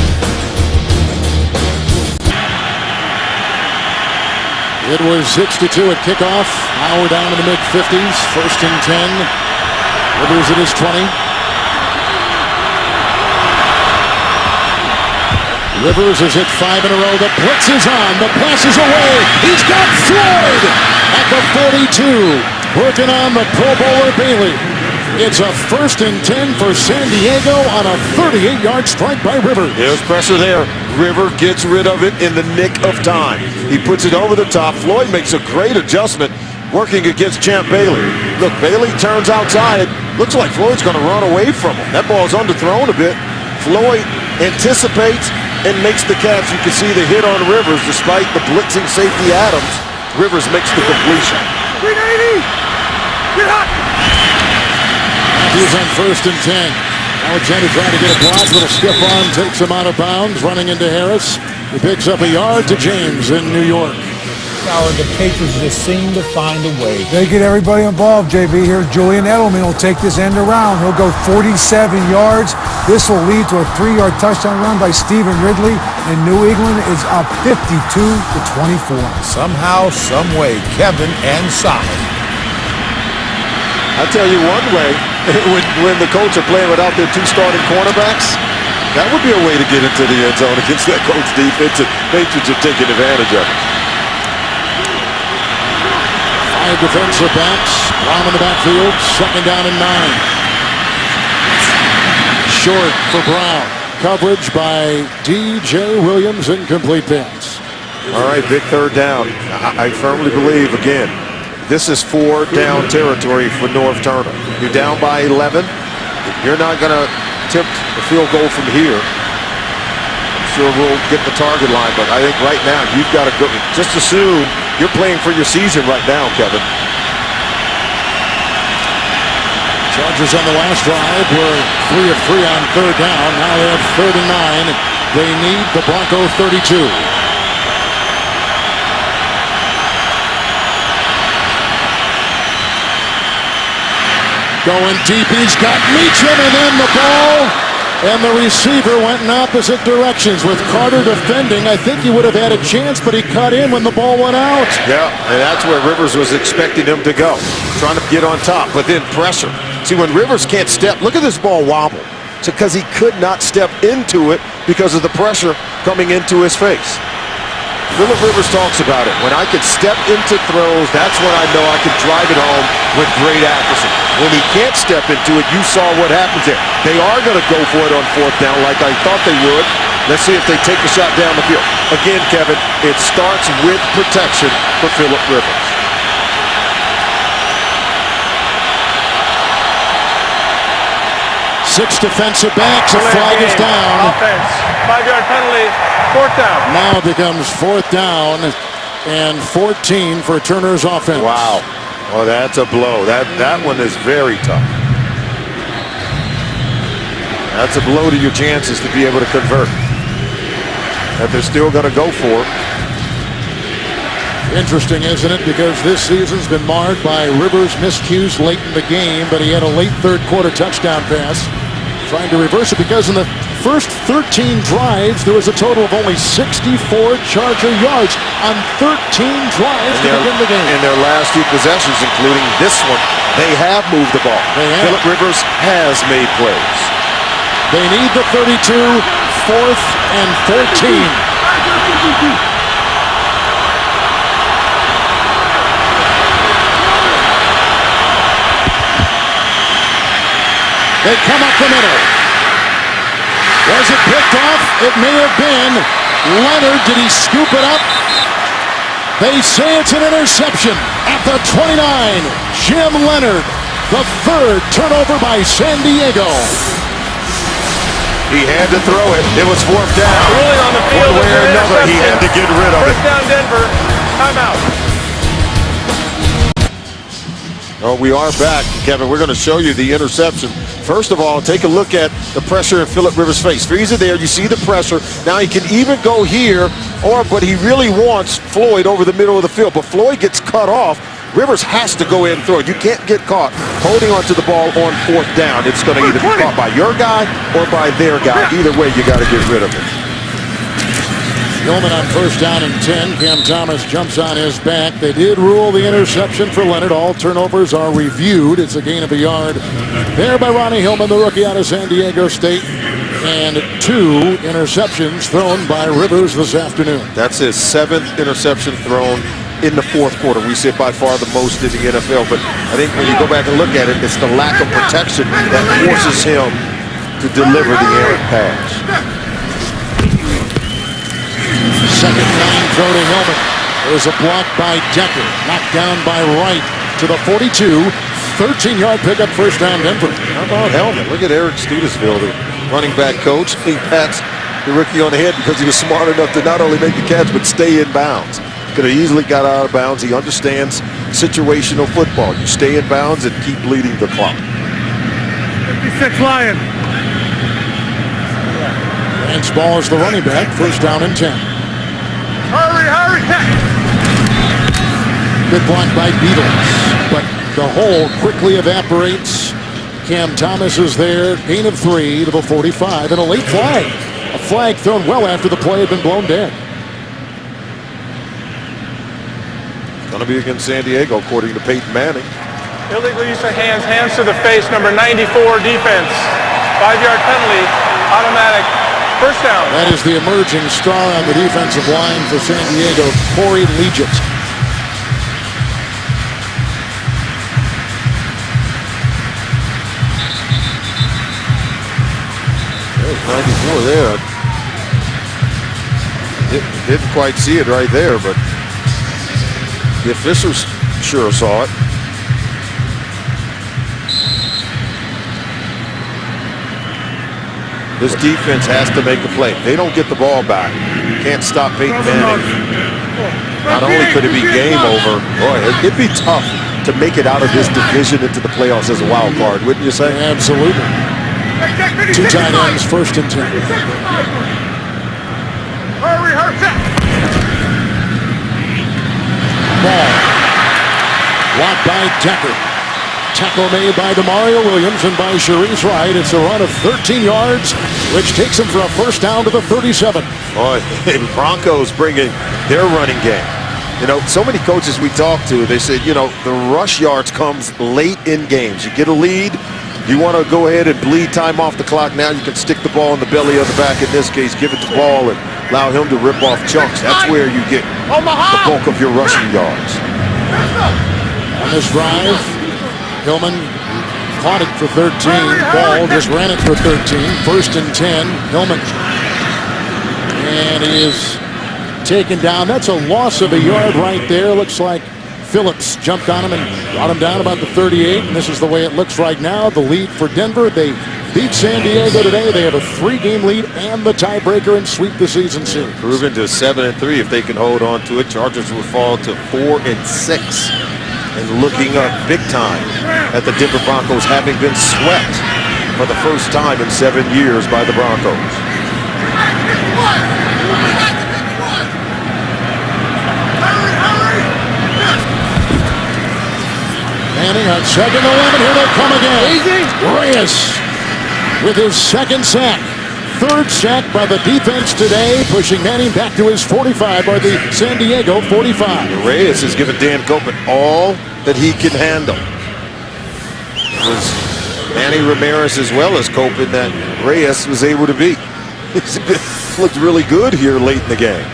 It was 6-2 at kickoff. Now we're down in the mid-50s. 1st and 10. Rivers at his 20. Rivers has hit 5 in a row. The blitz is on. The pass is away. He's got Floyd at the 42. Working on the Pro Bowler Bailey. It's a 1st and 10 for San Diego on a 38-yard strike by Rivers. There's pressure there. River gets rid of it in the nick of time. He puts it over the top. Floyd makes a great adjustment working against Champ Bailey. Look, Bailey turns outside. Looks like Floyd's going to run away from him. That ball's underthrown a bit. Floyd anticipates and makes the catch. You can see the hit on Rivers despite the blitzing safety Adams. Rivers makes the completion. 390! Get hot! He's on 1st and 10. Alexander trying to get a block. Little stiff arm takes him out of bounds. Running into Harris. He picks up a yard to James in New York. Now the Patriots just seem to find a way. They get everybody involved, JB. Here, Julian Edelman will take this end around. He'll go 47 yards. This will lead to a 3-yard touchdown run by Stephen Ridley. And New England is up 52-24. Somehow, some way, Kevin and Simon. I'll tell you one way, when the Colts are playing without their 2 starting cornerbacks, that would be a way to get into the end zone against that Colts defense, and Patriots are taking advantage of it. 5 defensive backs. Brown in the backfield. 2nd down and 9. Short for Brown. Coverage by D.J. Williams. Incomplete pass. All right, big 3rd down. I firmly believe, again, this is 4 down territory for Norv Turner. You're down by 11. You're not going to attempt a field goal from here. I'm sure we'll get the target line, but I think right now you've got to go. Just assume you're playing for your season right now, Kevin. Chargers on the last drive were 3 of 3 on 3rd down. Now they have 3rd and 9. They need the Bronco 32. Going deep, he's got Meacham, and then the ball, and the receiver went in opposite directions. With Carter defending, I think he would have had a chance, but he cut in when the ball went out. Yeah, and that's where Rivers was expecting him to go, trying to get on top, but then pressure. See, when Rivers can't step, look at this ball wobble. It's because he could not step into it because of the pressure coming into his face. Phillip Rivers talks about it. When I could step into throws, that's when I know I could drive it home with great accuracy. When he can't step into it, you saw what happens there. They are going to go for it on 4th down like I thought they would. Let's see if they take the shot down the field. Again, Kevin, it starts with protection for Phillip Rivers. Six defensive backs. A flag is down. Offense. 5-yard penalty. 4th down. Now it becomes 4th down and 14 for Turner's offense. Wow. Well, that's a blow. That one is very tough. That's a blow to your chances to be able to convert. That they're still going to go for. Interesting, isn't it? Because this season's been marred by Rivers' miscues late in the game, but he had a late 3rd quarter touchdown pass. Trying to reverse it because in the first 13 drives, there was a total of only 64 Charger yards on 13 drives to begin the game. In their last 2 possessions, including this one, they have moved the ball. Phillip Rivers has made plays. They need the 32, 4th and 14. They come up the middle. Was it picked off? It may have been. Leonard, did he scoop it up? They say it's an interception at the 29. Jim Leonard, the 3rd turnover by San Diego. He had to throw it. It was 4th down. Ruling on the field. One way or another, he had to get rid of it. 1st down Denver. Timeout. Well, we are back, Kevin. We're going to show you the interception. First of all, take a look at the pressure in Phillip Rivers' face. Frieza there, you see the pressure. Now he can even go here, but he really wants Floyd over the middle of the field. But Floyd gets cut off. Rivers has to go in and throw it. You can't get caught holding onto the ball on 4th down. It's going to either be caught by your guy or by their guy. Either way, you got to get rid of it. Hillman on 1st down and 10. Cam Thomas jumps on his back. They did rule the interception for Leonard. All turnovers are reviewed. It's a gain of a yard there by Ronnie Hillman, the rookie out of San Diego State. And 2 interceptions thrown by Rivers this afternoon. That's his 7th interception thrown in the 4th quarter. We said by far the most in the NFL. But I think when you go back and look at it, it's the lack of protection that forces him to deliver the errant pass. 2nd and 9 throw to Hillman. There's a block by Decker. Knocked down by Wright to the 42. 13-yard pickup, 1st down Denver. How about Hillman? Look at Eric Studesville, the running back coach. He pats the rookie on the head because he was smart enough to not only make the catch but stay in bounds. Could have easily got out of bounds. He understands situational football. You stay in bounds and keep bleeding the clock. 56 Lion. Lance Ball is the running back, 1st down and 10. Hurry, hurry. Good block by Beatles, but the hole quickly evaporates. Cam Thomas is there, gain of 3 to the 45, and a late flag. A flag thrown well after the play had been blown dead. Going to be against San Diego, according to Peyton Manning. Illegal use of hands, hands to the face, number 94 defense. 5-yard penalty, automatic, 1st down. That is the emerging star on the defensive line for San Diego, Corey Legit. There's 94 there. Didn't quite see it right there, but the officials sure saw it. This defense has to make a play. They don't get the ball back. Can't stop Peyton Manning. Not only could it be game over, boy, it'd be tough to make it out of this division into the playoffs as a wild card, wouldn't you say? Absolutely. 2 tight ends, 1st and 10. Hurry, hurry. Ball. Blocked by Decker. Tackle made by Demario Williams and by Sharice Wright. It's a run of 13 yards, which takes him for a 1st down to the 37. Boy, Broncos bringing their running game. You know, so many coaches we talk to, they said, you know, the rush yards comes late in games. You get a lead, you want to go ahead and bleed time off the clock. Now you can stick the ball in the belly of the back. In this case, give it the ball and allow him to rip off chunks. That's where you get the bulk of your rushing yards. On this drive, Hillman caught it for 13. Ball just ran it for 13. 1st and 10. Hillman. And he is taken down. That's a loss of a yard right there. Looks like Phillips jumped on him and brought him down about the 38. And this is the way it looks right now. The lead for Denver. They beat San Diego today. They have a 3-game lead and the tiebreaker and sweep the season series. Proven to 7-3 if they can hold on to it. Chargers will fall to 4-6. And looking up big time at the Denver Broncos, having been swept for the first time in 7 years by the Broncos. Manning on 2nd and 11. Here they come again. Reyes with his 2nd sack. 3rd sack by the defense today, pushing Manning back to his 45, or the San Diego 45. Reyes has given Dan Copeland all that he can handle. It was Manny Ramirez as well as Copeland that Reyes was able to beat. He's looked really good here late in the game.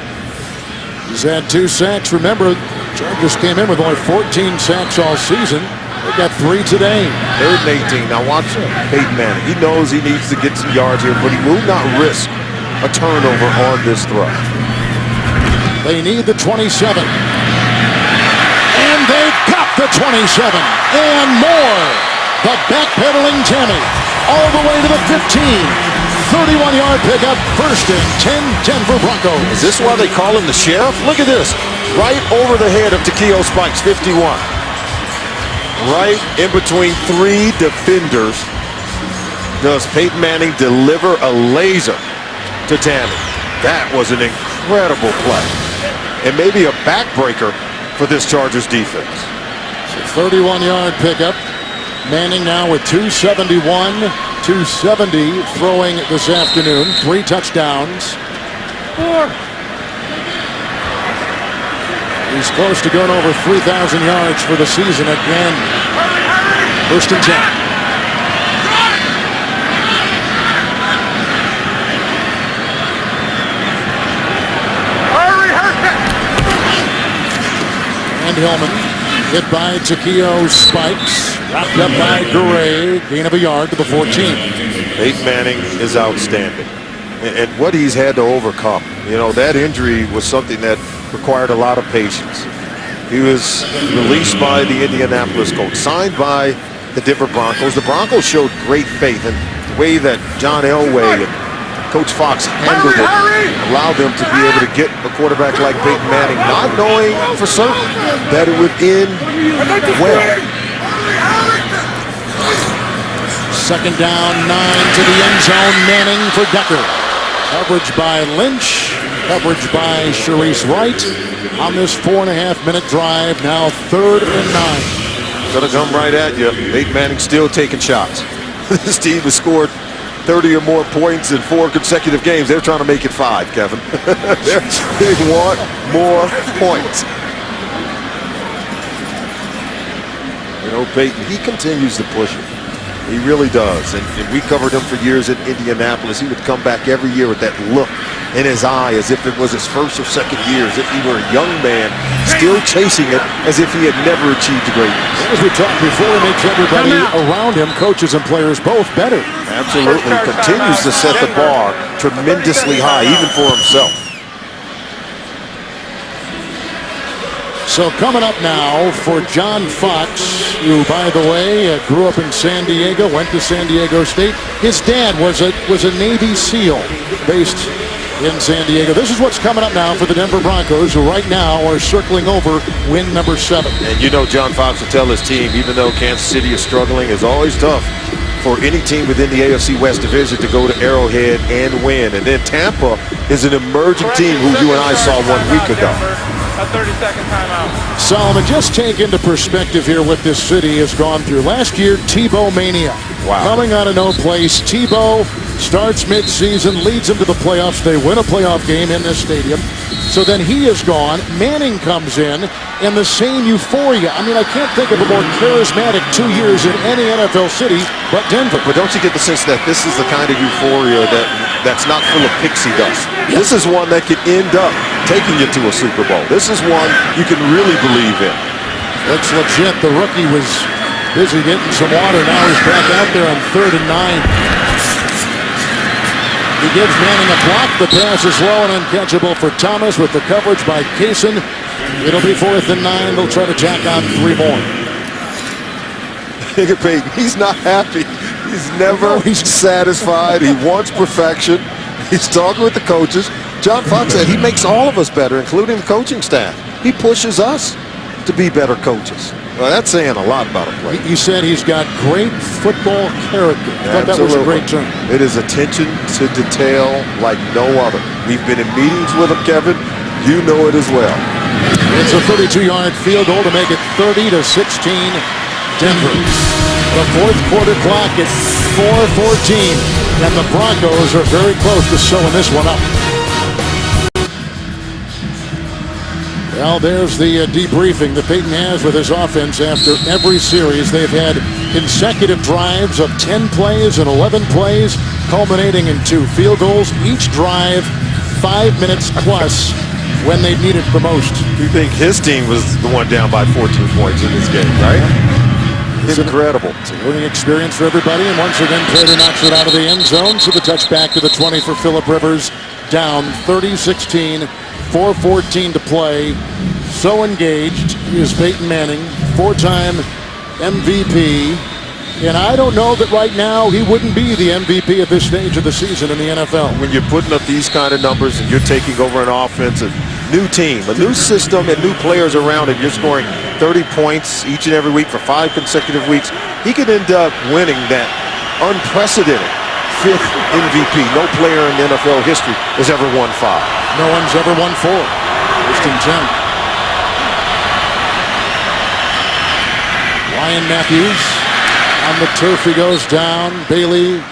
He's had 2 sacks. Remember, Chargers came in with only 14 sacks all season. They got 3 today. 3rd and 18. Now watch Peyton Manning. He knows he needs to get some yards here, but he will not risk a turnover on this throw. They need the 27. And they got the 27 and more. The backpedaling Tammy all the way to the 15. 31-yard pickup, 1st and 10, Denver Broncos. Is this why they call him the sheriff? Look at this. Right over the head of Takeo Spikes, 51. Right in between 3 defenders does Peyton Manning deliver a laser to Tammy. That was an incredible play. And maybe a backbreaker for this Chargers defense. 31-yard pickup. Manning now with 271, 270 throwing this afternoon. 3 touchdowns. 4. He's close to going over 3,000 yards for the season again. First and 10. And Hillman hit by Takeo Spikes. Wrapped up by Gray. Gain of a yard to the 14. Peyton Manning is outstanding. And what he's had to overcome. You know, that injury was something that required a lot of patience. He was released by the Indianapolis Colts, signed by the Denver Broncos. The Broncos showed great faith, and the way that John Elway and Coach Fox handled it allowed them to be able to get a quarterback like Peyton Manning, not knowing for certain that it would end well. Second down, 9 to the end zone. Manning for Decker. Coverage by Lynch. Coverage by Sharice Wright on this 4.5-minute drive. Now 3rd and 9. Gonna come right at you. Peyton Manning still taking shots. This team has scored 30 or more points in 4 consecutive games. They're trying to make it 5, Kevin. They want more points. You know, Peyton, he continues to push it. He really does. And we covered him for years in Indianapolis. He would come back every year with that look in his eye as if it was his first or second year, as if he were a young man still chasing it as if he had never achieved greatness. As we talked before, he makes everybody around him, coaches and players, both better. Absolutely. Continues to set the bar tremendously high, even for himself. So coming up now for John Fox, who, by the way, grew up in San Diego, went to San Diego State. His dad was a Navy SEAL based in San Diego. This is what's coming up now for the Denver Broncos, who right now are circling over win number 7. And you know John Fox will tell his team, even though Kansas City is struggling, it's always tough for any team within the AFC West Division to go to Arrowhead and win. And then Tampa is an emerging team who you and I saw 1 week ago. A 30-second timeout. Solomon, just take into perspective here what this city has gone through. Last year, Tebow mania. Wow. Coming out of no place. Tebow starts mid-season, leads them to the playoffs. They win a playoff game in this stadium. So then he is gone. Manning comes in, and the same euphoria. I mean, I can't think of a more charismatic 2 years in any NFL city but Denver. But don't you get the sense that this is the kind of euphoria that's not full of pixie dust? Yep. This is one that could end up taking you to a Super Bowl. This is one you can really believe in. Looks legit. The rookie was busy getting some water. Now he's back out there on 3rd and 9. He gives Manning a block. The pass is low and uncatchable for Thomas with the coverage by Kaysen. It'll be 4th and 9. They'll try to tack on 3 more. Look at Peyton. He's not happy. He's never satisfied. He wants perfection. He's talking with the coaches. John Fox said he makes all of us better, including the coaching staff. He pushes us to be better coaches. Well, that's saying a lot about a player. You said he's got great football character. I thought that was a great term. It is attention to detail like no other. We've been in meetings with him, Kevin. You know it as well. It's a 32-yard field goal to make it 30-16 Denver. The 4th quarter clock at 4:14, and the Broncos are very close to sewing this one up. Well, there's the debriefing that Peyton has with his offense after every series. They've had consecutive drives of 10 plays and 11 plays, culminating in 2 field goals. Each drive 5 minutes plus when they needed the most. You think his team was the one down by 14 points in this game, right? It's incredible. It's a learning experience for everybody, and once again, Prater knocks it out of the end zone, so the touchback to the 20 for Phillip Rivers. Down 30-16, 4:14 to play. So engaged is Peyton Manning, 4-time MVP. And I don't know that right now he wouldn't be the MVP at this stage of the season in the NFL. When you're putting up these kind of numbers and you're taking over an offense and new team, a new system, and new players around it. You're scoring 30 points each and every week for 5 consecutive weeks. He could end up winning that unprecedented 5th MVP. No player in NFL history has ever won 5. No one's ever won 4. First and 10. Ryan Matthews on the turf. He goes down. Bailey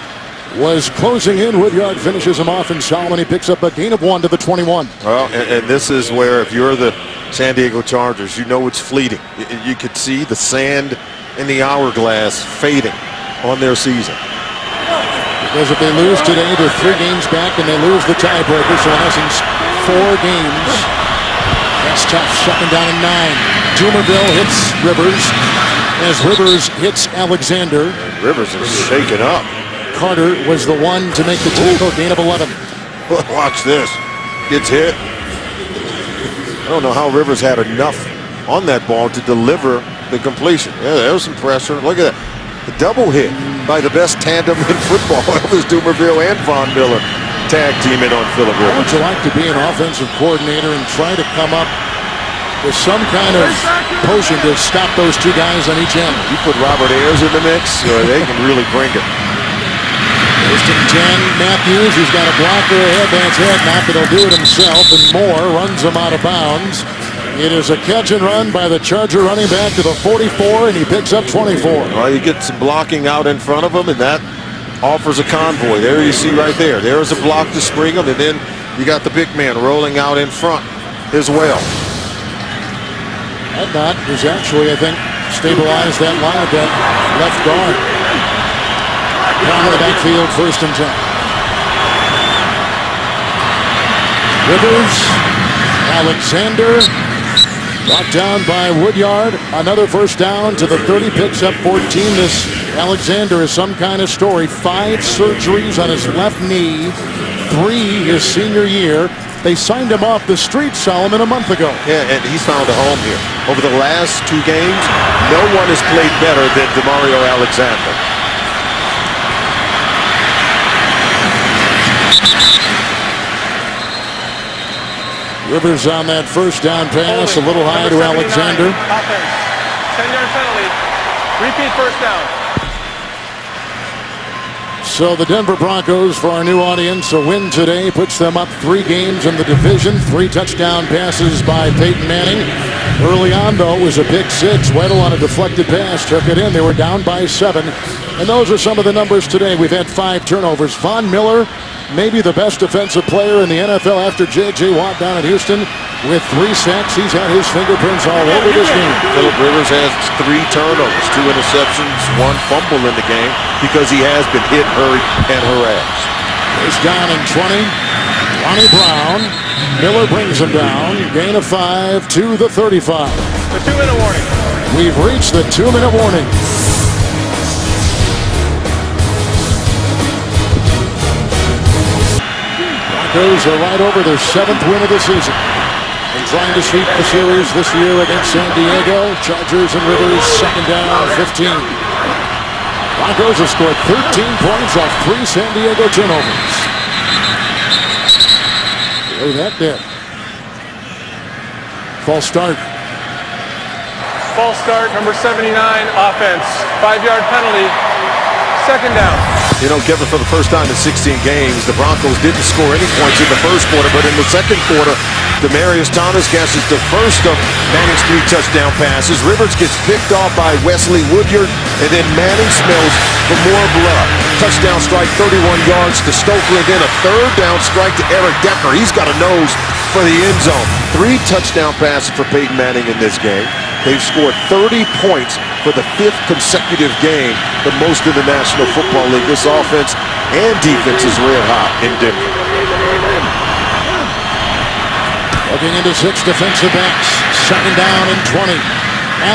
was closing in. Woodyard finishes him off, and Solomon, he picks up a gain of 1 to the 21. Well, and this is where, if you're the San Diego Chargers, you know it's fleeting. You could see the sand in the hourglass fading on their season. Because if they lose today, they're 3 games back, and they lose the tiebreaker. So in essence, 4 games. That's tough. 2nd down and 9. Dumerville hits Rivers as Rivers hits Alexander. And Rivers is shaken up. Carter was the one to make the tackle. Gain of 11. Watch this. Gets hit. I don't know how Rivers had enough on that ball to deliver the completion. Yeah, there was some pressure. Look at that. The double hit by the best tandem in football. It was Dumerville and Von Miller tag teaming on Phillip How would Rivers. you like to be an offensive coordinator and try to come up with some kind of potion to stop those 2 guys on each end? You put Robert Ayers in the mix, they can really bring it. First and 10, Matthews, he's got a blocker ahead, that's head, not that he'll do it himself, and Moore runs him out of bounds. It is a catch and run by the Charger running back to the 44, and he picks up 24. Well, you get some blocking out in front of him, and that offers a convoy. There you see right there. There's a block to spring him, and then you got the big man rolling out in front as well. That is actually, I think, stabilized that line of that left guard. Down in the backfield, 1st and 10. Rivers, Alexander, brought down by Woodyard. Another 1st down to the 30, picks up 14. This Alexander is some kind of story. 5 surgeries on his left knee, 3 his senior year. They signed him off the street, Solomon, a month ago. Yeah, and he's found a home here. Over the last 2 games, no one has played better than Demario Alexander. Rivers on that 1st down pass, a little high to Alexander. Offense. 10-yard penalty. Repeat 1st down. So the Denver Broncos, for our new audience, a win today puts them up 3 games in the division. 3 touchdown passes by Peyton Manning. Early on, though, it was a pick 6. Weddle on a deflected pass took it in. They were down by 7. And those are some of the numbers today. We've had 5 turnovers. Von Miller, maybe the best defensive player in the NFL after J.J. Watt down at Houston with 3 sacks. He's had his fingerprints all over this game. Phillip Rivers has 3 turnovers, 2 interceptions, 1 fumble in the game because he has been hit, hurried, and harassed. He's down in 20. Ronnie Brown. Miller brings him down. Gain of 5 to the 35. The 2-minute warning. We've reached the 2-minute warning. Broncos are right over their 7th win of the season. And trying to sweep the series this year against San Diego. Chargers and Rivers, 2nd down, 15. Broncos have scored 13 points off 3 San Diego turnovers. Play that there. False start. False start, number 79, offense. 5-yard penalty. 2nd down. You know, Kevin, for the first time in 16 games, the Broncos didn't score any points in the 1st quarter, but in the 2nd quarter, Demaryius Thomas catches the first of Manning's 3 touchdown passes. Rivers gets picked off by Wesley Woodyard, and then Manning smells for more blood. Touchdown strike, 31 yards to Stoker, and then a 3rd down strike to Eric Decker. He's got a nose for the end zone. 3 touchdown passes for Peyton Manning in this game. They've scored 30 points for the 5th consecutive game, the most in the National Football League. This offense and defense is red hot in Denver. Looking into 6 defensive backs. 2nd down and 20.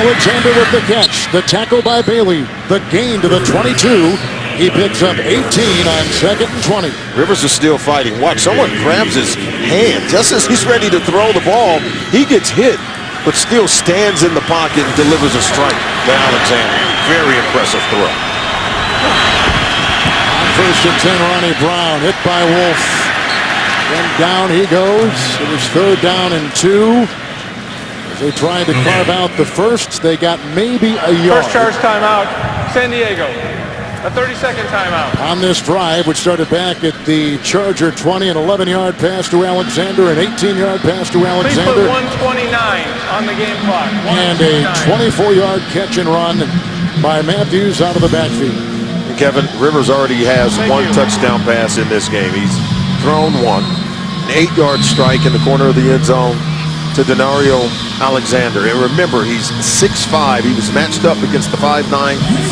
Alexander with the catch. The tackle by Bailey. The gain to the 22. He picks up 18 on 2nd and 20. Rivers is still fighting. Watch, someone grabs his hand just as he's ready to throw the ball. He gets hit, but still stands in the pocket and delivers a strike to Alexander. Very impressive throw. On 1st and 10, Ronnie Brown hit by Wolf. And down he goes. It was 3rd down and 2. As they tried to carve out the first, they got maybe a yard. First charge timeout, San Diego. A 30-second timeout. On this drive, which started back at the Charger 20, an 11-yard pass to Alexander, an 18-yard pass to Please put Alexander. 129 on the game clock. And a 24-yard catch and run by Matthews out of the backfield. Kevin, Rivers already has one touchdown pass in this game. He's thrown one. An 8-yard strike in the corner of the end zone to Denario Alexander. And remember, he's 6'5". He was matched up against the 5'9"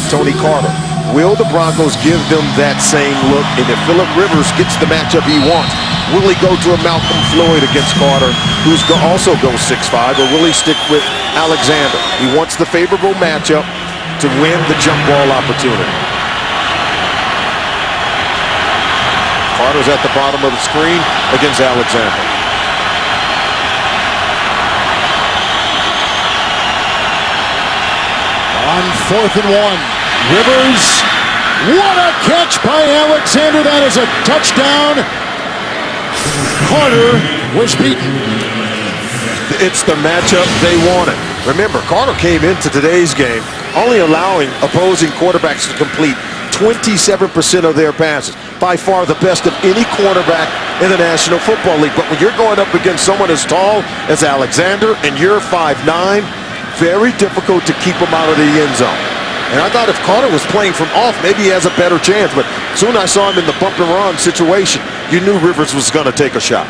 Tony Carter. Will the Broncos give them that same look? And if Phillip Rivers gets the matchup he wants, will he go to a Malcolm Floyd against Carter, who's also goes 6'5", or will he stick with Alexander? He wants the favorable matchup to win the jump ball opportunity. Carter's at the bottom of the screen against Alexander. On 4th and 1. Rivers, what a catch by Alexander. That is a touchdown. Carter was beaten. It's the matchup they wanted. Remember, Carter came into today's game only allowing opposing quarterbacks to complete 27% of their passes. By far the best of any quarterback in the National Football League. But when you're going up against someone as tall as Alexander and you're 5'9", very difficult to keep him out of the end zone. And I thought if Carter was playing from off, maybe he has a better chance. But soon I saw him in the bump and run situation, you knew Rivers was going to take a shot.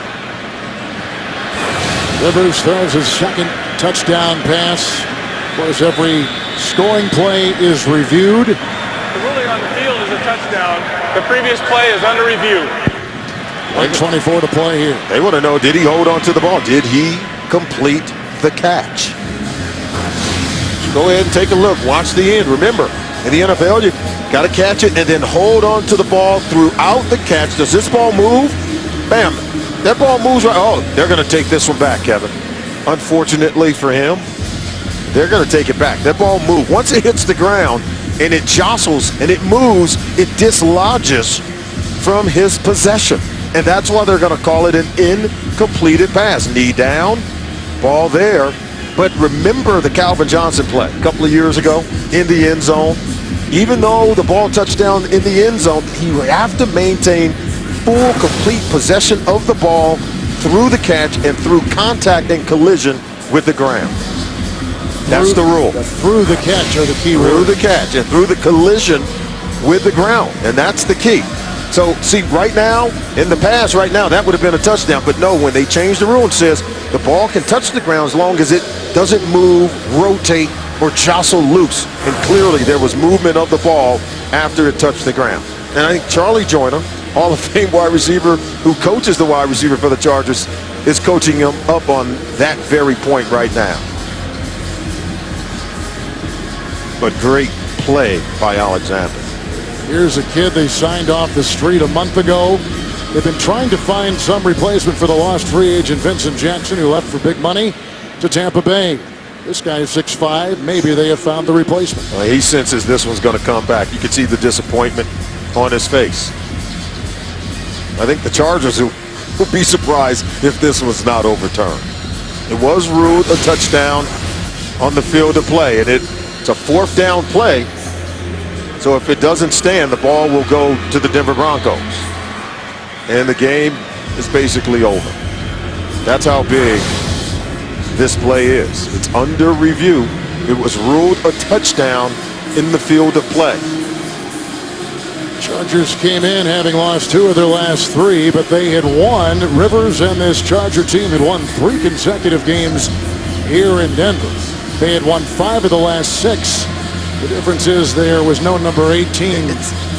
Rivers throws his second touchdown pass. Of course, every scoring play is reviewed. The ruling on the field is a touchdown. The previous play is under review. 1:24 to play here. They want to know, did he hold on to the ball? Did he complete the catch? Go ahead and take a look. Watch the end. Remember, in the NFL, you got to catch it and then hold on to the ball throughout the catch. Does this ball move? Bam. That ball moves right. Oh, they're going to take this one back, Kevin. Unfortunately for him, they're going to take it back. That ball moved. Once it hits the ground and it jostles and it moves, it dislodges from his possession. And that's why they're going to call it an incompleted pass. Knee down, ball there. But remember the Calvin Johnson play a couple of years ago in the end zone. Even though the ball touched down in the end zone, he would have to maintain full, complete possession of the ball through the catch and through contact and collision with the ground. That's the rule. Through the catch are the key Through rules. the catch and through the collision with the ground. And that's the key. So, see, right now, in the past, right now, that would have been a touchdown. But no, when they changed the rule, it says the ball can touch the ground as long as it doesn't move, rotate, or jostle loose. And clearly, there was movement of the ball after it touched the ground. And I think Charlie Joyner, Hall of Fame wide receiver, who coaches the wide receiver for the Chargers, is coaching him up on that very point right now. But great play by Alexander. Here's a kid they signed off the street a month ago. They've been trying to find some replacement for the lost free agent Vincent Jackson, who left for big money to Tampa Bay. This guy is 6'5". Maybe they have found the replacement. Well, he senses this one's going to come back. You can see the disappointment on his face. I think the Chargers will be surprised if this was not overturned. It was ruled a touchdown on the field of play, and it's a 4th down play. So if it doesn't stand, the ball will go to the Denver Broncos. And the game is basically over. That's how big this play is. It's under review. It was ruled a touchdown in the field of play. Chargers came in having lost 2 of their last 3, but they had won. Rivers and this Charger team had won 3 consecutive games here in Denver. They had won 5 of the last 6. The difference is there was no number 18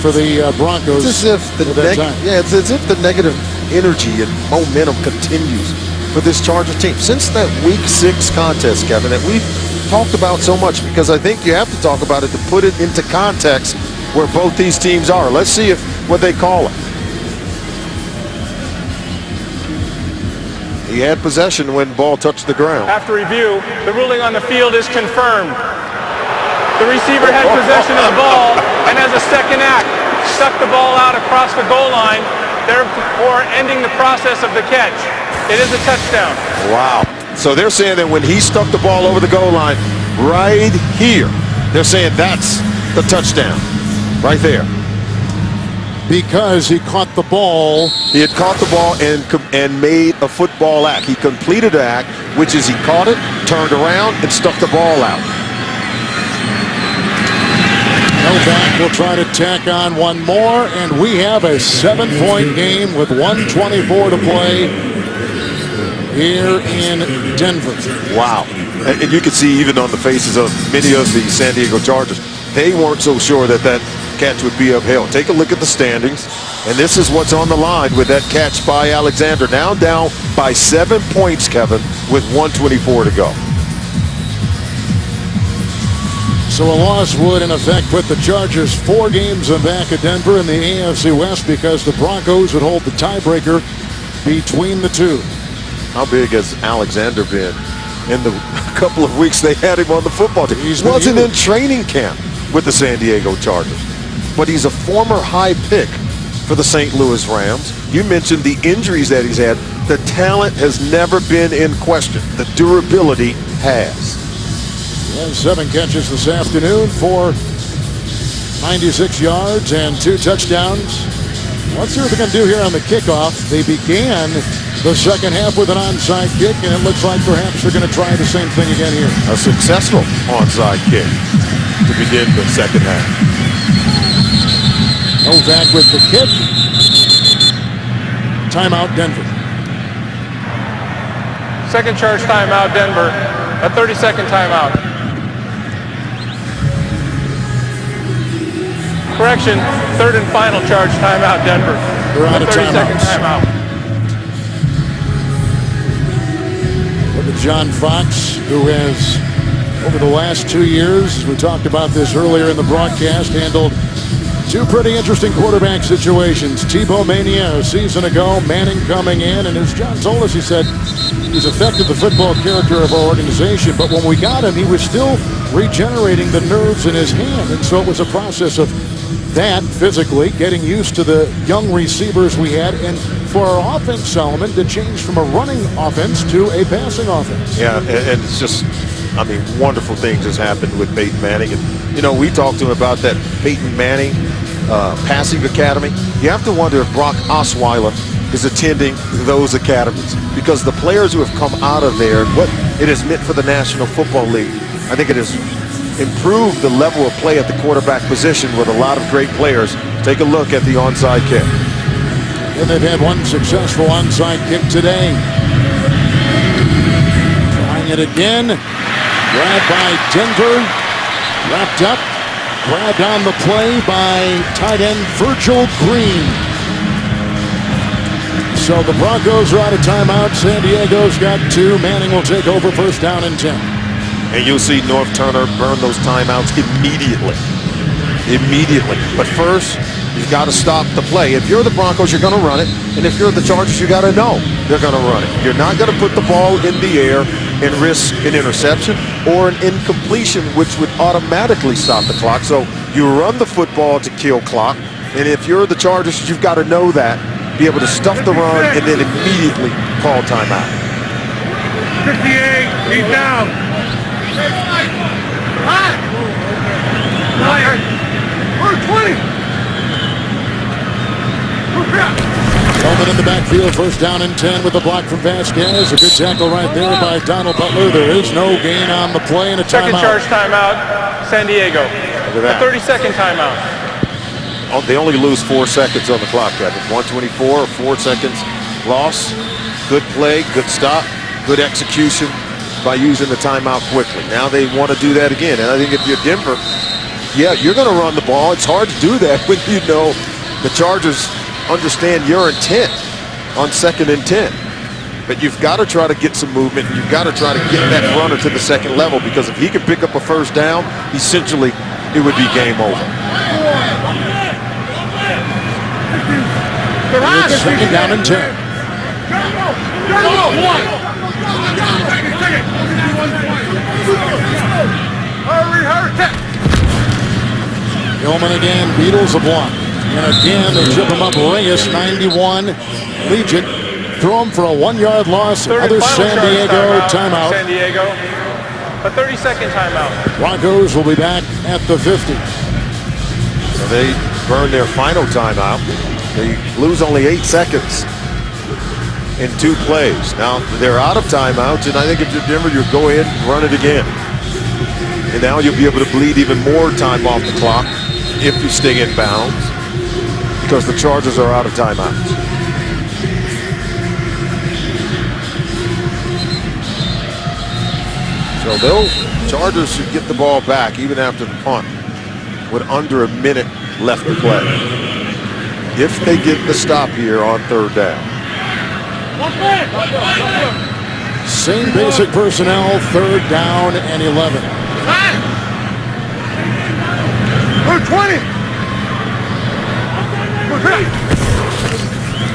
for the Broncos. It's as if it's as if the negative energy and momentum continues for this Charger team since that Week 6 contest, Kevin, that we've talked about so much, because I think you have to talk about it to put it into context where both these teams are. Let's see what they call it. He had possession when the ball touched the ground. After review, the ruling on the field is confirmed. The receiver had possession of the ball and as a second act, sucked the ball out across the goal line therefore ending the process of the catch. It is a touchdown. Wow. So they're saying that when he stuck the ball over the goal line right here, they're saying that's the touchdown right there. Because he caught the ball. He had caught the ball and made a football act. He completed an act, which is he caught it, turned around, and stuck the ball out. Novak will try to tack on one more, and we have a 7-point game with 1:24 to play here in Denver. Wow. And you can see even on the faces of many of the San Diego Chargers, they weren't so sure that that catch would be upheld. Take a look at the standings, and this is what's on the line with that catch by Alexander. Now down by 7 points, Kevin, with 1:24 to go. So a loss would, in effect, put the Chargers 4 games back of Denver in the AFC West because the Broncos would hold the tiebreaker between the two. How big has Alexander been in the couple of weeks they had him on the football team? He wasn't in training camp with the San Diego Chargers, but he's a former high pick for the St. Louis Rams. You mentioned the injuries that he's had. The talent has never been in question. The durability has. He has 7 catches this afternoon for 96 yards and 2 touchdowns. Let's see what they're going to do here on the kickoff. They began the second half with an onside kick, and it looks like perhaps they're going to try the same thing again here. A successful onside kick to begin the second half. Novak with the kick. Timeout, Denver. Second charge timeout, Denver. A 30-second timeout. Correction, third and final charge timeout, Denver. They're out of 30-second timeouts. timeout. Look at John Fox, who has, over the last 2 years, as we talked about this earlier in the broadcast, handled 2 pretty interesting quarterback situations. Tebow Mania a season ago, Manning coming in, and as John told us, he said he's affected the football character of our organization, but when we got him, he was still regenerating the nerves in his hand, and so it was a process of that physically, getting used to the young receivers we had, and for our offense, Solomon, to change from a running offense to a passing offense. Yeah, and it's just, I mean, wonderful things has happened with Peyton Manning. And, you know, we talked to him about that Peyton Manning passing academy. You have to wonder if Brock Osweiler is attending those academies, because the players who have come out of there, what it has meant for the National Football League, I think it has improved the level of play at the quarterback position with a lot of great players. Take a look at the onside kick. And they've had one successful onside kick today. Trying it again. Grabbed by Denver. Wrapped up. Grabbed on the play by tight end Virgil Green. So the Broncos are out of timeout. San Diego's got 2. Manning will take over, first down and 10. And you'll see North Turner burn those timeouts immediately. Immediately. But first, you've got to stop the play. If you're the Broncos, you're going to run it. And if you're the Chargers, you got to know they're going to run it. You're not going to put the ball in the air and risk an interception or an incompletion, which would automatically stop the clock. So you run the football to kill clock. And if you're the Chargers, you've got to know that, be able to stuff the run, and then immediately call timeout. 58, he's down. We're 20. Coleman in the backfield, first down and 10 with a block from Vasquez. A good tackle right there by Donald Butler. There is no gain on the play and a timeout. Second charge timeout, San Diego. A 30-second timeout. Oh, they only lose 4 seconds on the clock, Kevin. 1:24, 4 seconds loss. Good play, good stop, good execution by using the timeout quickly. Now they want to do that again. And I think if you're Denver, yeah, you're going to run the ball. It's hard to do that when you know the Chargers understand your intent on 2nd and 10. But you've got to try to get some movement. You've got to try to get that runner to the second level, because if he can pick up a first down, essentially it would be game over. It's second down and 10. Hillman again, Beatles a block. And again, they chip him up. Reyes, 91. Legion, throw him for a 1-yard loss. Another San Diego timeout. San Diego, a 30-second timeout. Broncos will be back at the 50. So they burn their final timeout. They lose only 8 seconds in 2 plays. Now they're out of timeouts, and I think if you're Denver, you go ahead and run it again. And now you'll be able to bleed even more time off the clock if you stay in bounds, because the Chargers are out of timeouts. So Chargers should get the ball back even after the punt with under a minute left to play, if they get the stop here on 3rd down. Same basic personnel, 3rd down and 11. 20.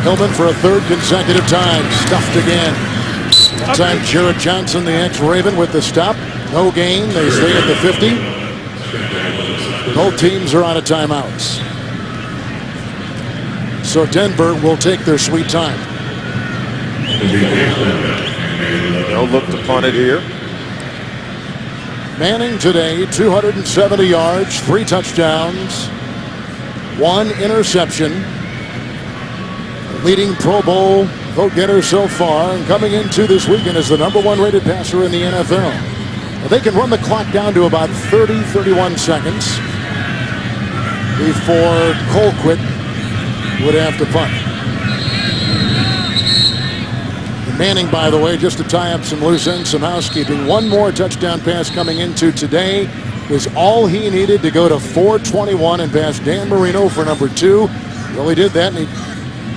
Hillman for a 3rd consecutive time, stuffed again. That time Jared Johnson, the ex-Raven, with the stop. No gain, they stay at the 50. Both teams are out of timeouts. So Denver will take their sweet time. They'll look to punt it here. Manning today, 270 yards, 3 touchdowns, 1 interception. Leading Pro Bowl vote-getter so far, and coming into this weekend as the #1 rated passer in the NFL. Well, they can run the clock down to about 31 seconds before Colquitt would have to punt. Manning, by the way, just to tie up some loose ends, some housekeeping, 1 more touchdown pass coming into today was all he needed to go to 421 and pass Dan Marino for #2. Well, he did that, and he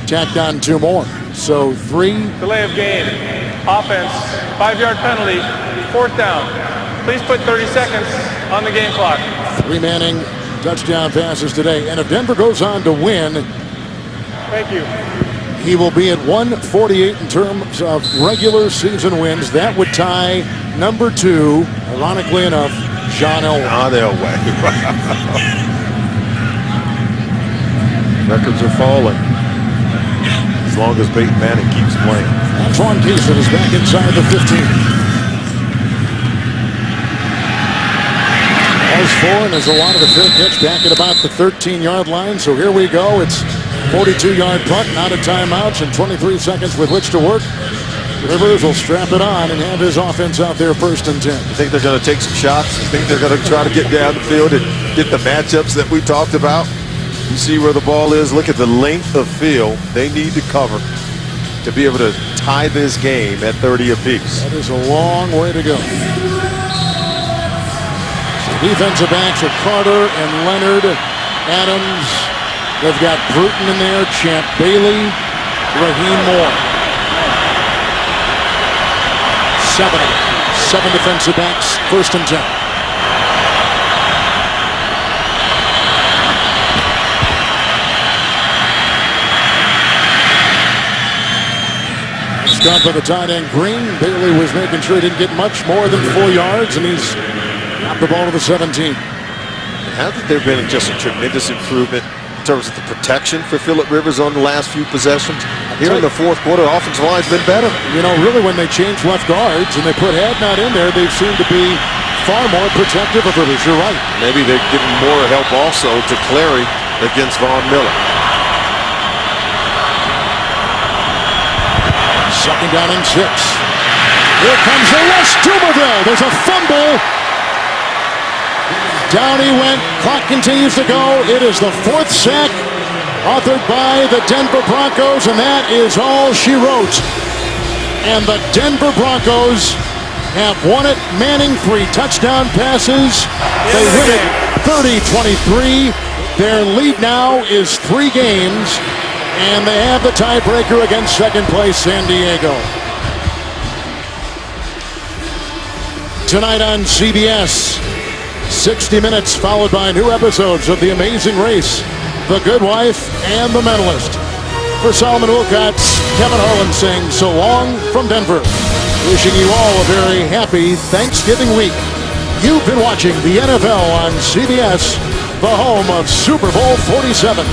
tacked on 2 more. So 3. Delay of game. Offense, 5-yard penalty, 4th down. Please put 30 seconds on the game clock. 3 Manning touchdown passes today. And if Denver goes on to win, Thank you. he will be at 148 in terms of regular season wins. That would tie #2, ironically enough, John Elway. On their way. Records are falling as long as Peyton Manning keeps playing. Antoine Keeson is back inside the 15. Ball's 4, and there's a lot of the fair catch back at about the 13-yard line. So here we go. It's 42-yard punt, out of timeouts, and 23 seconds with which to work. Rivers will strap it on and have his offense out there 1st and 10. I think they're going to take some shots. I think they're going to try to get down the field and get the matchups that we talked about. You see where the ball is. Look at the length of field they need to cover to be able to tie this game at 30 apiece. That is a long way to go. So defensive backs are Carter and Leonard. Adams. They've got Bruton in there, Champ Bailey, Raheem Moore. 7 defensive backs, 1st and 10. Stop for the tight end Green. Bailey was making sure he didn't get much more than 4 yards, and he's got the ball to the 17. Hasn't there been just a tremendous improvement in terms of the protection for Phillip Rivers on the last few possessions? Here in the 4th quarter, the offensive line's been better. You know, really, when they changed left guards and they put Hadnot in there, they seem to be far more protective of Rivers. You're right. Maybe they're giving more help also to Clary against Von Miller. 2nd down and 6. Here comes the rush. Dumerville. There's a fumble. Down he went. Clock continues to go. It is the 4th sack authored by the Denver Broncos, and that is all she wrote. And the Denver Broncos have won it. Manning 3 touchdown passes. They win it 30-23. Their lead now is 3 games, and they have the tiebreaker against 2nd place San Diego. Tonight on CBS, 60 Minutes followed by new episodes of The Amazing Race, The Good Wife, and The Mentalist. For Solomon Wilcott, Kevin Harlan saying so long from Denver. Wishing you all a very happy Thanksgiving week. You've been watching the NFL on CBS, the home of Super Bowl 47.